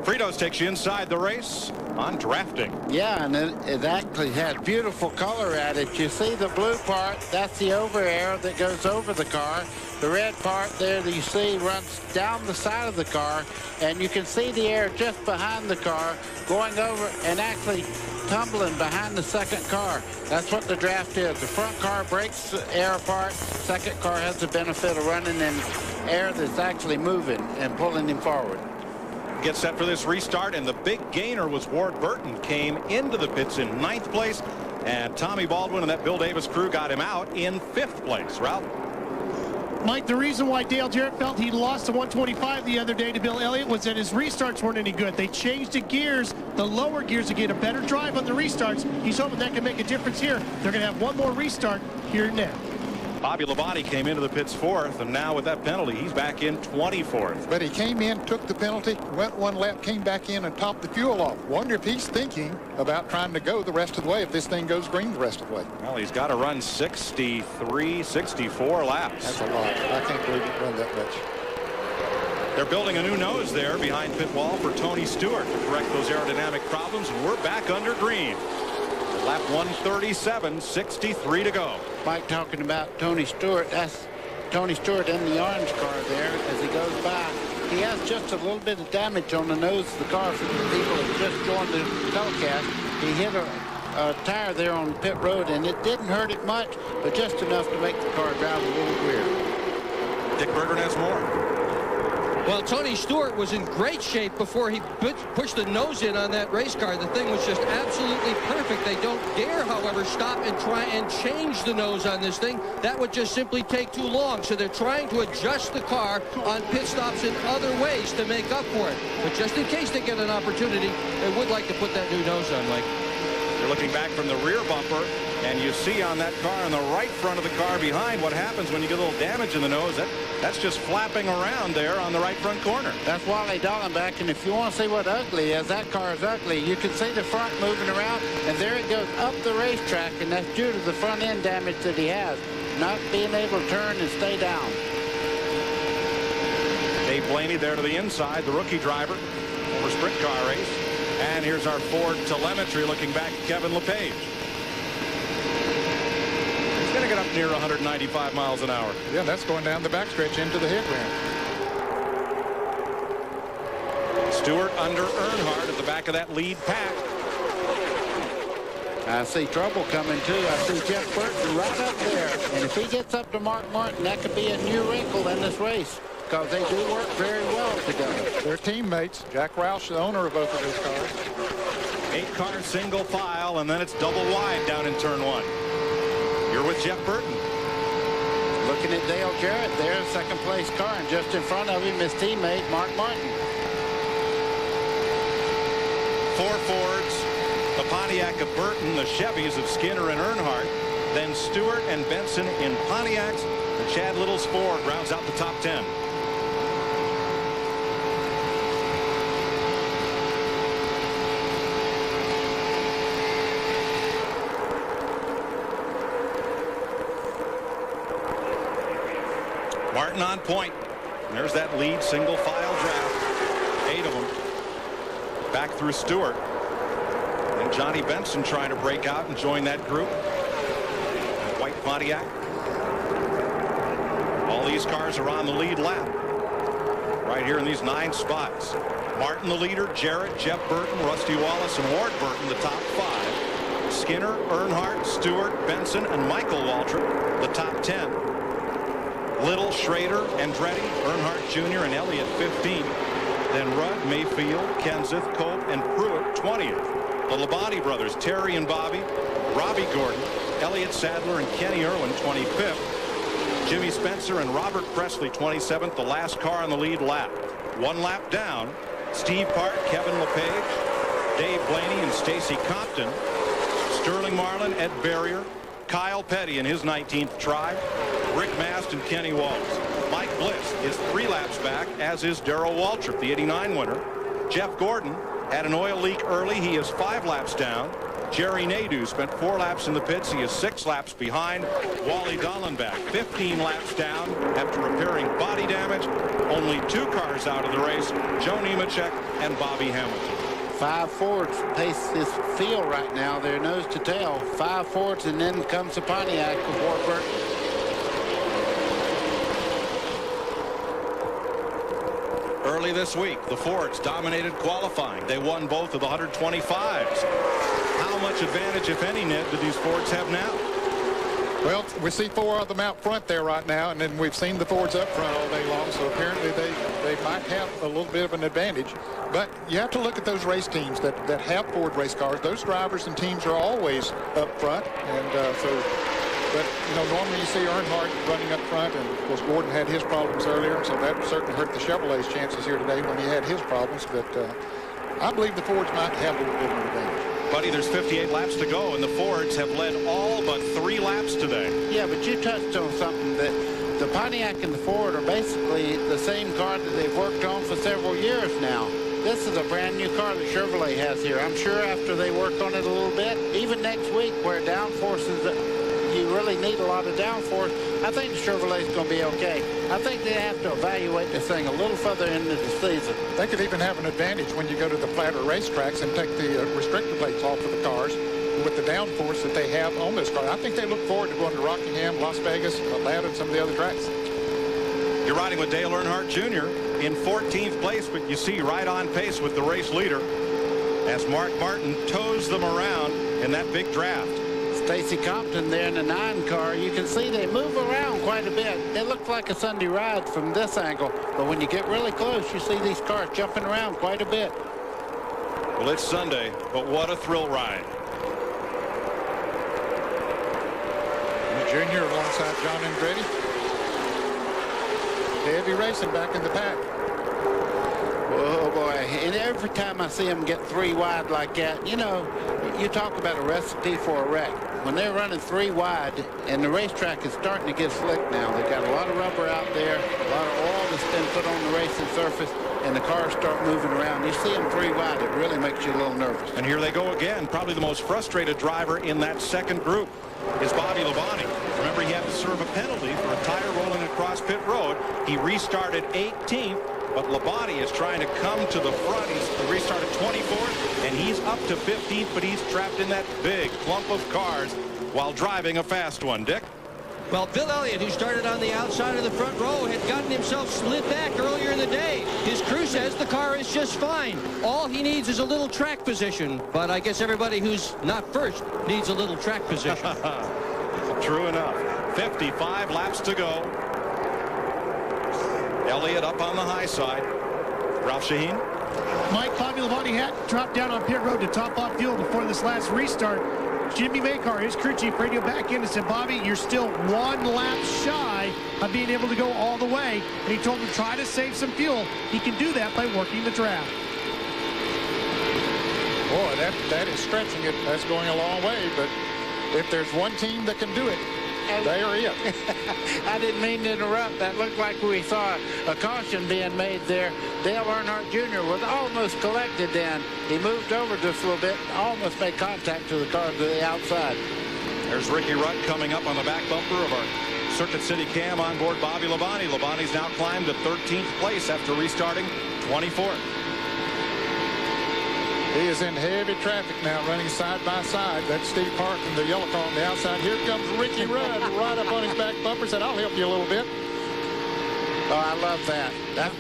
Fritos takes you inside the race on drafting. Yeah, and it actually has beautiful color at it. You see the blue part, that's the over air that goes over the car. The red part there that you see runs down the side of the car, and you can see the air just behind the car going over and actually tumbling behind the second car. That's what the draft is. The front car breaks the air apart. Second car has the benefit of running in air that's actually moving and pulling him forward. Get set for this restart, and the big gainer was Ward Burton. Came into the pits in 9th place, and Tommy Baldwin and that Bill Davis crew got him out in 5th place. Ralph? Mike, the reason why Dale Jarrett felt he lost to 125 the other day to Bill Elliott was that his restarts weren't any good. They changed the gears, the lower gears, to get a better drive on the restarts. He's hoping that can make a difference here. They're going to have one more restart here now. Bobby Labonte came into the pits 4th, and now with that penalty, he's back in 24th. But he came in, took the penalty, went 1 lap, came back in and topped the fuel off. Wonder if he's thinking about trying to go the rest of the way if this thing goes green the rest of the way. Well, he's got to run 63, 64 laps. That's a lot. I can't believe he run that much. They're building a new nose there behind pit wall for Tony Stewart to correct those aerodynamic problems, and we're back under green. Lap 137, 63 to go. Mike talking about Tony Stewart. That's Tony Stewart in the orange car there as he goes by. He has just a little bit of damage on the nose of the car for the people that just joined the telecast. He hit a tire there on pit road, and it didn't hurt it much, but just enough to make the car drive a little weird. Dick Berggren has more. Well, Tony Stewart was in great shape before he pushed the nose in on that race car. The thing was just absolutely perfect. They don't dare, however, stop and try and change the nose on this thing. That would just simply take too long. So they're trying to adjust the car on pit stops in other ways to make up for it. But just in case they get an opportunity, they would like to put that new nose on, Mike. You're looking back from the rear bumper, and you see on that car on the right front of the car behind what happens when you get a little damage in the nose. That's just flapping around there on the right front corner. That's Wally Dallenbach, and if you want to see what ugly is, that car is ugly. You can see the front moving around, and there it goes up the racetrack, and that's due to the front end damage that he has, not being able to turn and stay down. Dave Blaney there to the inside, the rookie driver for sprint car race. And here's our Ford telemetry looking back at Kevin LePage. He's going to get up near 195 miles an hour. Yeah, that's going down the backstretch into the headramp. Stewart under Earnhardt at the back of that lead pack. I see trouble coming too. I see Jeff Burton right up there. And if he gets up to Mark Martin, that could be a new wrinkle in this race. because they do work very well together. They're teammates. Jack Roush, the owner of both of those cars. 8-car single file, and then it's double wide down in turn 1. You're with Jeff Burton. Looking at Dale Jarrett there, second place car, and just in front of him, his teammate, Mark Martin. 4 Fords, the Pontiac of Burton, the Chevys of Skinner and Earnhardt, then Stewart and Benson in Pontiacs, and Chad Little's Ford rounds out the top 10. Martin on point. And there's that lead single file draft. 8 of them. Back through Stewart. And Johnny Benson trying to break out and join that group. White Pontiac. All these cars are on the lead lap. Right here in these 9 spots. Martin the leader, Jarrett, Jeff Burton, Rusty Wallace, and Ward Burton the top 5. Skinner, Earnhardt, Stewart, Benson, and Michael Waltrip the top 10. Little, Schrader, Andretti, Earnhardt Jr., and Elliott 15th. Then Rudd, Mayfield, Kenseth, Cope, and Pruitt 20th. The Labonte brothers, Terry and Bobby, Robbie Gordon, Elliott Sadler, and Kenny Irwin 25th. Jimmy Spencer and Robert Presley 27th, the last car on the lead lap. 1 lap down, Steve Part, Kevin LePage, Dave Blaney, and Stacy Compton. Sterling Marlin, Ed Barrier, Kyle Petty in his 19th try, Rick Mast and Kenny Wallace. Mike Bliss is 3 laps back, as is Darrell Waltrip, the '89 winner. Jeff Gordon had an oil leak early. He is 5 laps down. Jerry Nadeau spent 4 laps in the pits. He is 6 laps behind. Wally Dallenbach 15 laps down after repairing body damage. Only 2 cars out of the race, Joe Nemechek and Bobby Hamilton. 5 Fords pace this field right now. They're nose to tail. 5 Fords, and then comes the Pontiac with Ward Burton. Early this week, the Fords dominated qualifying. They won both of the 125s. How much advantage, if any, Ned, do these Fords have now? Well, we see 4 of them out front there right now, and then we've seen the Fords up front all day long, so apparently they might have a little bit of an advantage. But you have to look at those race teams that have Ford race cars. Those drivers and teams are always up front, and but you know, normally you see Earnhardt running up front, and of course Gordon had his problems earlier, so that certainly hurt the Chevrolet's chances here today when he had his problems. But I believe the Fords might have a little bit of an advantage. Buddy, there's 58 laps to go, and the Fords have led all but 3 laps today. Yeah, but you touched on something, that the Pontiac and the Ford are basically the same car that they've worked on for several years now. This is a brand new car that Chevrolet has here. I'm sure after they work on it a little bit, even next week where downforce is, you really need a lot of downforce, I think the Chevrolet's going to be okay. I think they have to evaluate this thing a little further into the season. They could even have an advantage when you go to the flatter racetracks and take the restrictor plates off of the cars with the downforce that they have on those cars. I think they look forward to going to Rockingham, Las Vegas, Atlanta, and some of the other tracks. You're riding with Dale Earnhardt Jr. in 14th place, but you see right on pace with the race leader as Mark Martin tows them around in that big draft. Stacy Compton there in the 9 car. You can see they move around quite a bit. It looks like a Sunday ride from this angle, but when you get really close, you see these cars jumping around quite a bit. Well, it's Sunday, but what a thrill ride. And Junior alongside John Andretti. Heavy racing back in the pack. Oh boy, and every time I see them get 3 wide like that, you know, you talk about a recipe for a wreck. When they're running 3 wide, and the racetrack is starting to get slick now. They've got a lot of rubber out there, a lot of oil that's been put on the racing surface, and the cars start moving around. You see them 3 wide, it really makes you a little nervous. And here they go again. Probably the most frustrated driver in that second group is Bobby Labonte. Remember, he had to serve a penalty for a tire rolling across pit road. He restarted 18th. But Labonte is trying to come to the front. He's restarted 24th, and he's up to 15th, but he's trapped in that big clump of cars while driving a fast one. Dick? Well, Bill Elliott, who started on the outside of the front row, had gotten himself slid back earlier in the day. His crew says the car is just fine. All he needs is a little track position. But I guess everybody who's not first needs a little track position. True enough. 55 laps to go. Elliott up on the high side. Ralph Shaheen. Mike, Bobby Labonte had dropped down on pit road to top off fuel before this last restart. Jimmy Makar, his crew chief, radio back in and said, Bobby, you're still 1 lap shy of being able to go all the way. And he told him to try to save some fuel. He can do that by working the draft. Boy, that is stretching it. That's going a long way. But if there's one team that can do it, they are it. I didn't mean to interrupt. That looked like we saw a caution being made there. Dale Earnhardt Jr. was almost collected then. He moved over just a little bit, almost made contact to the car to the outside. There's Ricky Rudd coming up on the back bumper of our Circuit City Cam on board Bobby Labonte. Labonte's now climbed to 13th place after restarting 24th. He is in heavy traffic now, running side by side. That's Steve Park in the yellow car on the outside. Here comes Ricky Rudd right up on his back bumper. Said, I'll help you a little bit. Oh, I love that.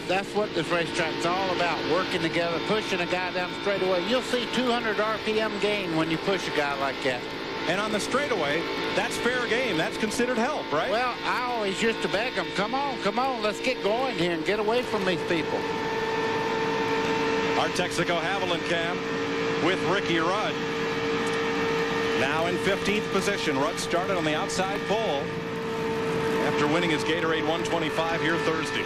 That's what this racetrack's all about, working together, pushing a guy down the straightaway. You'll see 200 RPM gain when you push a guy like that. And on the straightaway, that's fair game. That's considered help, right? Well, I always used to beg them, come on, let's get going here and get away from these people. Our Texaco Haviland Cam with Ricky Rudd. Now in 15th position. Rudd started on the outside pole after winning his Gatorade 125 here Thursday.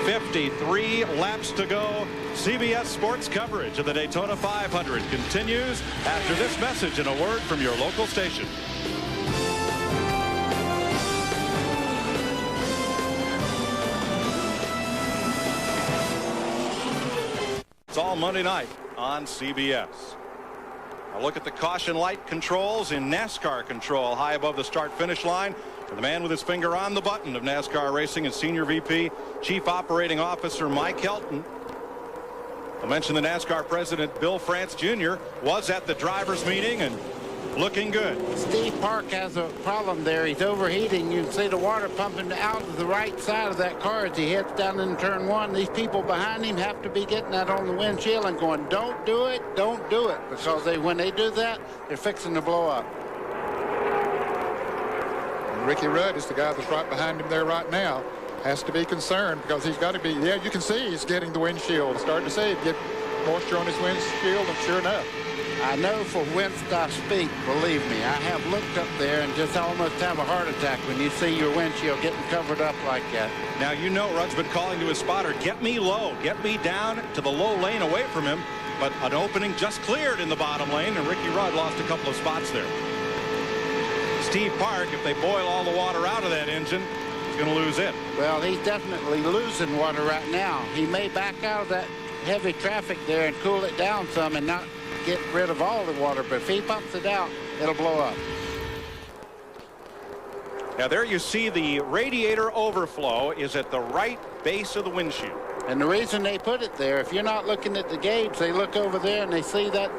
53 laps to go. CBS Sports coverage of the Daytona 500 continues after this message and a word from your local station. It's all Monday night on CBS. A look at the caution light controls in NASCAR control high above the start finish line. For the man with his finger on the button of NASCAR Racing is Senior VP Chief Operating Officer Mike Helton. I mentioned the NASCAR president Bill France Jr. was at the drivers meeting and looking good. Steve Park has a problem there. He's overheating. You can see the water pumping out of the right side of that car as he heads down in turn one. These people behind him have to be getting that on the windshield and going, don't do it, because when they do that, they're fixing to blow up. And Ricky Rudd is the guy that's right behind him there right now. Has to be concerned because he's got to be, yeah, you can see he's getting the windshield. Starting to see it get moisture on his windshield, and sure enough. I know for whence I speak, believe me. I have looked up there and just almost have a heart attack when you see your windshield getting covered up like that. Now, you know Rudd's been calling to his spotter, get me low, get me down to the low lane away from him. But an opening just cleared in the bottom lane, and Ricky Rudd lost a couple of spots there. Steve Park, if they boil all the water out of that engine, he's going to lose it. Well, he's definitely losing water right now. He may back out of that heavy traffic there and cool it down some and not get rid of all the water, but if he pumps it out, it'll blow up. Now there you see the radiator overflow is at the right base of the windshield. And the reason they put it there, if you're not looking at the gauge, they look over there and they see that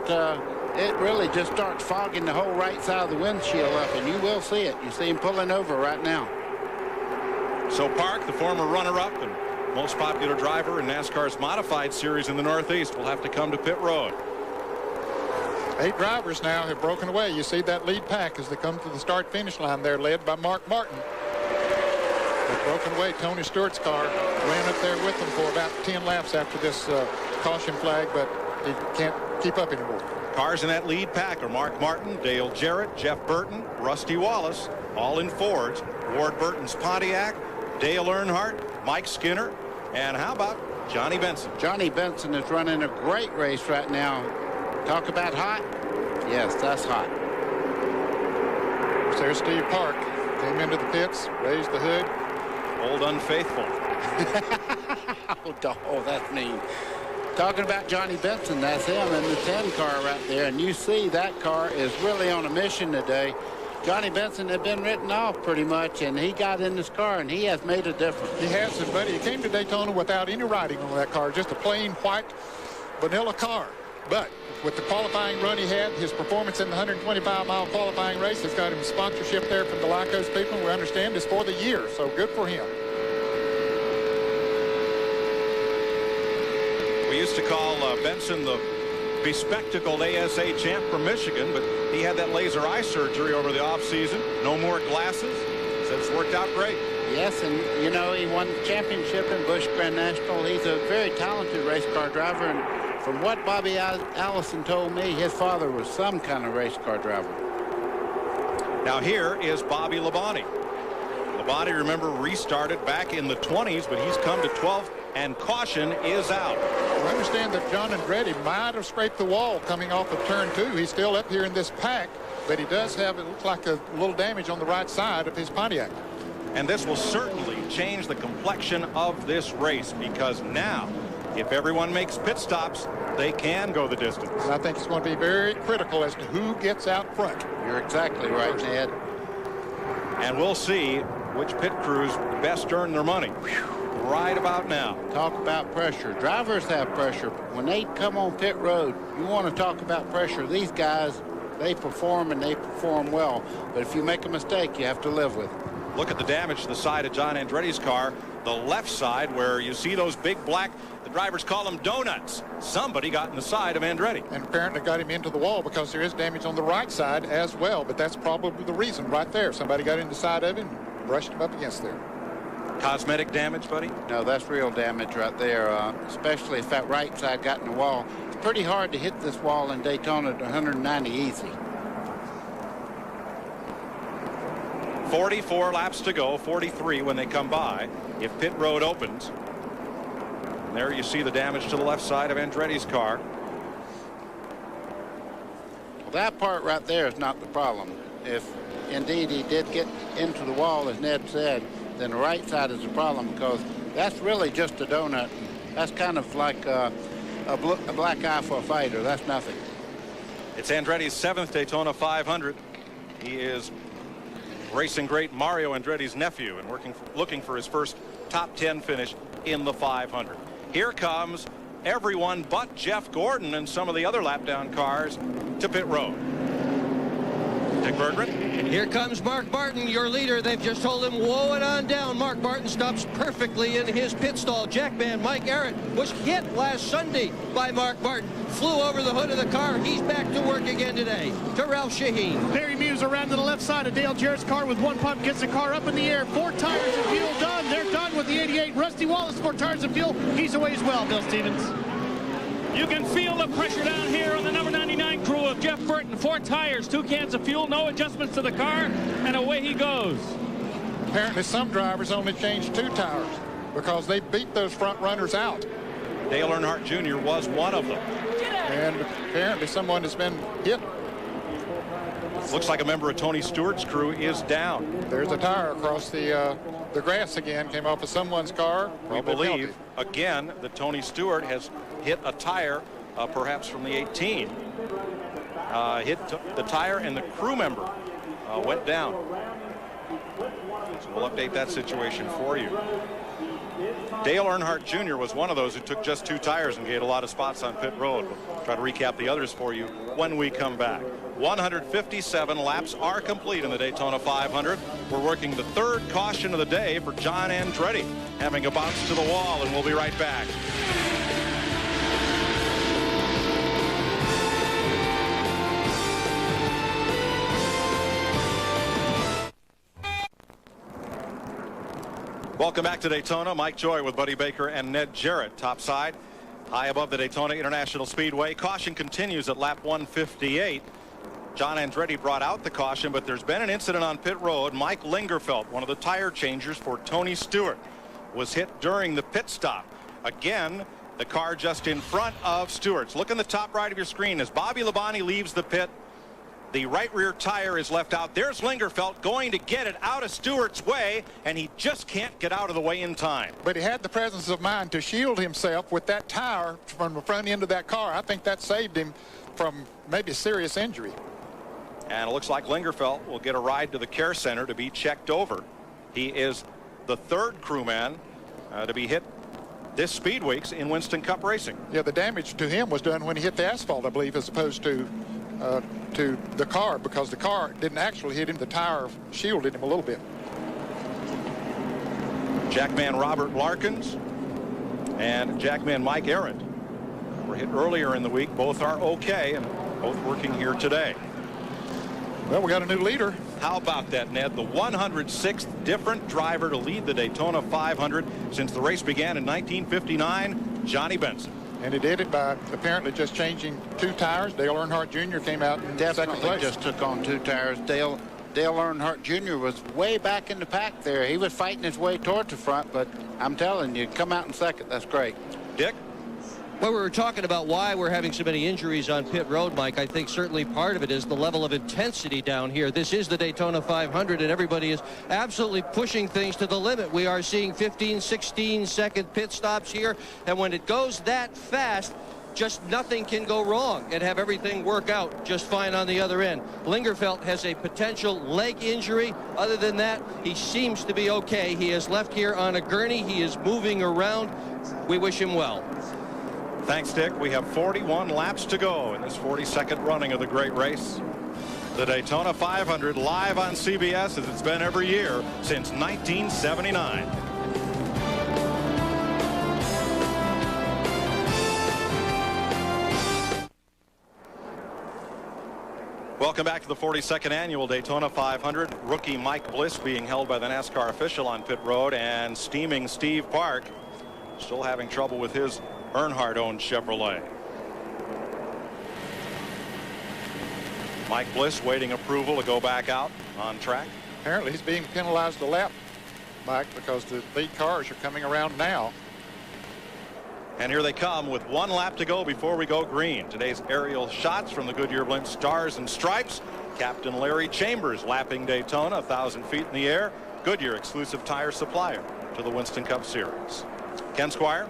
it really just starts fogging the whole right side of the windshield up, and you will see it. You see him pulling over right now. So Park, the former runner-up and most popular driver in NASCAR's modified series in the Northeast, will have to come to pit road. 8 drivers now have broken away. You see that lead pack as they come to the start-finish line there, led by Mark Martin. They've broken away. Tony Stewart's car ran up there with them for about 10 laps after this caution flag, but he can't keep up anymore. Cars in that lead pack are Mark Martin, Dale Jarrett, Jeff Burton, Rusty Wallace, all in Fords. Ward Burton's Pontiac, Dale Earnhardt, Mike Skinner, and how about Johnny Benson? Johnny Benson is running a great race right now. Talk about hot. Yes, that's hot. There's Steve Park. Came into the pits, raised the hood. Old unfaithful. Oh, that's mean. Talking about Johnny Benson, that's him in the 10 car right there. And you see that car is really on a mission today. Johnny Benson had been written off pretty much, and he got in this car, and he has made a difference. He has, buddy. He came to Daytona without any writing on that car, just a plain white vanilla car. But with the qualifying run he had, his performance in the 125-mile qualifying race has got him sponsorship there from the Lycos people. We understand is for the year, so good for him. We used to call Benson the bespectacled ASA champ from Michigan, but he had that laser eye surgery over the offseason. No more glasses. Said it's worked out great. Yes, and you know, he won the championship in Busch Grand National. He's a very talented race car driver, and from what Bobby Allison told me, his father was some kind of race car driver. Now here is Bobby Labonte. Labonte, remember, restarted back in the 20s, but he's come to 12th, and caution is out. I understand that John Andretti might have scraped the wall coming off of turn 2. He's still up here in this pack, but he does have, it looks like, a little damage on the right side of his Pontiac. And this will certainly change the complexion of this race, because now, if everyone makes pit stops, they can go the distance. And I think it's going to be very critical as to who gets out front. You're exactly right, Ned. And we'll see which pit crews best earn their money right about now. Talk about pressure. Drivers have pressure. When they come on pit road, you want to talk about pressure. These guys, they perform, and they perform well. But if you make a mistake, you have to live with it. Look at the damage to the side of John Andretti's car, the left side, where you see those big black, the drivers call them donuts. Somebody got in the side of Andretti. And apparently got him into the wall, because there is damage on the right side as well. But that's probably the reason right there. Somebody got in the side of him and brushed him up against there. Cosmetic damage, buddy? No, that's real damage right there, especially if that right side got in the wall. It's pretty hard to hit this wall in Daytona at 190 easy. 44 laps to go, 43 when they come by. If pit road opens, and there you see the damage to the left side of Andretti's car. Well, that part right there is not the problem. If indeed he did get into the wall, as Ned said, then the right side is the problem, because that's really just a donut. That's kind of like a black eye for a fighter. That's nothing. It's Andretti's 7th Daytona 500. He is racing great Mario Andretti's nephew, and looking for his first top 10 finish in the 500. Here comes everyone but Jeff Gordon and some of the other lap-down cars to pit road. Dick Berggren. Here comes Mark Martin, your leader. They've just told him, whoa it on down. Mark Martin stops perfectly in his pit stall. Jackman Mike Arrett was hit last Sunday by Mark Martin. Flew over the hood of the car. He's back to work again today. To Ralph Shaheen. Barry Muse around to the left side of Dale Jarrett's car with one pump. Gets the car up in the air. 4 tires of fuel done. They're done with the 88. Rusty Wallace, 4 tires of fuel. He's away as well, Bill Stevens. You can feel the pressure down here on the number 99 crew of Jeff Burton. 4 tires, 2 cans of fuel, no adjustments to the car, and away he goes. Apparently some drivers only changed 2 tires because they beat those front runners out. Dale Earnhardt Jr. was one of them. And apparently someone has been hit. Looks like a member of Tony Stewart's crew is down. There's a tire across the grass again. Came off of someone's car. We believe, again, that Tony Stewart has hit a tire, perhaps from the 18. Hit the tire, and the crew member went down. So we'll update that situation for you. Dale Earnhardt Jr. was one of those who took just 2 tires and gained a lot of spots on pit road. We'll try to recap the others for you when we come back. 157 laps are complete in the Daytona 500. We're working the 3rd caution of the day for John Andretti, having a bounce to the wall, and we'll be right back. Welcome back to Daytona. Mike Joy with Buddy Baker and Ned Jarrett topside, high above the Daytona International Speedway. Caution continues at lap 158. John Andretti brought out the caution, but there's been an incident on pit road. Mike Lingerfelt, one of the tire changers for Tony Stewart, was hit during the pit stop. Again, the car just in front of Stewart's. Look in the top right of your screen as Bobby Labonte leaves the pit. The right rear tire is left out. There's Lingerfelt going to get it out of Stewart's way, and he just can't get out of the way in time. But he had the presence of mind to shield himself with that tire from the front end of that car. I think that saved him from maybe a serious injury. And it looks like Lingerfelt will get a ride to the care center to be checked over. He is the 3rd crewman to be hit this Speed Weeks in Winston Cup racing. Yeah, the damage to him was done when he hit the asphalt, I believe, as opposed to the car, because the car didn't actually hit him. The tire shielded him a little bit. Jackman Robert Larkins and Jackman Mike Arrett were hit earlier in the week. Both are okay and both working here today. Well, we got a new leader. How about that, Ned? The 106th different driver to lead the Daytona 500 since the race began in 1959, Johnny Benson. And he did it by apparently just changing 2 tires. Dale Earnhardt Jr. came out in second place. Just took on 2 tires. Dale Earnhardt Jr. was way back in the pack there. He was fighting his way toward the front, but I'm telling you, come out in second. That's great. Dick? Well, we were talking about why we're having so many injuries on pit road, Mike. I think certainly part of it is the level of intensity down here. This is the Daytona 500, and everybody is absolutely pushing things to the limit. We are seeing 15, 16-second pit stops here, and when it goes that fast, just nothing can go wrong and have everything work out just fine on the other end. Lingerfeld has a potential leg injury. Other than that, he seems to be okay. He is left here on a gurney. He is moving around. We wish him well. Thanks, Dick. We have 41 laps to go in this 42nd running of the great race. The Daytona 500 live on CBS as it's been every year since 1979. Welcome back to the 42nd annual Daytona 500. Rookie Mike Bliss being held by the NASCAR official on pit road, and steaming Steve Park still having trouble with his Earnhardt-owned Chevrolet. Mike Bliss waiting approval to go back out on track. Apparently he's being penalized a lap, Mike, because the lead cars are coming around now. And here they come with 1 lap to go before we go green. Today's aerial shots from the Goodyear Blimp Stars and Stripes. Captain Larry Chambers lapping Daytona 1,000 feet in the air. Goodyear exclusive tire supplier to the Winston Cup Series. Ken Squire.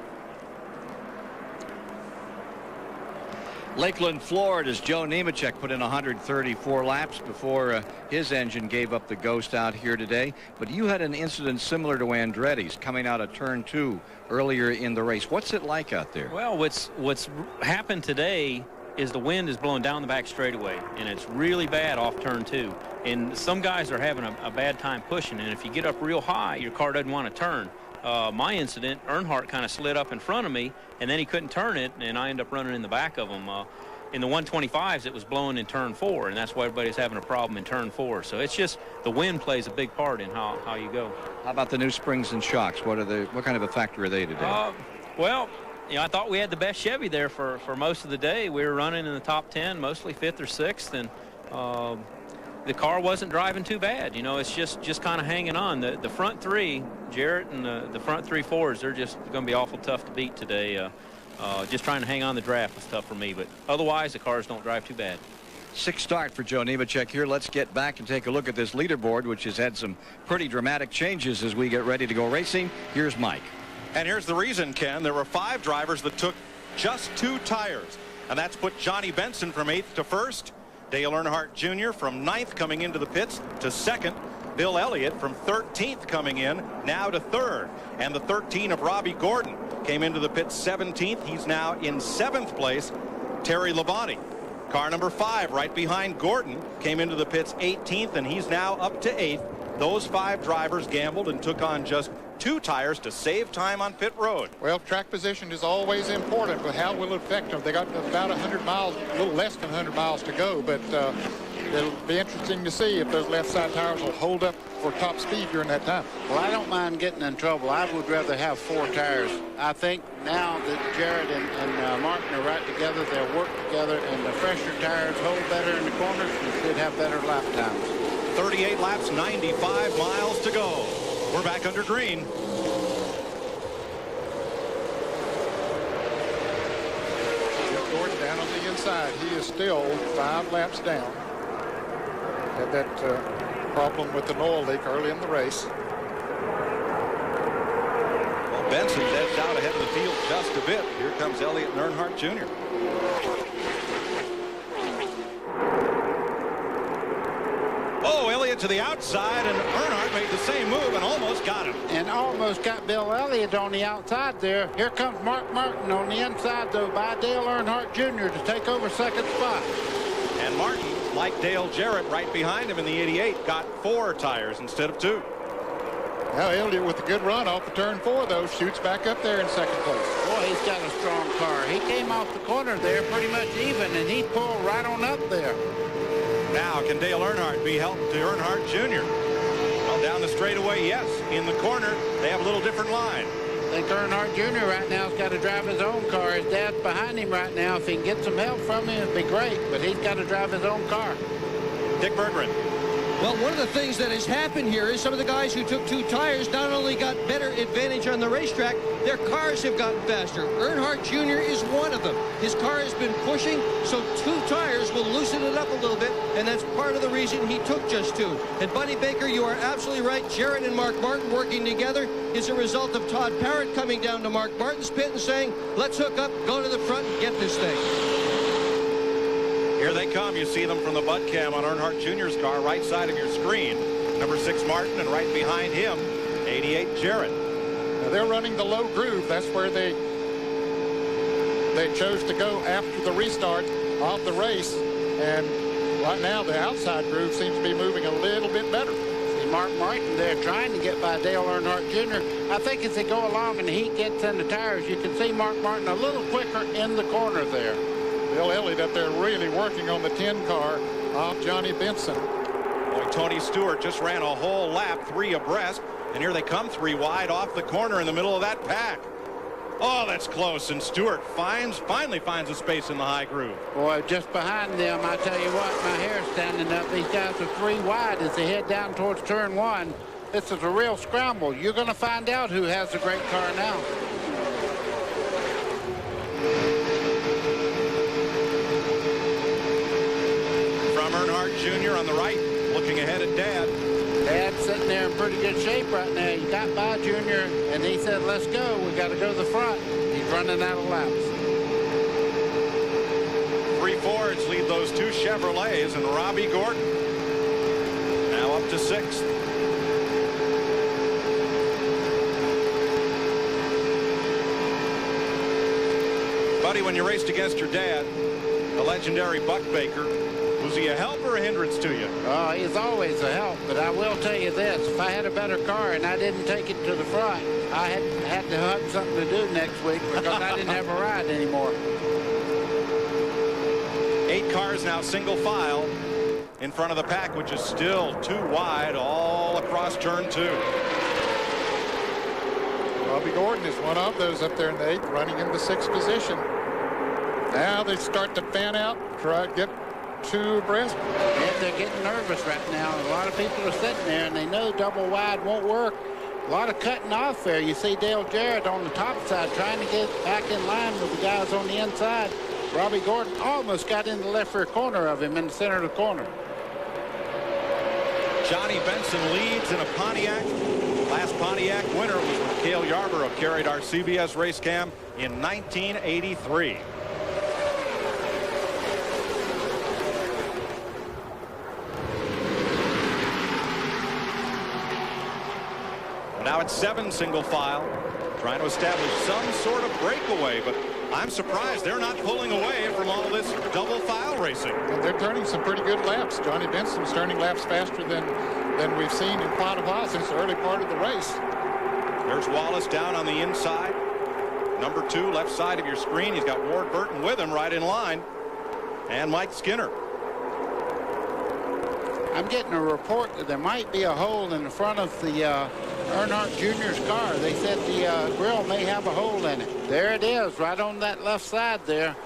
Lakeland, Florida's Joe Nemechek put in 134 laps before his engine gave up the ghost out here today. But you had an incident similar to Andretti's coming out of turn 2 earlier in the race. What's it like out there? Well, what's happened today is the wind is blowing down the back straightaway, and it's really bad off turn 2. And some guys are having a bad time pushing, and if you get up real high, your car doesn't want to turn. My incident, Earnhardt kind of slid up in front of me, and then he couldn't turn it, and I ended up running in the back of him. In the 125s, it was blowing in turn 4, and that's why everybody's having a problem in turn 4. So it's just the wind plays a big part in how you go. How about the new springs and shocks? What kind of a factor are they today? Well, you know, I thought we had the best Chevy there for most of the day. We were running in the top 10, mostly 5th or 6th, and the car wasn't driving too bad. You know, it's just kind of hanging on. The front 3, Jarrett, and the front 3 Fords, they're just going to be awful tough to beat today. Just trying to hang on the draft was tough for me, but otherwise the cars don't drive too bad. 6th start for Joe Nemechek here. Let's get back and take a look at this leaderboard, which has had some pretty dramatic changes as we get ready to go racing. Here's Mike. And here's the reason, Ken. There were 5 drivers that took just 2 tires, and that's put Johnny Benson from 8th to 1st. Dale Earnhardt Jr. from 9th coming into the pits to 2nd. Bill Elliott from 13th coming in now to 3rd. And the 13 of Robbie Gordon came into the pits 17th. He's now in 7th place. Terry Labonte, car number 5 right behind Gordon, came into the pits 18th, and he's now up to 8th. Those 5 drivers gambled and took on just 2 tires to save time on pit road. Well, track position is always important, but how will it affect them? They got about 100 miles, a little less than 100 miles to go, but it'll be interesting to see if those left side tires will hold up for top speed during that time. Well, I don't mind getting in trouble. I would rather have 4 tires. I think now that Jarrett and Martin are right together, they'll work together, and the fresher tires hold better in the corners and should have better lap times. 38 laps, 95 miles to go. We're back under green. Jeff Gordon down on the inside. He is still 5 laps down. Had that problem with an oil leak early in the race. Well, Benson's edged out ahead of the field just a bit. Here comes Elliott and Earnhardt Jr. Oh, Elliott to the outside, and Earnhardt made the same move and almost got him. And almost got Bill Elliott on the outside there. Here comes Mark Martin on the inside, though, by Dale Earnhardt Jr. to take over 2nd spot. And Martin, like Dale Jarrett right behind him in the 88, got 4 tires instead of 2. Now Elliott with a good run off the turn 4, though, shoots back up there in 2nd place. Boy, he's got a strong car. He came off the corner there pretty much even, and he pulled right on up there. Now, can Dale Earnhardt be helped to Earnhardt Jr.? Well, down the straightaway, yes. In the corner, they have a little different line. I think Earnhardt Jr. right now has got to drive his own car. His dad's behind him right now. If he can get some help from him, it'd be great. But he's got to drive his own car. Dick Berggren. Well, one of the things that has happened here is some of the guys who took 2 tires not only got better advantage on the racetrack, their cars have gotten faster. Earnhardt Jr. is one of them. His car has been pushing, so 2 tires will loosen it up a little bit, and that's part of the reason he took just 2. And Buddy Baker, you are absolutely right. Jarrett and Mark Martin working together is a result of Todd Parrott coming down to Mark Martin's pit and saying, let's hook up, go to the front, and get this thing. Here they come. You see them from the Bud Cam on Earnhardt Jr.'s car, right side of your screen. Number 6 Martin, and right behind him, 88 Jarrett. Now they're running the low groove. That's where they chose to go after the restart of the race. And right now the outside groove seems to be moving a little bit better. See Mark Martin there trying to get by Dale Earnhardt Jr. I think as they go along and the heat gets in the tires, you can see Mark Martin a little quicker in the corner there. Bill Elliott up there really working on the 10 car of Johnny Benson. Boy, Tony Stewart just ran a whole lap, 3 abreast, and here they come 3 wide off the corner in the middle of that pack. Oh, that's close, and Stewart finally finds a space in the high groove. Boy, just behind them, I tell you what, my hair's standing up. These guys are 3 wide as they head down towards turn 1. This is a real scramble. You're going to find out who has the great car now. Earnhardt Jr. on the right, looking ahead at Dad. Dad's sitting there in pretty good shape right now. You got by Jr., and he said, let's go. We got to go to the front. He's running out of laps. 3 Fords lead those 2 Chevrolets, and Robbie Gordon now up to 6th. Buddy, when you raced against your dad, the legendary Buck Baker, was he a help or a hindrance to you? Oh, he's always a help, but I will tell you this. If I had a better car and I didn't take it to the front, I had to have something to do next week because I didn't have a ride anymore. 8 cars now single file in front of the pack, which is still 2 wide all across turn 2. Robbie Gordon is one of those up there in the 8th, running in the 6th position. Now they start to fan out, try to get 2 abreast. Yeah, they're getting nervous right now. A lot of people are sitting there, and they know double wide won't work. A lot of cutting off there. You see Dale Jarrett on the top side trying to get back in line with the guys on the inside. Robbie Gordon almost got in the left rear corner of him in the center of the corner. Johnny Benson leads in a Pontiac. Last Pontiac winner was Cale Yarborough, carried our CBS race cam in 1983. Now it's 7 single file, trying to establish some sort of breakaway, but I'm surprised they're not pulling away from all this double file racing. And they're turning some pretty good laps. Johnny Benson's turning laps faster than we've seen in quite a while since the early part of the race. There's Wallace down on the inside. Number 2, left side of your screen. He's got Ward Burton with him right in line. And Mike Skinner. I'm getting a report that there might be a hole in the front of the Earnhardt Jr.'s car. They said the grill may have a hole in it. There it is, right on that left side there.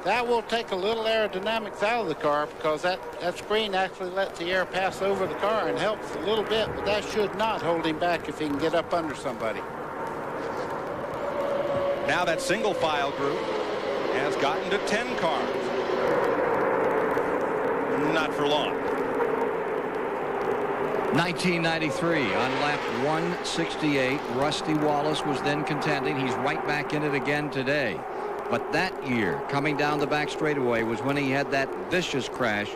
That will take a little aerodynamics out of the car because that screen actually lets the air pass over the car and helps a little bit, but that should not hold him back if he can get up under somebody. Now that single file group has gotten to 10 cars. Not for long. 1993 on lap 168. Rusty Wallace was then contending. He's right back in it again today. But that year, coming down the back straightaway, was when he had that vicious crash,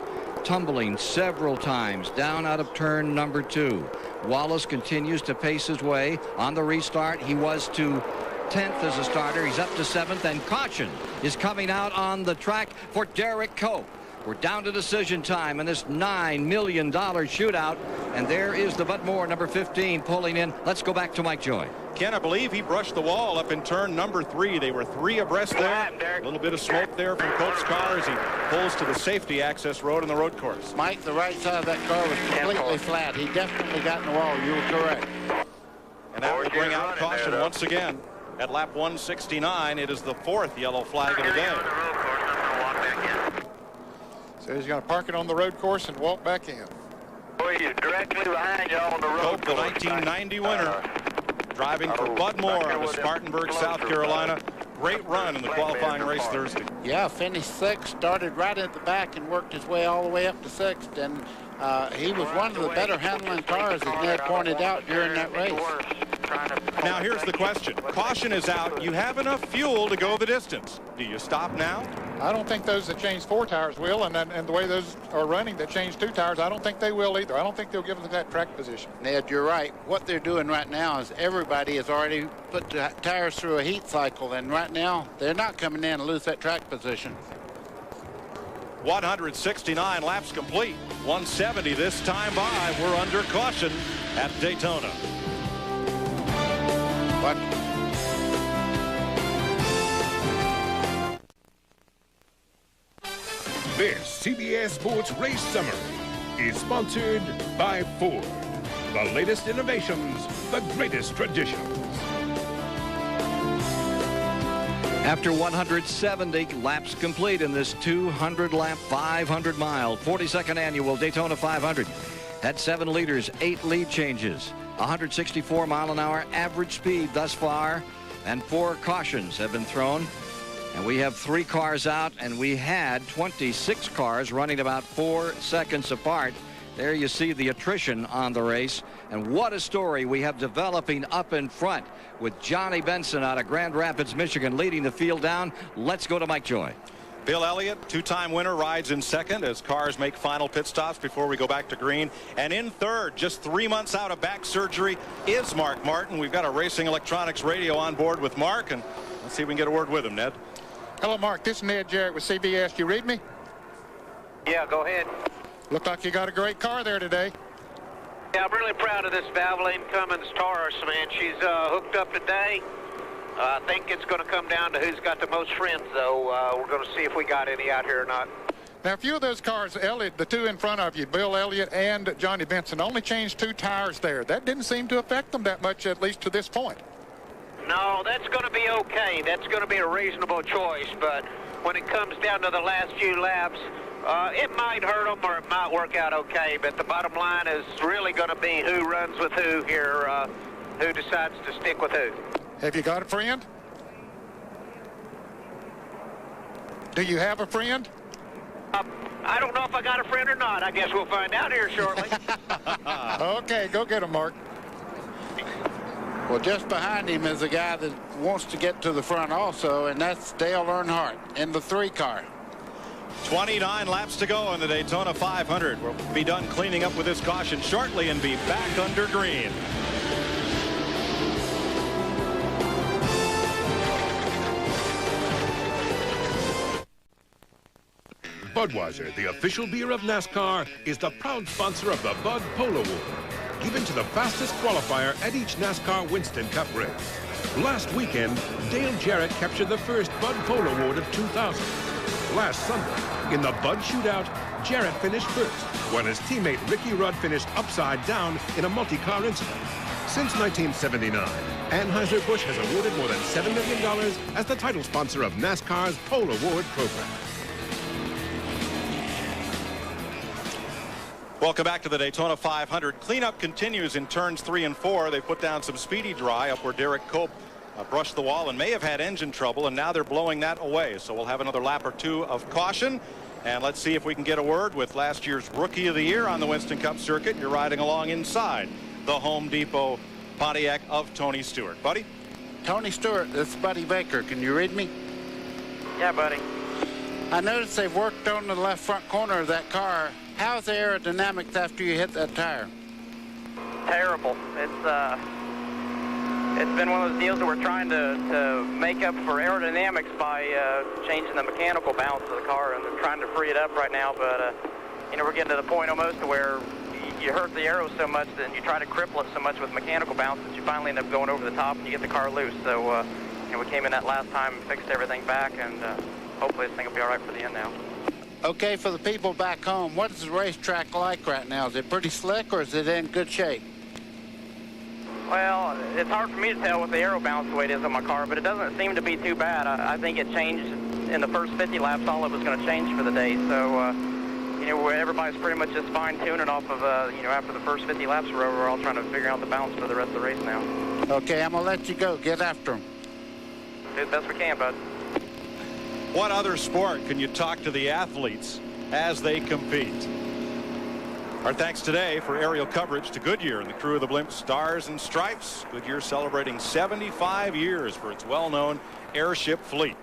tumbling several times down out of turn number 2. Wallace continues to pace his way. On the restart, he was to 10th as a starter. He's up to 7th, and caution is coming out on the track for Derek Cope. We're down to decision time in this $9 million shootout. And there is the Bud Moore, number 15, pulling in. Let's go back to Mike Joy. Ken, I believe he brushed the wall up in turn number 3. They were 3 abreast there. A little bit of smoke there from Cope's car as he pulls to the safety access road on the road course. Mike, the right side of that car was completely flat. He definitely got in the wall. You were correct. And that will bring out caution once again. At lap 169, it is the 4th yellow flag of the day. So he's going to park it on the road course and walk back in. Boy, he's directly behind you on the road. Cope, the 1990 winner, driving for Bud Moore out of Spartanburg, South Carolina. Great run in the qualifying race Thursday. Yeah, finished 6th, started right at the back and worked his way all the way up to 6th. And he was one of the better handling cars, as Ned pointed out, during that race. Now here's the question. Caution is out. You have enough fuel to go the distance. Do you stop now? I don't think those that changed 4 tires will, and the way those are running that changed 2 tires, I don't think they will either. I don't think they'll give them that track position. Ned, you're right. What they're doing right now is everybody has already put the tires through a heat cycle, and right now they're not coming in to lose that track position. 169 laps complete. 170 this time by. We're under caution at Daytona. What? This CBS Sports Race Summary is sponsored by Ford. The latest innovations, the greatest traditions. After 170 laps complete in this 200-lap, 500-mile, 42nd annual Daytona 500, had 7 leaders, 8 lead changes, 164-mile-an-hour average speed thus far, and 4 cautions have been thrown. And we have 3 cars out, and we had 26 cars running about 4 seconds apart. There you see the attrition on the race. And what a story we have developing up in front with Johnny Benson out of Grand Rapids, Michigan, leading the field down. Let's go to Mike Joy. Bill Elliott, 2-time winner, rides in 2nd as cars make final pit stops before we go back to green. And in 3rd, just 3 months out of back surgery, is Mark Martin. We've got a Racing Electronics radio on board with Mark, and let's see if we can get a word with him, Ned. Hello, Mark. This is Ned Jarrett with CBS. You read me? Yeah, go ahead. Looked like you got a great car there today. Yeah, I'm really proud of this Valvoline Cummins Taurus, man. She's hooked up today. I think it's going to come down to who's got the most friends, though. We're going to see if we got any out here or not. Now, a few of those cars, Elliott, the 2 in front of you, Bill Elliott and Johnny Benson, only changed 2 tires there. That didn't seem to affect them that much, at least to this point. No, that's going to be okay. That's going to be a reasonable choice. But when it comes down to the last few laps, it might hurt them or it might work out okay. But the bottom line is really going to be who runs with who here, who decides to stick with who. Have you got a friend? Do you have a friend? I don't know if I got a friend or not. I guess we'll find out here shortly. Okay, go get him, Mark. Well, just behind him is a guy that wants to get to the front also, and that's Dale Earnhardt in the 3 car. 29 laps to go in the Daytona 500. We'll be done cleaning up with this caution shortly and be back under green. Budweiser, the official beer of NASCAR, is the proud sponsor of the Bud Polo Award, given to the fastest qualifier at each NASCAR Winston Cup race. Last weekend, Dale Jarrett captured the first Bud Polo Award of 2000. Last Sunday, in the Bud Shootout, Jarrett finished first, while his teammate Ricky Rudd finished upside down in a multi-car incident. Since 1979, Anheuser-Busch has awarded more than $7 million as the title sponsor of NASCAR's Polo Award program. Welcome back to the Daytona 500. Cleanup continues in turns 3 and 4. They put down some speedy dry up where Derek Cope brushed the wall and may have had engine trouble, and now they're blowing that away. So we'll have another lap or 2 of caution. And let's see if we can get a word with last year's Rookie of the Year on the Winston Cup circuit. You're riding along inside the Home Depot Pontiac of Tony Stewart. Buddy? Tony Stewart, this is Buddy Baker. Can you read me? Yeah, buddy. I noticed they've worked on the left front corner of that car. How's the aerodynamics after you hit that tire? Terrible. It's been one of those deals that we're trying to make up for aerodynamics by changing the mechanical balance of the car and trying to free it up right now, but you know, we're getting to the point almost to where you hurt the aero so much that you try to cripple it so much with mechanical bounce that you finally end up going over the top and you get the car loose. So you know, we came in that last time, fixed everything back, and hopefully this thing will be all right for the end now. Okay, for the people back home, what is the racetrack like right now? Is it pretty slick or is it in good shape? Well, it's hard for me to tell with the aero bounce the way it is on my car, but it doesn't seem to be too bad. I think it changed in the first 50 laps, all it was going to change for the day. So, you know, everybody's pretty much just fine-tuning off of, you know, after the first 50 laps were over, we're all trying to figure out the bounce for the rest of the race now. Okay, I'm going to let you go. Get after them. Do the best we can, bud. What other sport can you talk to the athletes as they compete? Our thanks today for aerial coverage to Goodyear and the crew of the blimp Stars and Stripes. Goodyear celebrating 75 years for its well-known airship fleet.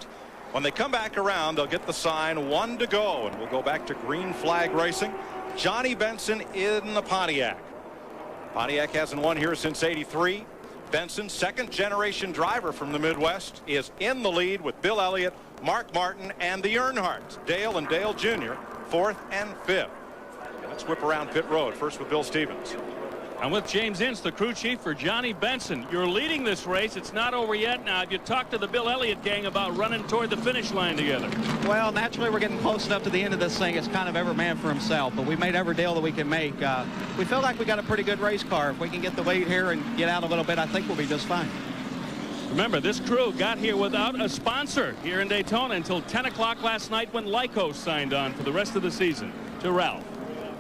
When they come back around, they'll get the sign 1 to go, and we'll go back to green flag racing. Johnny Benson in the Pontiac. Pontiac hasn't won here since '83. Benson, second-generation driver from the Midwest, is in the lead with Bill Elliott, Mark Martin, and the Earnhardts, Dale and Dale Jr., 4th and 5th. Let's whip around pit road, first with Bill Stevens. I'm with James Ince, the crew chief for Johnny Benson. You're leading this race. It's not over yet. Now, have you talked to the Bill Elliott gang about running toward the finish line together? Well, naturally, we're getting close enough to the end of this thing. It's kind of every man for himself, but we made every deal that we can make. We feel like we got a pretty good race car. If we can get the lead here and get out a little bit, I think we'll be just fine. Remember, this crew got here without a sponsor here in Daytona until 10 o'clock last night when Lycos signed on for the rest of the season. To Ralph.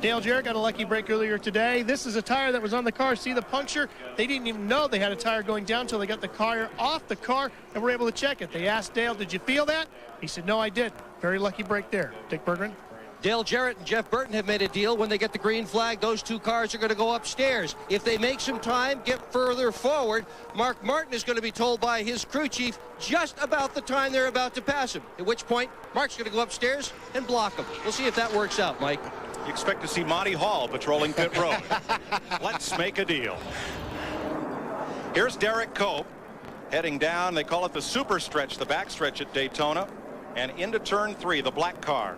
Dale Jarrett got a lucky break earlier today. This is a tire that was on the car. See the puncture? They didn't even know they had a tire going down until they got the car off the car and were able to check it. They asked Dale, did you feel that? He said, no, I did. Very lucky break there. Dick Berggren. Dale Jarrett and Jeff Burton have made a deal. When they get the green flag, those two cars are going to go upstairs. If they make some time, get further forward, Mark Martin is going to be told by his crew chief just about the time they're about to pass him, at which point Mark's going to go upstairs and block him. We'll see if that works out, Mike. You expect to see Monty Hall patrolling pit road. Let's make a deal. Here's Derek Cope heading down. They call it the super stretch, the back stretch at Daytona, and into turn 3, the black car.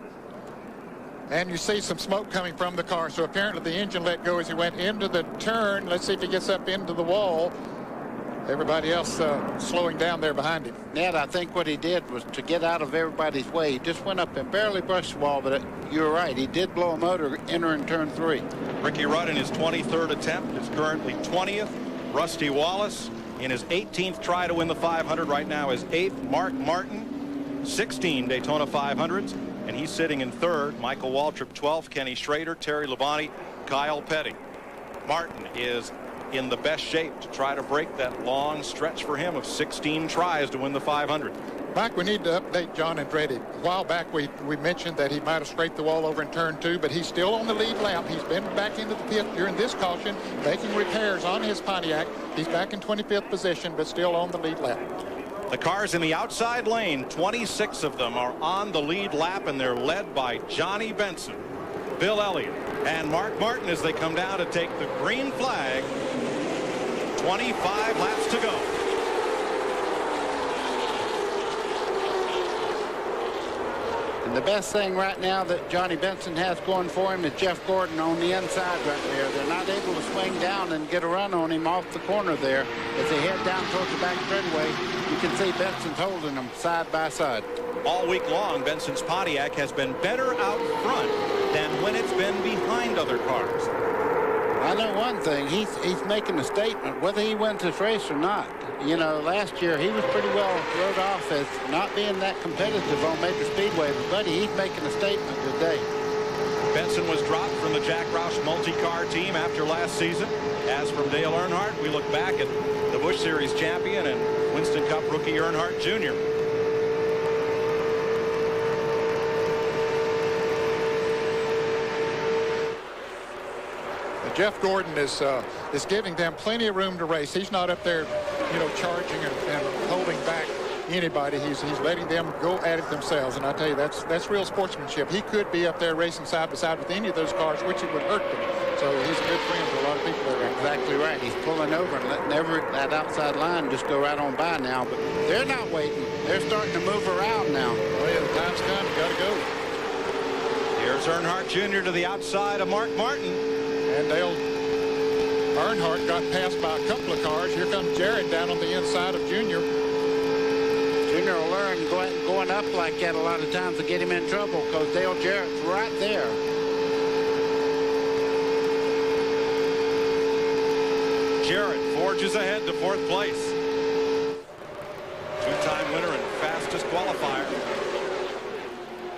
And you see some smoke coming from the car, so apparently the engine let go as he went into the turn. Let's see if he gets up into the wall. Everybody else slowing down there behind him. Ned, I think what he did was to get out of everybody's way. He just went up and barely brushed the wall, but you're right. He did blow a motor entering turn 3. Ricky Rudd in his 23rd attempt is currently 20th. Rusty Wallace in his 18th try to win the 500 right now is 8th. Mark Martin, 16 Daytona 500s, and he's sitting in 3rd. Michael Waltrip 12th. Kenny Schrader, Terry Labonte, Kyle Petty. Martin is in the best shape to try to break that long stretch for him of 16 tries to win the 500. Mike, we need to update John Andretti. A while back we mentioned that he might have scraped the wall over in turn 2, but he's still on the lead lap. He's been back into the pit during this caution, making repairs on his Pontiac. He's back in 25th position, but still on the lead lap. The cars in the outside lane, 26 of them are on the lead lap, and they're led by Johnny Benson, Bill Elliott, and Mark Martin as they come down to take the green flag. 25 laps to go. And the best thing right now that Johnny Benson has going for him is Jeff Gordon on the inside right there. They're not able to swing down and get a run on him off the corner there. As they head down towards the back straightaway, you can see Benson's holding them side by side. All week long, Benson's Pontiac has been better out front than when it's been behind other cars. I know one thing, he's making a statement whether he wins this race or not. You know, last year he was pretty well wrote off as not being that competitive on Major Speedway, but buddy, he's making a statement today. Benson was dropped from the Jack Roush multi-car team after last season. As from Dale Earnhardt, we look back at the Busch Series champion and Winston Cup rookie Earnhardt Jr. Jeff Gordon is giving them plenty of room to race. He's not up there, you know, charging and holding back anybody. He's letting them go at it themselves. And I tell you, that's real sportsmanship. He could be up there racing side by side with any of those cars, which it would hurt them. So he's a good friend to a lot of people there. Exactly right. He's pulling over and letting that outside line just go right on by now. But they're not waiting. They're starting to move around now. Oh yeah, the time's come. You got to go. Here's Earnhardt Jr. to the outside of Mark Martin. And Dale Earnhardt got passed by a couple of cars. Here comes Jarrett down on the inside of Junior. Junior will learn going up like that a lot of times to get him in trouble because Dale Jarrett's right there. Jarrett forges ahead to 4th place. Two-time winner and fastest qualifier.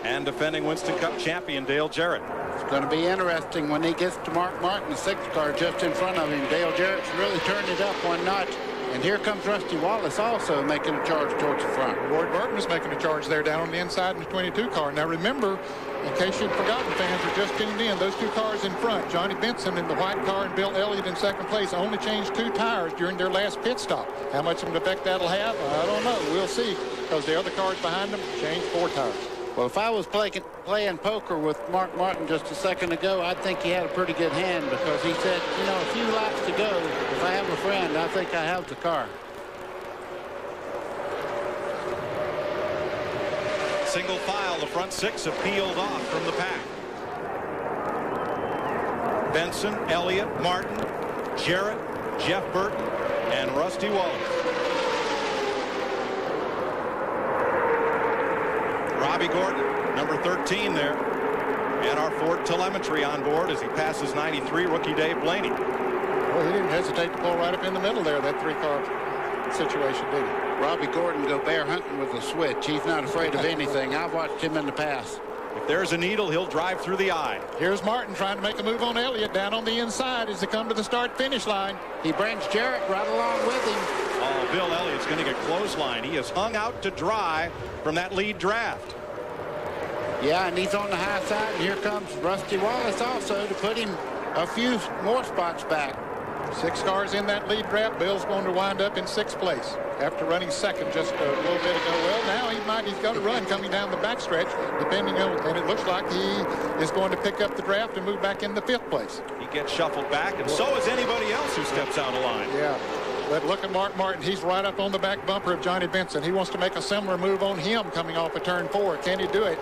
And defending Winston Cup champion Dale Jarrett. It's going to be interesting when he gets to Mark Martin, the 6th car just in front of him. Dale Jarrett's really turned it up one notch. And here comes Rusty Wallace also making a charge towards the front. Roy Burton is making a charge there down on the inside in the 22 car. Now remember, in case you've forgotten, fans are just tuned in, those 2 cars in front, Johnny Benson in the white car and Bill Elliott in 2nd place, only changed 2 tires during their last pit stop. How much of an effect that'll have, I don't know. We'll see, because the other cars behind them changed 4 tires. Well, if I was playing poker with Mark Martin just a second ago, I'd think he had a pretty good hand because he said, you know, a few laps to go. If I have a friend, I think I have the car. Single file, the front 6 have peeled off from the pack. Benson, Elliott, Martin, Jarrett, Jeff Burton, and Rusty Wallace. Robbie Gordon, number 13 there. And our Ford telemetry on board as he passes 93, rookie Dave Blaney. Well, he didn't hesitate to pull right up in the middle there, that 3-car situation, did he? Robbie Gordon go bear hunting with a switch. He's not afraid of anything. I've watched him in the past. If there's a needle, he'll drive through the eye. Here's Martin trying to make a move on Elliott down on the inside as they come to the start-finish line. He brings Jarrett right along with him. Oh, Bill Elliott's going to get clothesline. He is hung out to dry from that lead draft. Yeah, and he's on the high side, and here comes Rusty Wallace also to put him a few more spots back. 6 cars in that lead draft. Bill's going to wind up in 6th place after running 2nd just a little bit ago. Well, now he's got to run coming down the backstretch, depending on, and it looks like he is going to pick up the draft and move back into 5th place. He gets shuffled back, and so is anybody else who steps out of line. Yeah. But look at Mark Martin. He's right up on the back bumper of Johnny Benson. He wants to make a similar move on him coming off of turn 4. Can he do it?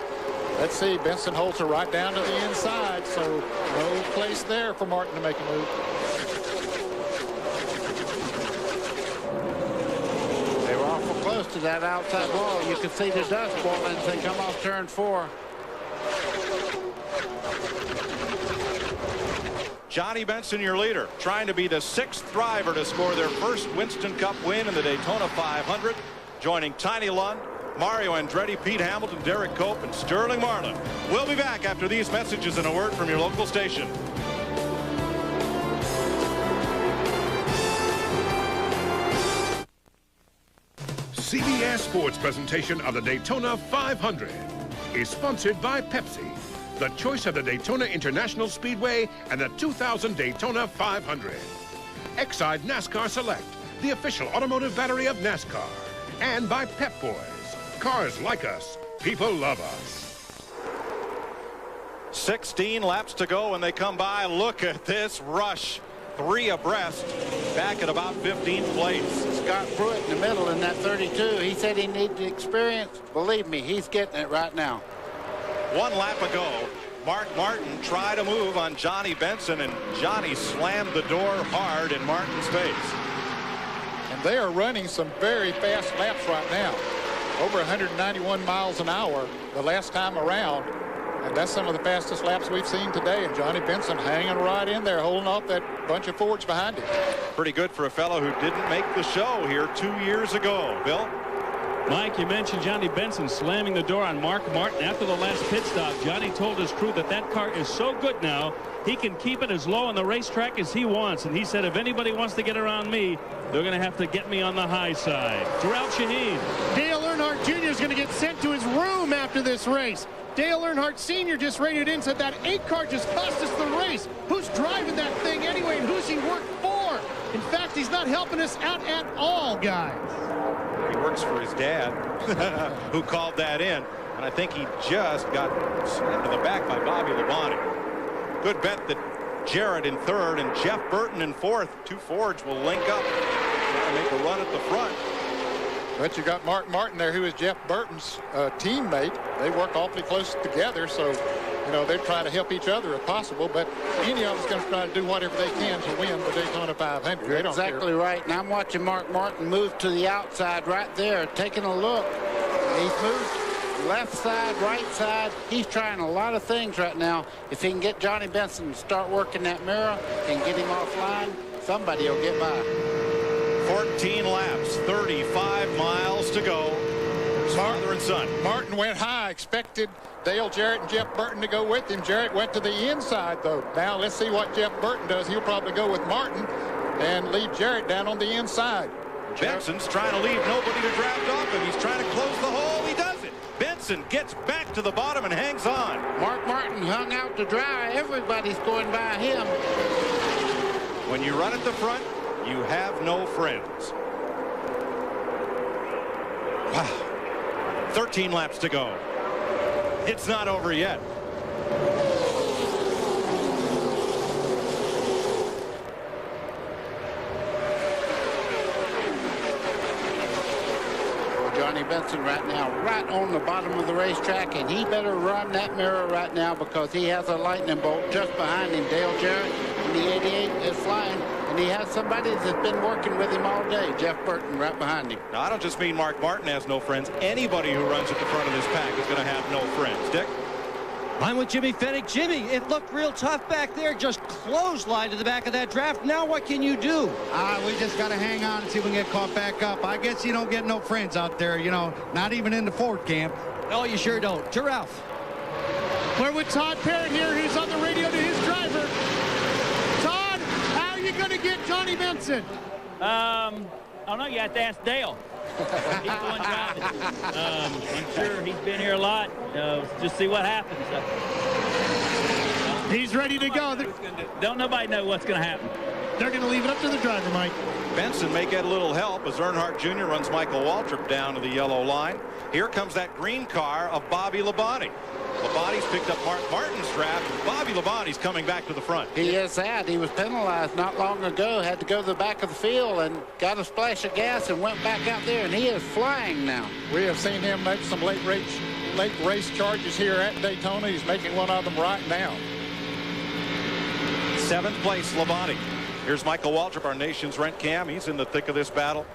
Let's see. Benson holds her right down to the inside, so no place there for Martin to make a move. They were awful close to that outside wall. You could see the dust boiling as they come off turn 4. Johnny Benson, your leader, trying to be the 6th driver to score their first Winston Cup win in the Daytona 500, joining Tiny Lund, Mario Andretti, Pete Hamilton, Derek Cope, and Sterling Marlin. We'll be back after these messages and a word from your local station. CBS Sports presentation of the Daytona 500 is sponsored by Pepsi, the choice of the Daytona International Speedway and the 2000 Daytona 500. Exide NASCAR Select, the official automotive battery of NASCAR. And by Pep Boys. Cars like us. People love us. 16 laps to go when they come by. Look at this rush. 3 abreast. Back at about 15th place. Scott Pruitt in the middle in that 32. He said he needed experience. Believe me, he's getting it right now. 1 lap ago, Mark Martin tried a move on Johnny Benson, and Johnny slammed the door hard in Martin's face. And they are running some very fast laps right now. Over 191 miles an hour the last time around. And that's some of the fastest laps we've seen today. And Johnny Benson hanging right in there, holding off that bunch of Fords behind him. Pretty good for a fellow who didn't make the show here 2 years ago. Bill? Mike, you mentioned Johnny Benson slamming the door on Mark Martin after the last pit stop. Johnny told his crew that that car is so good now, he can keep it as low on the racetrack as he wants. And he said, if anybody wants to get around me, they're going to have to get me on the high side. Terrell Shaheen. Dale Earnhardt Jr. is going to get sent to his room after this race. Dale Earnhardt Sr. just radioed in, said that 8 car just cost us the race. Who's driving that thing anyway, and who's he worked for? In fact, he's not helping us out at all, guys. He works for his dad, who called that in. And I think he just got slammed to the back by Bobby Labonte. Good bet that Jarrett in 3rd and Jeff Burton in 4th. 2 Fords will link up. Make a run at the front. But you got Mark Martin there, who is Jeff Burton's teammate. They work awfully close together, so you know they try to help each other if possible. But any of us going to try to do whatever they can to win the Daytona 500. You're exactly right. And I'm watching Mark Martin move to the outside right there, taking a look. He's moved left side, right side. He's trying a lot of things right now. If he can get Johnny Benson to start working that mirror and get him offline, somebody will get by. 14 laps, 35 miles to go. Father and son. Martin went high, expected Dale Jarrett and Jeff Burton to go with him. Jarrett went to the inside, though. Now let's see what Jeff Burton does. He'll probably go with Martin and leave Jarrett down on the inside. Benson's trying to leave nobody to draft off him. He's trying to close the hole. He does it. Benson gets back to the bottom and hangs on. Mark Martin hung out to dry. Everybody's going by him. When you run at the front, you have no friends. Wow. 13 laps to go. It's not over yet. Johnny Benson right now, right on the bottom of the racetrack, and he better run that mirror right now because he has a lightning bolt just behind him. Dale Jarrett in the 88 is flying, and he has somebody that's been working with him all day, Jeff Burton, right behind him. Now, I don't just mean Mark Martin has no friends. Anybody who runs at the front of this pack is going to have no friends. Dick? I'm with Jimmy Fennick. Jimmy, it looked real tough back there. Just clothesline to the back of that draft. Now what can you do? We just got to hang on and see if we can get caught back up. I guess you don't get no friends out there, you know, not even in the Ford camp. No, you sure don't. Giraffe. We're with Todd Parrott here, who's on the radio to his driver. Todd, how are you going to get Johnny Benson? I don't know. You have to ask Dale. He's the one driving. I'm sure he's been here a lot. Just see what happens. He's ready to go. Don't nobody know what's going to happen. They're going to leave it up to the driver, Mike. Benson may get a little help as Earnhardt Jr. runs Michael Waltrip down to the yellow line. Here comes that green car of Bobby Labonte. Labonte's picked up Mark Martin's draft, and Bobby Labonte's coming back to the front. He is sad. He was penalized not long ago, had to go to the back of the field and got a splash of gas and went back out there, and he is flying now. We have seen him make some late race charges here at Daytona. He's making one of them right now. 7th place, Labonte. Here's Michael Waltrip, our nation's rent cam. He's in the thick of this battle.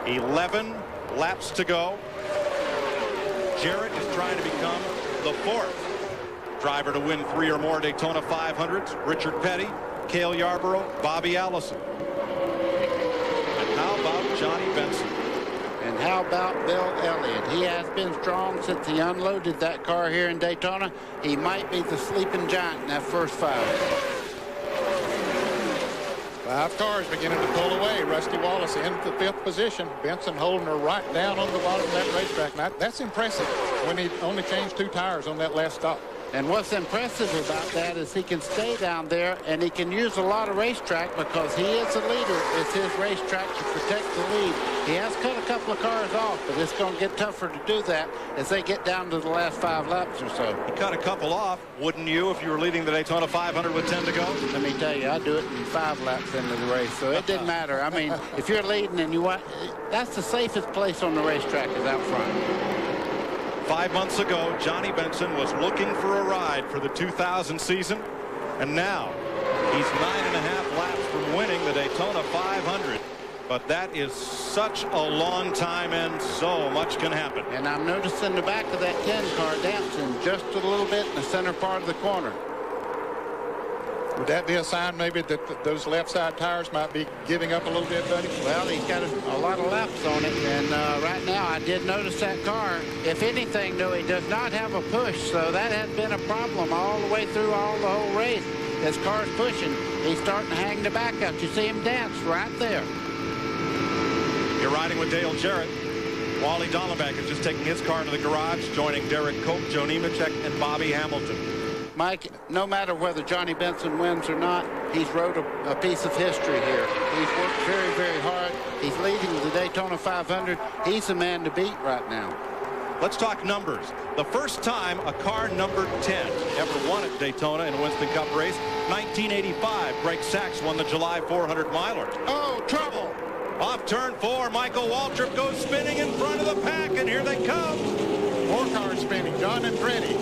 11 laps to go. Jarrett is trying to become the 4th driver to win 3 or more Daytona 500s. Richard Petty, Cale Yarborough, Bobby Allison. And how about Johnny Benson? And how about Bill Elliott? He has been strong since he unloaded that car here in Daytona. He might be the sleeping giant in that first 5. 5 cars beginning to pull away. Rusty Wallace in the 5th position. Benson holding her right down on the bottom of that racetrack. Now, that's impressive when he only changed 2 tires on that last stop. And what's impressive about that is he can stay down there and he can use a lot of racetrack because he is a leader. It's his racetrack to protect the lead. He has cut a couple of cars off, but it's going to get tougher to do that as they get down to the last 5 laps or so. He cut a couple off, wouldn't you, if you were leading the Daytona 500 with 10 to go? Let me tell you, I do it in 5 laps into the race, so it didn't matter. I mean, if you're leading and you want, that's the safest place on the racetrack is out front. 5 months ago, Johnny Benson was looking for a ride for the 2000 season, and now he's 9.5 laps from winning the Daytona 500. But that is such a long time, and so much can happen. And I'm noticing the back of that 10 car dancing just a little bit in the center part of the corner. Would that be a sign maybe that those left side tires might be giving up a little bit, buddy? Well, he's got a lot of laps on it, and right now I did notice that car. If anything, though, he does not have a push, so that has been a problem all the way through the whole race. His car's pushing. He's starting to hang the back out. You see him dance right there. You're riding with Dale Jarrett. Wally Dallenbach is just taking his car to the garage, joining Derek Koch, Joe Nemechek, and Bobby Hamilton. Mike, no matter whether Johnny Benson wins or not, he's wrote a piece of history here. He's worked very, very hard. He's leading the Daytona 500. He's the man to beat right now. Let's talk numbers. The first time a car numbered 10 ever won at Daytona in a Winston Cup race, 1985. Greg Sachs won the July 400 miler. Oh, trouble. Off turn 4, Michael Waltrip goes spinning in front of the pack, and here they come. 4 cars spinning. John Andretti,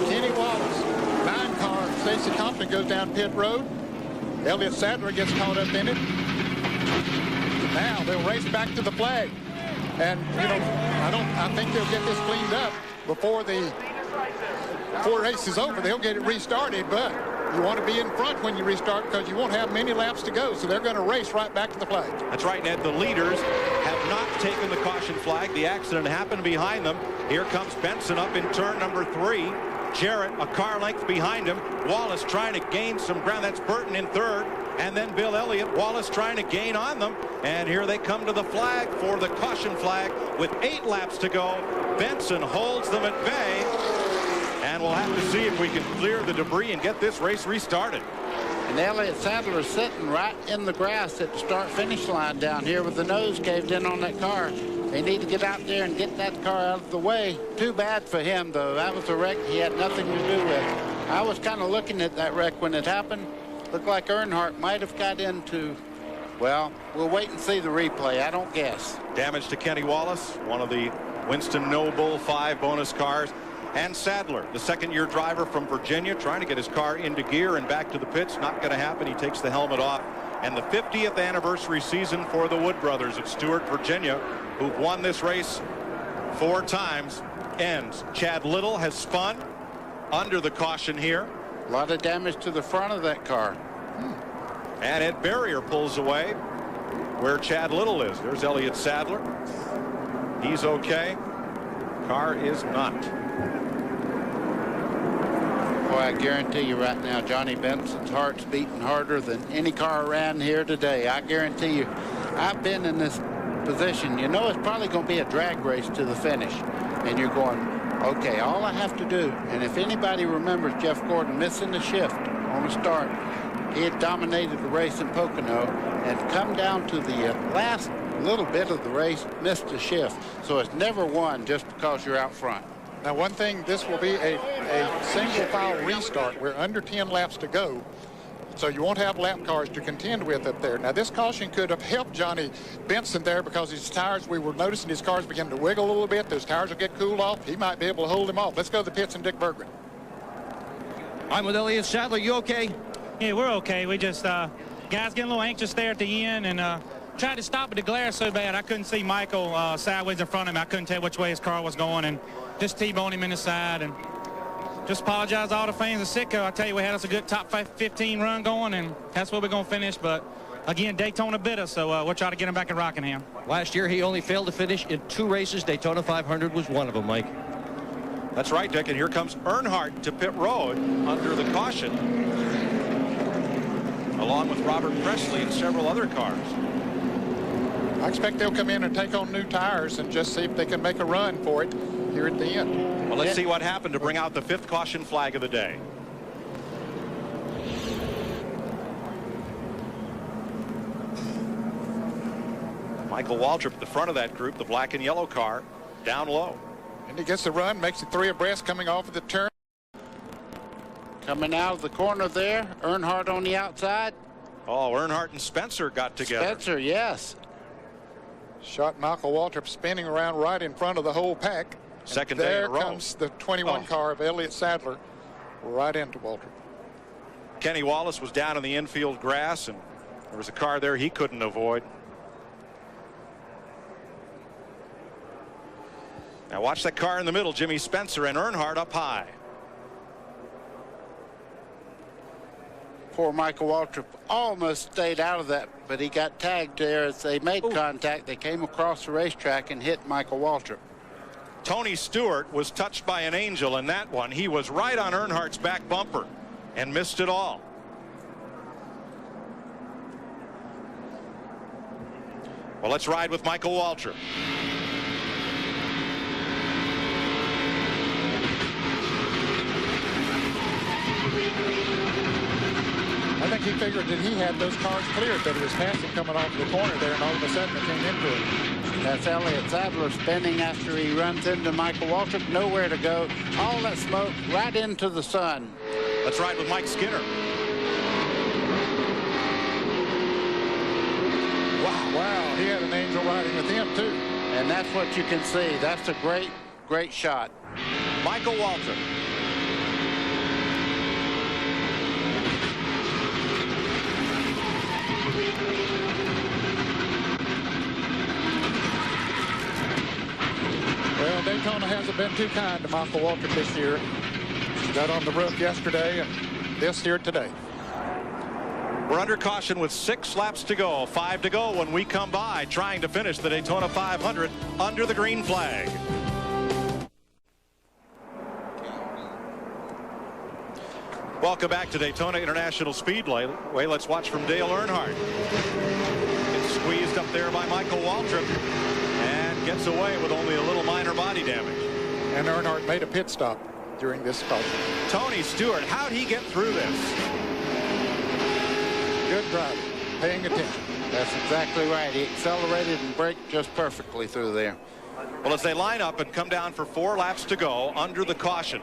Kenny Wallace, 9 cars. Stacy Compton goes down pit road. Elliott Sadler gets caught up in it. Now they'll race back to the flag. And, you know, I think they'll get this cleaned up before the race is over. They'll get it restarted, but you want to be in front when you restart because you won't have many laps to go. So they're going to race right back to the flag. That's right, Ned. The leaders have not taken the caution flag. The accident happened behind them. Here comes Benson up in turn number 3. Jarrett a car length behind him. Wallace trying to gain some ground. That's Burton in third. And then Bill Elliott. Wallace trying to gain on them. And here they come to the flag for the caution flag with 8 laps to go. Benson holds them at bay. And we'll have to see if we can clear the debris and get this race restarted. And Elliott Sadler is sitting right in the grass at the start-finish line down here with the nose caved in on that car. They need to get out there and get that car out of the way. Too bad for him, though. That was a wreck he had nothing to do with. I was kind of looking at that wreck when it happened. Looked like Earnhardt might have got into, well, we'll wait and see the replay. I don't guess. Damage to Kenny Wallace, one of the Winston Noble 5 bonus cars. And Sadler, the second-year driver from Virginia, trying to get his car into gear and back to the pits. Not going to happen. He takes the helmet off. And the 50th anniversary season for the Wood brothers of Stewart, Virginia, who've won this race 4 times, ends. Chad Little has spun under the caution here. A lot of damage to the front of that car. And Ed Barrier pulls away where Chad Little is. There's Elliott Sadler. He's okay. Car is not. Boy, I guarantee you right now, Johnny Benson's heart's beating harder than any car around here today. I guarantee you. I've been in this position. You know it's probably going to be a drag race to the finish. And you're going, okay, all I have to do, and if anybody remembers Jeff Gordon missing the shift on the start, he had dominated the race in Pocono and come down to the last little bit of the race, missed the shift. So it's never won just because you're out front. Now, one thing, this will be a single file restart. We're under 10 laps to go. So you won't have lap cars to contend with up there. Now, this caution could have helped Johnny Benson there because his tires, we were noticing his cars begin to wiggle a little bit. Those tires will get cooled off. He might be able to hold them off. Let's go to the pits and Dick Berggren. I'm with Elliott Sadler. You okay? Yeah, we're okay. We just, guys getting a little anxious there at the end and tried to stop, but the glare so bad I couldn't see Michael sideways in front of him. I couldn't tell which way his car was going and just T-boned him in the side. And just apologize to all the fans of Sitco. I tell you, we had us a good top 15 run going, and that's where we're going to finish. But, again, Daytona bit us, so we'll try to get him back in Rockingham. Last year, he only failed to finish in 2 races. Daytona 500 was one of them, Mike. That's right, Dick, and here comes Earnhardt to pit road under the caution, along with Robert Presley and several other cars. I expect they'll come in and take on new tires and just see if they can make a run for it here at the end. Well, let's see what happened to bring out the 5th caution flag of the day. Michael Waltrip at the front of that group, the black and yellow car, down low. And he gets the run, makes it 3 abreast coming off of the turn. Coming out of the corner there, Earnhardt on the outside. Oh, Earnhardt and Spencer got together. Spencer, yes. Shot Michael Waltrip spinning around right in front of the whole pack. Second day in a row. There comes the 21 car of Elliott Sadler right into Waltrip. Kenny Wallace was down in the infield grass, and there was a car there he couldn't avoid. Now watch that car in the middle, Jimmy Spencer and Earnhardt up high. Poor Michael Waltrip almost stayed out of that, but he got tagged there as they made contact. They came across the racetrack and hit Michael Waltrip. Tony Stewart was touched by an angel in that one. He was right on Earnhardt's back bumper and missed it all. Well, let's ride with Michael Waltrip. I think he figured that he had those cars cleared, that he was passing coming off the corner there, and all of a sudden it came into him. That's Elliott Sadler spinning after he runs into Michael Waltrip. Nowhere to go. All that smoke right into the sun. Let's ride with Mike Skinner. Wow, he had still riding with him, too. And that's what you can see. That's a great, great shot. Michael Waltrip. Well, Daytona hasn't been too kind to Michael Waltrip this year. He got on the roof yesterday and this here today. We're under caution with 6 laps to go, 5 to go when we come by, trying to finish the Daytona 500 under the green flag. Welcome back to Daytona International Speedway. Let's watch from Dale Earnhardt. Gets squeezed up there by Michael Waltrip and gets away with only a little minor body damage. And Earnhardt made a pit stop during this caution. Tony Stewart, how'd he get through this? Good driving, paying attention. That's exactly right. He accelerated and braked just perfectly through there. Well, as they line up and come down for 4 laps to go under the caution,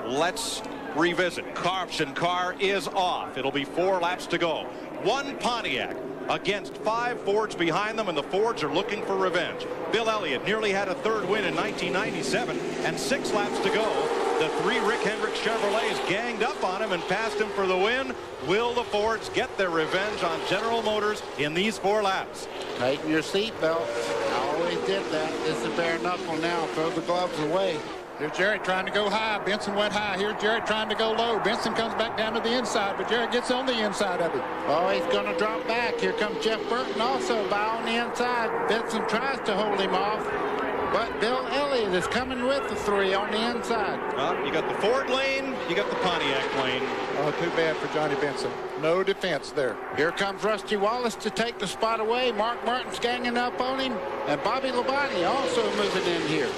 let's revisit. Caution car is off. It'll be 4 laps to go. 1 Pontiac against 5 Fords behind them, and the Fords are looking for revenge. Bill Elliott nearly had a 3rd win in 1997, and 6 laps to go. The 3 Rick Hendrick Chevrolets ganged up on him and passed him for the win. Will the Fords get their revenge on General Motors in these 4 laps? Tighten your seatbelts. I always did that. This is bare knuckle now. Throw the gloves away. Here's Jarrett trying to go high. Benson went high. Here's Jarrett trying to go low. Benson comes back down to the inside, but Jarrett gets on the inside of it. Oh, he's going to drop back. Here comes Jeff Burton also by on the inside. Benson tries to hold him off, but Bill Elliott is coming with the 3 on the inside. Well, you got the Ford lane, you got the Pontiac lane. Oh, too bad for Johnny Benson. No defense there. Here comes Rusty Wallace to take the spot away. Mark Martin's ganging up on him, and Bobby Labonte also moving in here.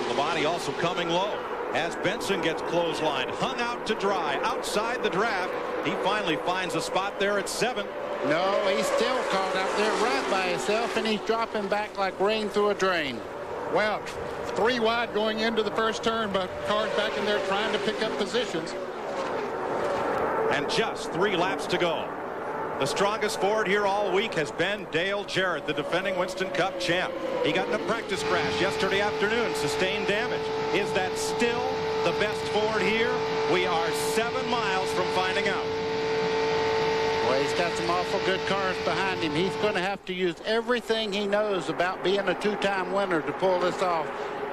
Labonte also coming low as Benson gets clotheslined, hung out to dry outside the draft. He finally finds a spot there at 7. No, he's still caught out there right by himself, and he's dropping back like rain through a drain. Wow, 3 wide going into the first turn, but cars back in there trying to pick up positions. And just 3 laps to go. The strongest Ford here all week has been Dale Jarrett, the defending Winston Cup champ. He got in a practice crash yesterday afternoon, sustained damage. Is that still the best Ford here? We are 7 miles from finding out. Well, he's got some awful good cars behind him. He's going to have to use everything he knows about being a 2-time winner to pull this off,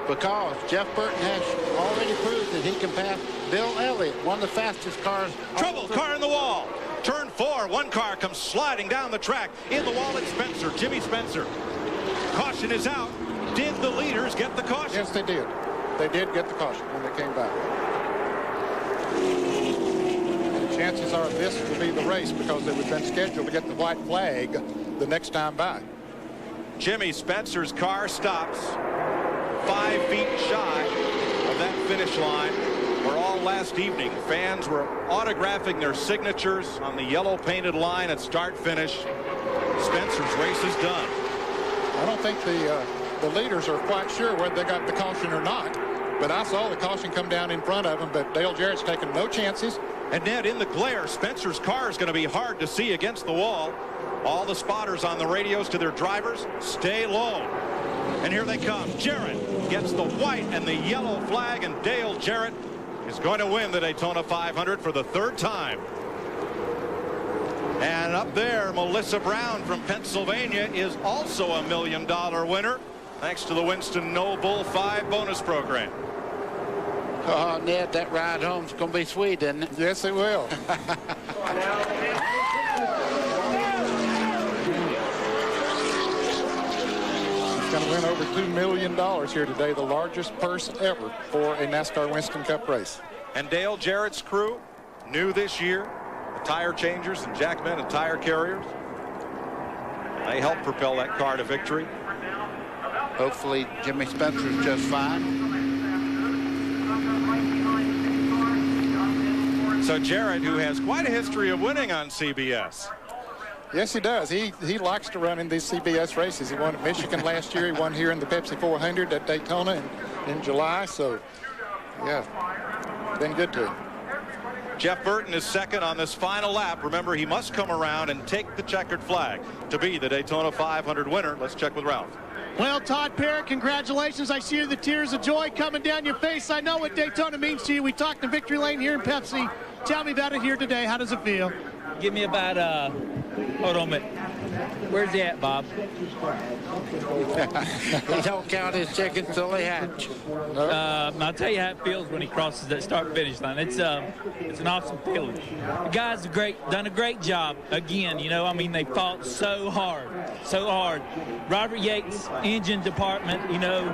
because Jeff Burton has already proved that he can pass Bill Elliott, one of the fastest cars. Trouble, car in the wall. Turn 4, 1 car comes sliding down the track. In the wall, it's Spencer, Jimmy Spencer. Caution is out. Did the leaders get the caution? Yes, they did. They did get the caution when they came back. And chances are this will be the race, because it was been scheduled to get the white flag the next time by. Jimmy Spencer's car stops 5 feet shy of that finish line, where all last evening fans were autographing their signatures on the yellow painted line at start finish. Spencer's race is done. I don't think the leaders are quite sure whether they got the caution or not, but I saw the caution come down in front of them, but Dale Jarrett's taking no chances. And Ned, in the glare, Spencer's car is going to be hard to see against the wall. All the spotters on the radios to their drivers, stay low. And here they come. Jarrett gets the white and the yellow flag, and Dale Jarrett is going to win the Daytona 500 for the 3rd time. And up there, Melissa Brown from Pennsylvania is also a $1 million winner, thanks to the Winston No Bull 5 bonus program. Oh, Ned, that ride home's going to be sweet, isn't it? Yes, it will. Going to win over $2 million here today, the largest purse ever for a NASCAR Winston Cup race. And Dale Jarrett's crew, new this year, the tire changers and Jack Benton tire carriers. They helped propel that car to victory. Hopefully Jimmy Spencer's just fine. So Jarrett, who has quite a history of winning on CBS. Yes, he does. He likes to run in these CBS races. He won at Michigan last year. He won here in the Pepsi 400 at Daytona in July. So, yeah, been good to him. Jeff Burton is second on this final lap. Remember, he must come around and take the checkered flag to be the Daytona 500 winner. Let's check with Ralph. Well, Todd Parrott, congratulations. I see the tears of joy coming down your face. I know what Daytona means to you. We talked in Victory Lane here in Pepsi. Tell me about it here today. How does it feel? Give me about, hold on a minute. Where's he at, Bob? He don't count his chickens till they hatch. I'll tell you how it feels when he crosses that start-finish line. It's an awesome feeling. The guys have done a great job again. You know, I mean, they fought so hard. Robert Yates, engine department. You know,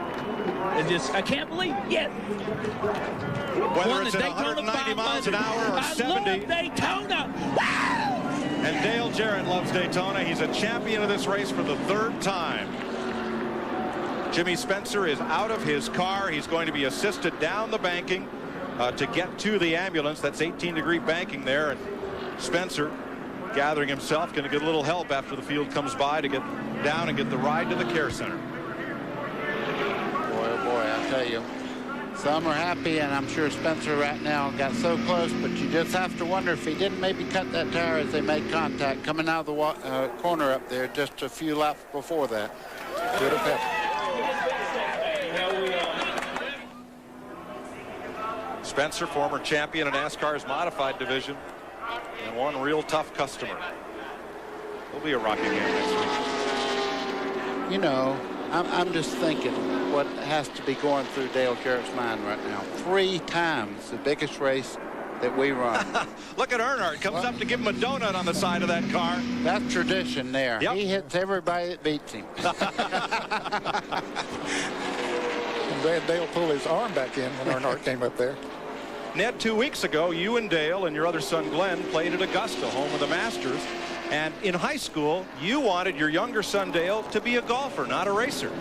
I can't believe it yet. Whether it's at 190 miles an hour or 70. I love Daytona. Wow! And Dale Jarrett loves Daytona. He's a champion of this race for the third time. Jimmy Spencer is out of his car. He's going to be assisted down the banking to get to the ambulance. That's 18-degree banking there. And Spencer, gathering himself, going to get a little help after the field comes by to get down and get the ride to the care center. Boy, oh boy, I tell you. Some are happy, and I'm sure Spencer right now got so close, but you just have to wonder if he didn't maybe cut that tire as they made contact coming out of the corner up there just a few laps before that. Could have happened. Spencer, former champion in NASCAR's modified division, and one real tough customer. He'll be a Rocky game next week. You know, I'm just thinking what has to be going through Dale Jarrett's mind right now. 3 times the biggest race that we run. Look at Earnhardt. Comes up to give him a donut on the side of that car. That's tradition there. Yep. He hits everybody that beats him. I'm glad Dale pulled his arm back in when Earnhardt came up there. Ned, 2 weeks ago, you and Dale and your other son Glenn played at Augusta, home of the Masters. And in high school, you wanted your younger son Dale to be a golfer, not a racer.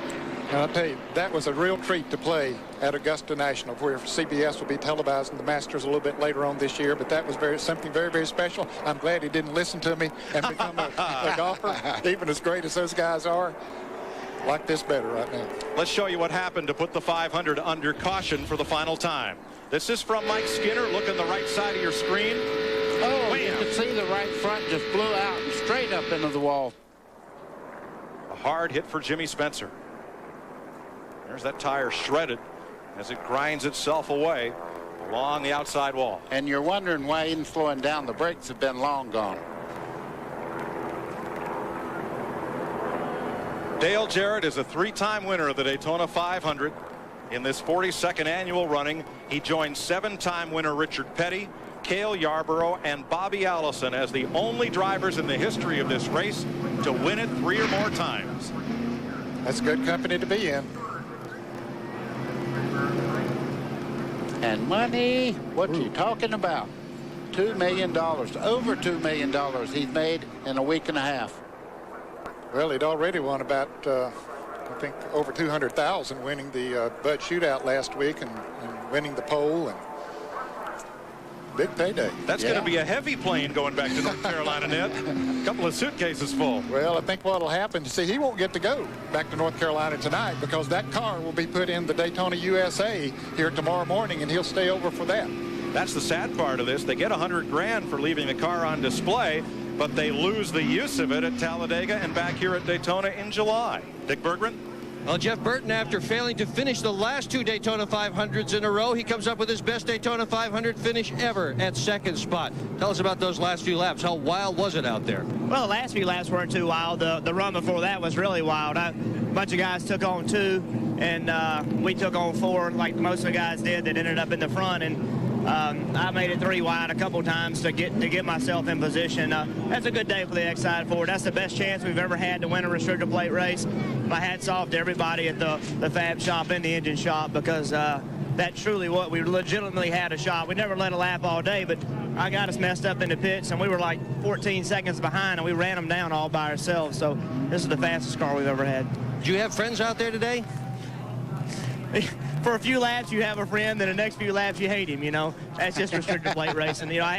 And I'll tell you, that was a real treat to play at Augusta National, where CBS will be televising the Masters a little bit later on this year. But that was something very, very special. I'm glad he didn't listen to me and become a golfer, even as great as those guys are. Like this better right now. Let's show you what happened to put the 500 under caution for the final time. This is from Mike Skinner. Look on the right side of your screen. Oh, you can see the right front just blew out and straight up into the wall. A hard hit for Jimmy Spencer. There's that tire shredded as it grinds itself away along the outside wall. And you're wondering why he isn't slowing down. The brakes have been long gone. Dale Jarrett is a 3-time winner of the Daytona 500. In this 42nd annual running, he joined 7-time winner Richard Petty, Cale Yarborough, and Bobby Allison as the only drivers in the history of this race to win it 3 or more times. That's good company to be in. And money, what you talking about? $2 million, over $2 million he's made in a week and a half. Well, he'd already won about, I think, over $200,000 winning the Bud Shootout last week and winning the pole. And big payday. That's going to be a heavy plane going back to North Carolina, Ned. A couple of suitcases full. Well, I think what will happen, see, he won't get to go back to North Carolina tonight because that car will be put in the Daytona USA here tomorrow morning, and he'll stay over for that. That's the sad part of this. They get $100 grand for leaving the car on display, but they lose the use of it at Talladega and back here at Daytona in July. Dick Bergman. Well, Jeff Burton, after failing to finish the last 2 Daytona 500s in a row, he comes up with his best Daytona 500 finish ever at 2nd spot. Tell us about those last few laps. How wild was it out there? Well, the last few laps weren't too wild. The run before that was really wild. A bunch of guys took on 2, and we took on 4, like most of the guys did that ended up in the front. And I made it 3 wide a couple times to get myself in position. That's a good day for the X-Side Ford. That's the best chance we've ever had to win a restrictor plate race. My hat's off to everybody at the fab shop and the engine shop, because that's truly what we legitimately had a shot. We never let a lap all day, but I got us messed up in the pits, and we were like 14 seconds behind, and we ran them down all by ourselves. So this is the fastest car we've ever had. Do you have friends out there today? For a few laps you have a friend, then the next few laps you hate him, you know. That's just restrictor plate racing. You know, I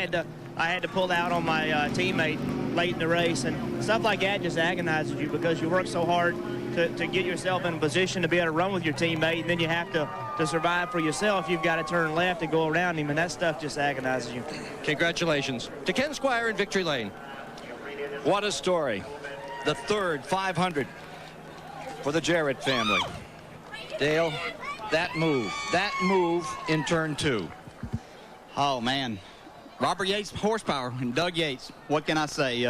had to pull out on my teammate late in the race, and stuff like that just agonizes you because you work so hard to get yourself in a position to be able to run with your teammate, and then you have to to survive for yourself, you've got to turn left and go around him, and that stuff just agonizes you. Congratulations to Ken Squire in victory lane. What a story. The third 500 for the Jarrett family. Dale, that move in turn 2. Oh, man. Robert Yates horsepower and Doug Yates. What can I say?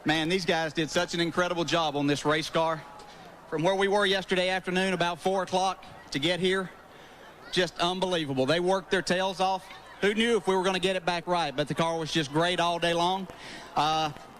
Man, these guys did such an incredible job on this race car. From where we were yesterday afternoon, about 4 o'clock, to get here, just unbelievable. They worked their tails off. Who knew if we were going to get it back right? But the car was just great all day long.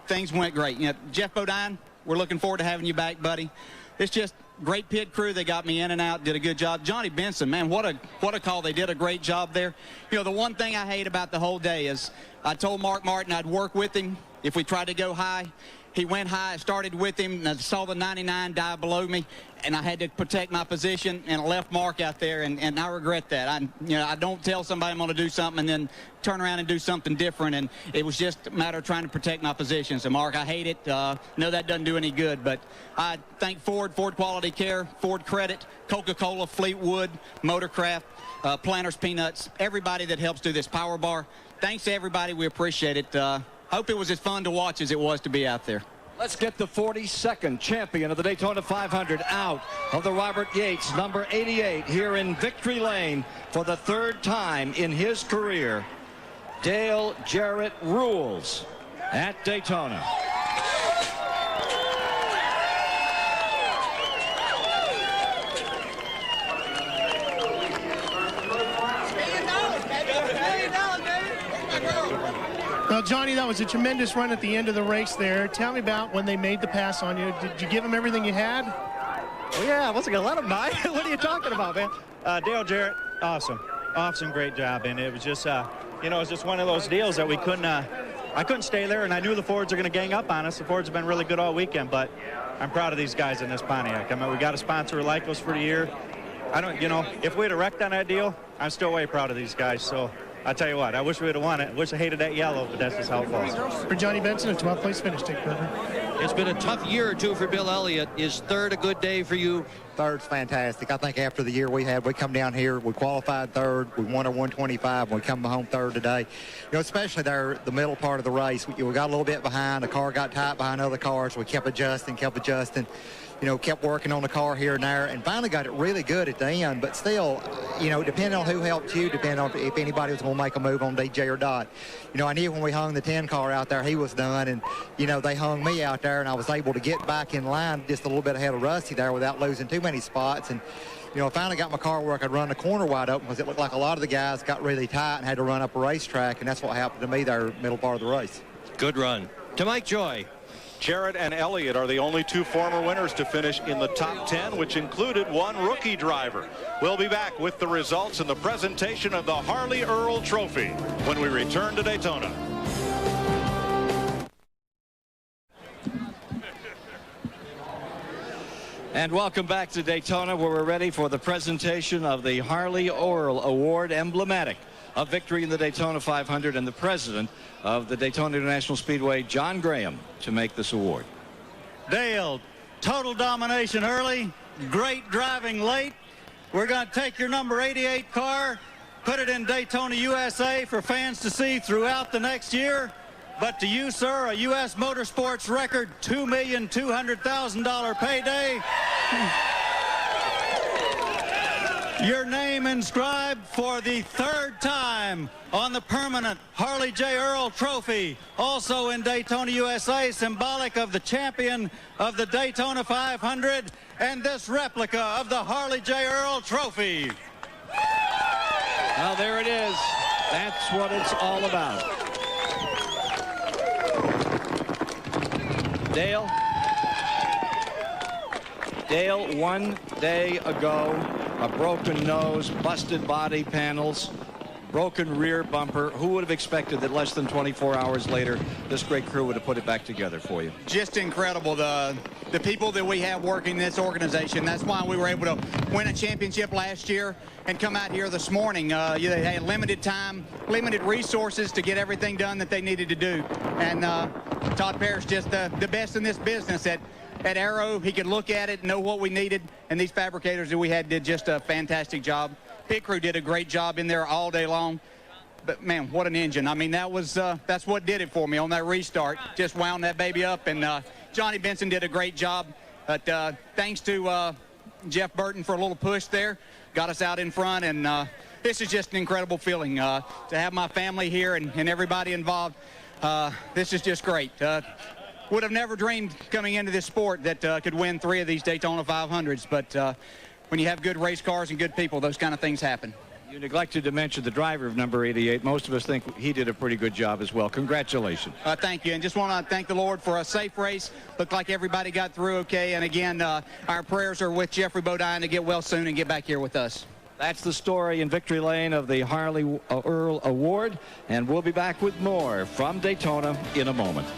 Things went great. You know, Jeff Bodine, we're looking forward to having you back, buddy. It's just great pit crew. They got me in and out, did a good job. Johnny Benson, man, what a call. They did a great job there. You know, the one thing I hate about the whole day is I told Mark Martin I'd work with him if we tried to go high. He went high. I started with him, and I saw the 99 die below me, and I had to protect my position, and I left Mark out there, and I regret that. I don't tell somebody I'm going to do something and then turn around and do something different, and it was just a matter of trying to protect my position. So, Mark, I hate it. No, that doesn't do any good, but I thank Ford Quality Care, Ford Credit, Coca-Cola, Fleetwood, Motorcraft, Planters Peanuts, everybody that helps do this Power Bar. Thanks to everybody. We appreciate it. Hope it was as fun to watch as it was to be out there. Let's get the 42nd champion of the Daytona 500 out of the Robert Yates, number 88, here in victory lane for the third time in his career. Dale Jarrett rules at Daytona. Well, Johnny, that was a tremendous run at the end of the race there. Tell me about when they made the pass on you. Did you give them everything you had? Well, yeah, I wasn't going to let them buy it. What are you talking about, man? Dale Jarrett, awesome, great job. And it was just, you know, it was just one of those deals that we couldn't, I couldn't stay there, and I knew the Fords are going to gang up on us. The Fords have been really good all weekend, but I'm proud of these guys in this Pontiac. I mean, we got a sponsor like us for the year. You know, if we'd have wrecked on that deal, I'm still way proud of these guys. So I tell you what, I wish we would have won it. I wish I hated that yellow, but that's just how it falls. For Johnny Benson, a 12th place finish, Dick Berger. It's been a tough year or two for Bill Elliott. Is third a good day for you? Third's fantastic. I think after the year we had, we come down here, we qualified third, we won our 125, and we come home third today. You know, especially there, the middle part of the race, we got a little bit behind. The car got tight behind other cars. We kept adjusting. You know, kept working on the car here and there, and finally got it really good at the end. But still, you know, depending on who helped you, depending on if anybody was going to make a move on DJ or not. You know, I knew when we hung the 10 car out there, he was done, and, you know, they hung me out there, and I was able to get back in line just a little bit ahead of Rusty there without losing too many spots. And, you know, I finally got my car where I could run the corner wide open because it looked like a lot of the guys got really tight and had to run up a racetrack, and that's what happened to me there middle part of the race. Good run. To Mike Joy. Jarrett and Elliott are the only two former winners to finish in the top 10, which included one rookie driver. We'll be back with the results and the presentation of the Harley Earl Trophy when we return to Daytona. And welcome back to Daytona, where we're ready for the presentation of the Harley Earl Award, emblematic of victory in the Daytona 500, and the president of the Daytona International Speedway, John Graham, to make this award. Dale, total domination early, great driving late. We're going to take your number 88 car, put it in Daytona, USA for fans to see throughout the next year. But to you, sir, a U.S. Motorsports record $2,200,000 payday. Your name inscribed for the third time on the permanent Harley J. Earl Trophy, also in Daytona, USA, symbolic of the champion of the Daytona 500 and this replica of the Harley J. Earl Trophy. Well, there it is. That's what it's all about. Dale, one day ago, a broken nose, busted body panels, broken rear bumper. Who would have expected that less than 24 hours later, this great crew would have put it back together for you? Just incredible, the people that we have working in this organization. That's why we were able to win a championship last year and come out here this morning. They had limited time, limited resources to get everything done that they needed to do. And Todd Parrish, just the best in this business at at Aero, he could look at it, know what we needed, and these fabricators that we had did just a fantastic job. Pit crew did a great job in there all day long. But, man, what an engine. I mean, that's what did it for me on that restart. Just wound that baby up, and Johnny Benson did a great job. But thanks to Jeff Burton for a little push there, got us out in front, and this is just an incredible feeling to have my family here and everybody involved. This is just great. Would have never dreamed coming into this sport that could win 3 of these Daytona 500s, but when you have good race cars and good people, those kind of things happen. You neglected to mention the driver of number 88. Most of us think he did a pretty good job as well. Congratulations. Thank you, and just want to thank the Lord for a safe race. Looked like everybody got through okay, and again, our prayers are with Jeffrey Bodine to get well soon and get back here with us. That's the story in Victory Lane of the Harley Earl Award, and we'll be back with more from Daytona in a moment.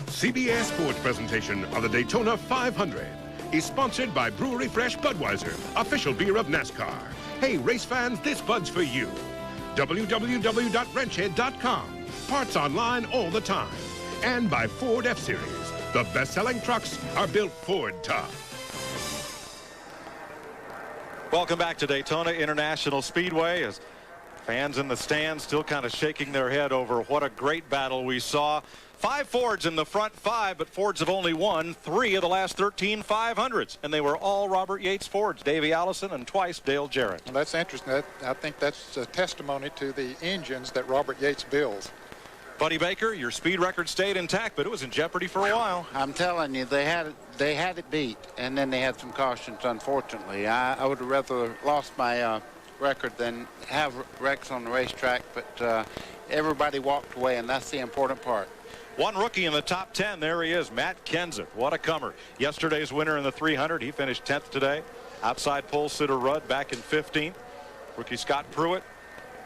CBS Sports presentation of the Daytona 500 is sponsored by Brewery Fresh Budweiser, official beer of NASCAR. Hey, race fans, this Bud's for you. www.wrenchhead.com. Parts online all the time. And by Ford F-Series. The best-selling trucks are built Ford tough. Welcome back to Daytona International Speedway as fans in the stands still kind of shaking their head over what a great battle we saw. 5 Fords in the front 5, but Fords have only won 3 of the last 13 500s, and they were all Robert Yates Fords, Davey Allison, and twice Dale Jarrett. Well, that's interesting. I think that's a testimony to the engines that Robert Yates builds. Buddy Baker, your speed record stayed intact, but it was in jeopardy for a while. I'm telling you, they had it beat, and then they had some cautions, unfortunately. I would have rather lost my record than have wrecks on the racetrack, but everybody walked away, and that's the important part. One rookie in the top 10. There he is, Matt Kenseth. What a comer. Yesterday's winner in the 300. He finished 10th today. Outside pole sitter Rudd back in 15th. Rookie Scott Pruitt.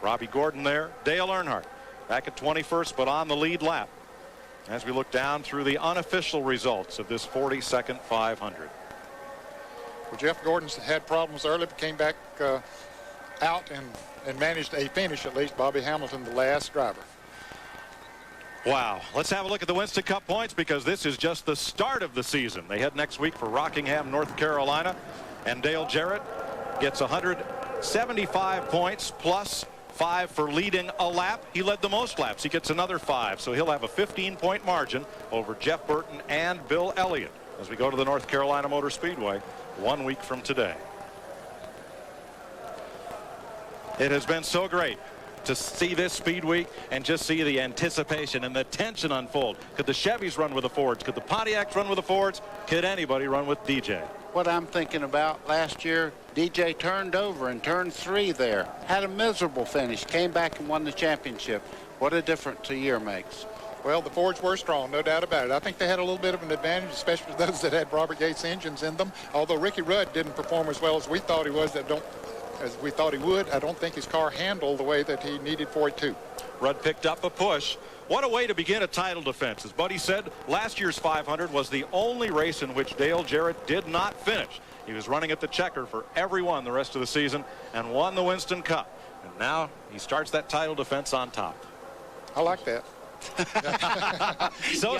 Robbie Gordon there. Dale Earnhardt back at 21st, but on the lead lap. As we look down through the unofficial results of this 42nd 500. Well, Jeff Gordon's had problems early, but came back out and managed a finish at least. Bobby Hamilton, the last driver. Wow. Let's have a look at the Winston Cup points because this is just the start of the season. They head next week for Rockingham, North Carolina, and Dale Jarrett gets 175 points plus 5 for leading a lap. He led the most laps. He gets another 5, so he'll have a 15-point margin over Jeff Burton and Bill Elliott as we go to the North Carolina Motor Speedway 1 week from today. It has been so great to see this speed week and just see the anticipation and the tension unfold. Could the Chevys run with the Fords? Could the Pontiacs run with the Fords? Could anybody run with DJ? What I'm thinking about last year, DJ turned over in turn 3 there. Had a miserable finish. Came back and won the championship. What a difference a year makes. Well, the Fords were strong, no doubt about it. I think they had a little bit of an advantage, especially those that had Robert Yates engines in them. Although Ricky Rudd didn't perform as well as we thought he was, as we thought he would. I don't think his car handled the way that he needed for it to. Rudd picked up a push. What a way to begin a title defense. As Buddy said, last year's 500 was the only race in which Dale Jarrett did not finish. He was running at the checker for everyone the rest of the season and won the Winston Cup. And now he starts that title defense on top. I like that. So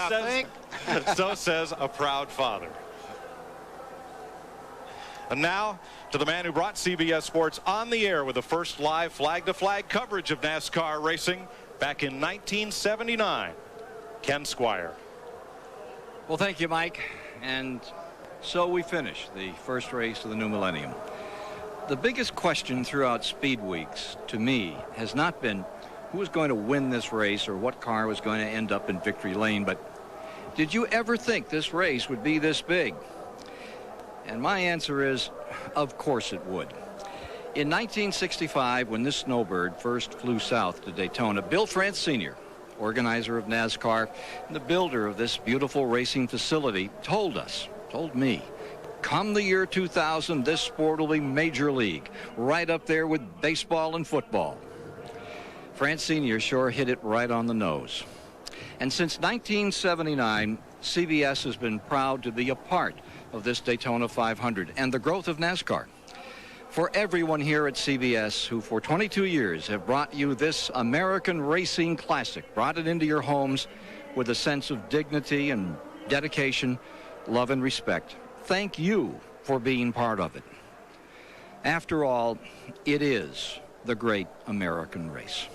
says a proud father. And now to the man who brought CBS Sports on the air with the first live flag-to-flag coverage of NASCAR racing back in 1979, Ken Squire. Well, thank you, Mike. And so we finish the first race of the new millennium. The biggest question throughout Speed Weeks to me has not been who was going to win this race or what car was going to end up in victory lane, but did you ever think this race would be this big? And my answer is, of course it would. In 1965, when this snowbird first flew south to Daytona, Bill France Sr., organizer of NASCAR, and the builder of this beautiful racing facility, told me, come the year 2000, this sport will be major league, right up there with baseball and football. France Sr. sure hit it right on the nose. And since 1979, CBS has been proud to be a part of this Daytona 500 and the growth of NASCAR. for everyone here at CBS who for 22 years have brought you this American racing classic, brought it into your homes with a sense of dignity and dedication, love and respect. Thank you for being part of it. After all, it is the great American race.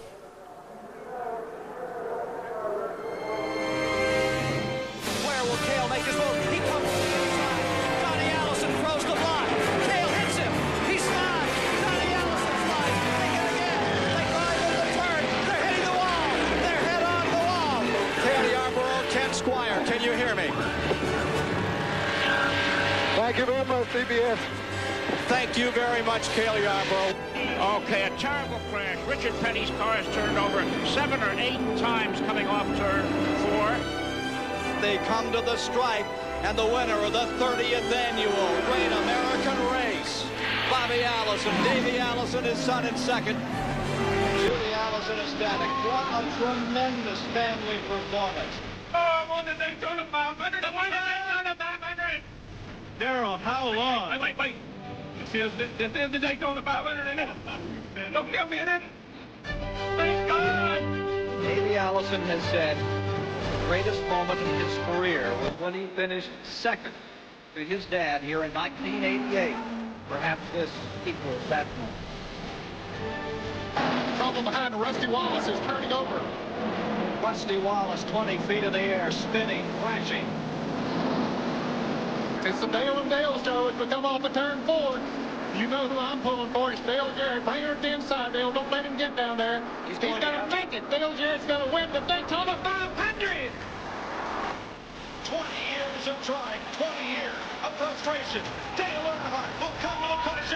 Where will Cale make his move? He comes to the side. Johnny Allison throws the block. Cale hits him. He slides. Johnny Allison slides. They get again. They drive in the turn. They're hitting the wall. They're head on the wall. Cale Yarborough, Ken Squire, can you hear me? Thank you very much, CBS. Thank you very much, Cale Yarborough. Okay, a terrible crash. Richard Petty's car has turned over 7 or 8 times coming off turn 4. They come to the stripe, and the winner of the 30th annual Great American Race, Bobby Allison. Davey Allison, his son, in second. Judy Allison is standing. What a tremendous family performance. Oh, I won the Daytona 500. I won the Daytona 500. Darrell, how long? Wait. This is the Daytona 500, isn't it? Don't kill me, isn't it? Thank God! Davey Allison has said the greatest moment in his career was when he finished second to his dad here in 1988. Perhaps this equals that moment. Trouble behind Rusty Wallace is turning over. Rusty Wallace, 20 feet in the air, spinning, crashing. It's the Dale and Dale show as we come off of turn 4. You know who I'm pulling for. It's Dale Jarrett. Bring her to the inside, Dale. Don't let him get down there. He's going to make it. Dale Jarrett's going to win the Daytona 500. 20 years of trying, 20 years of frustration. Dale Earnhardt will come to the finish.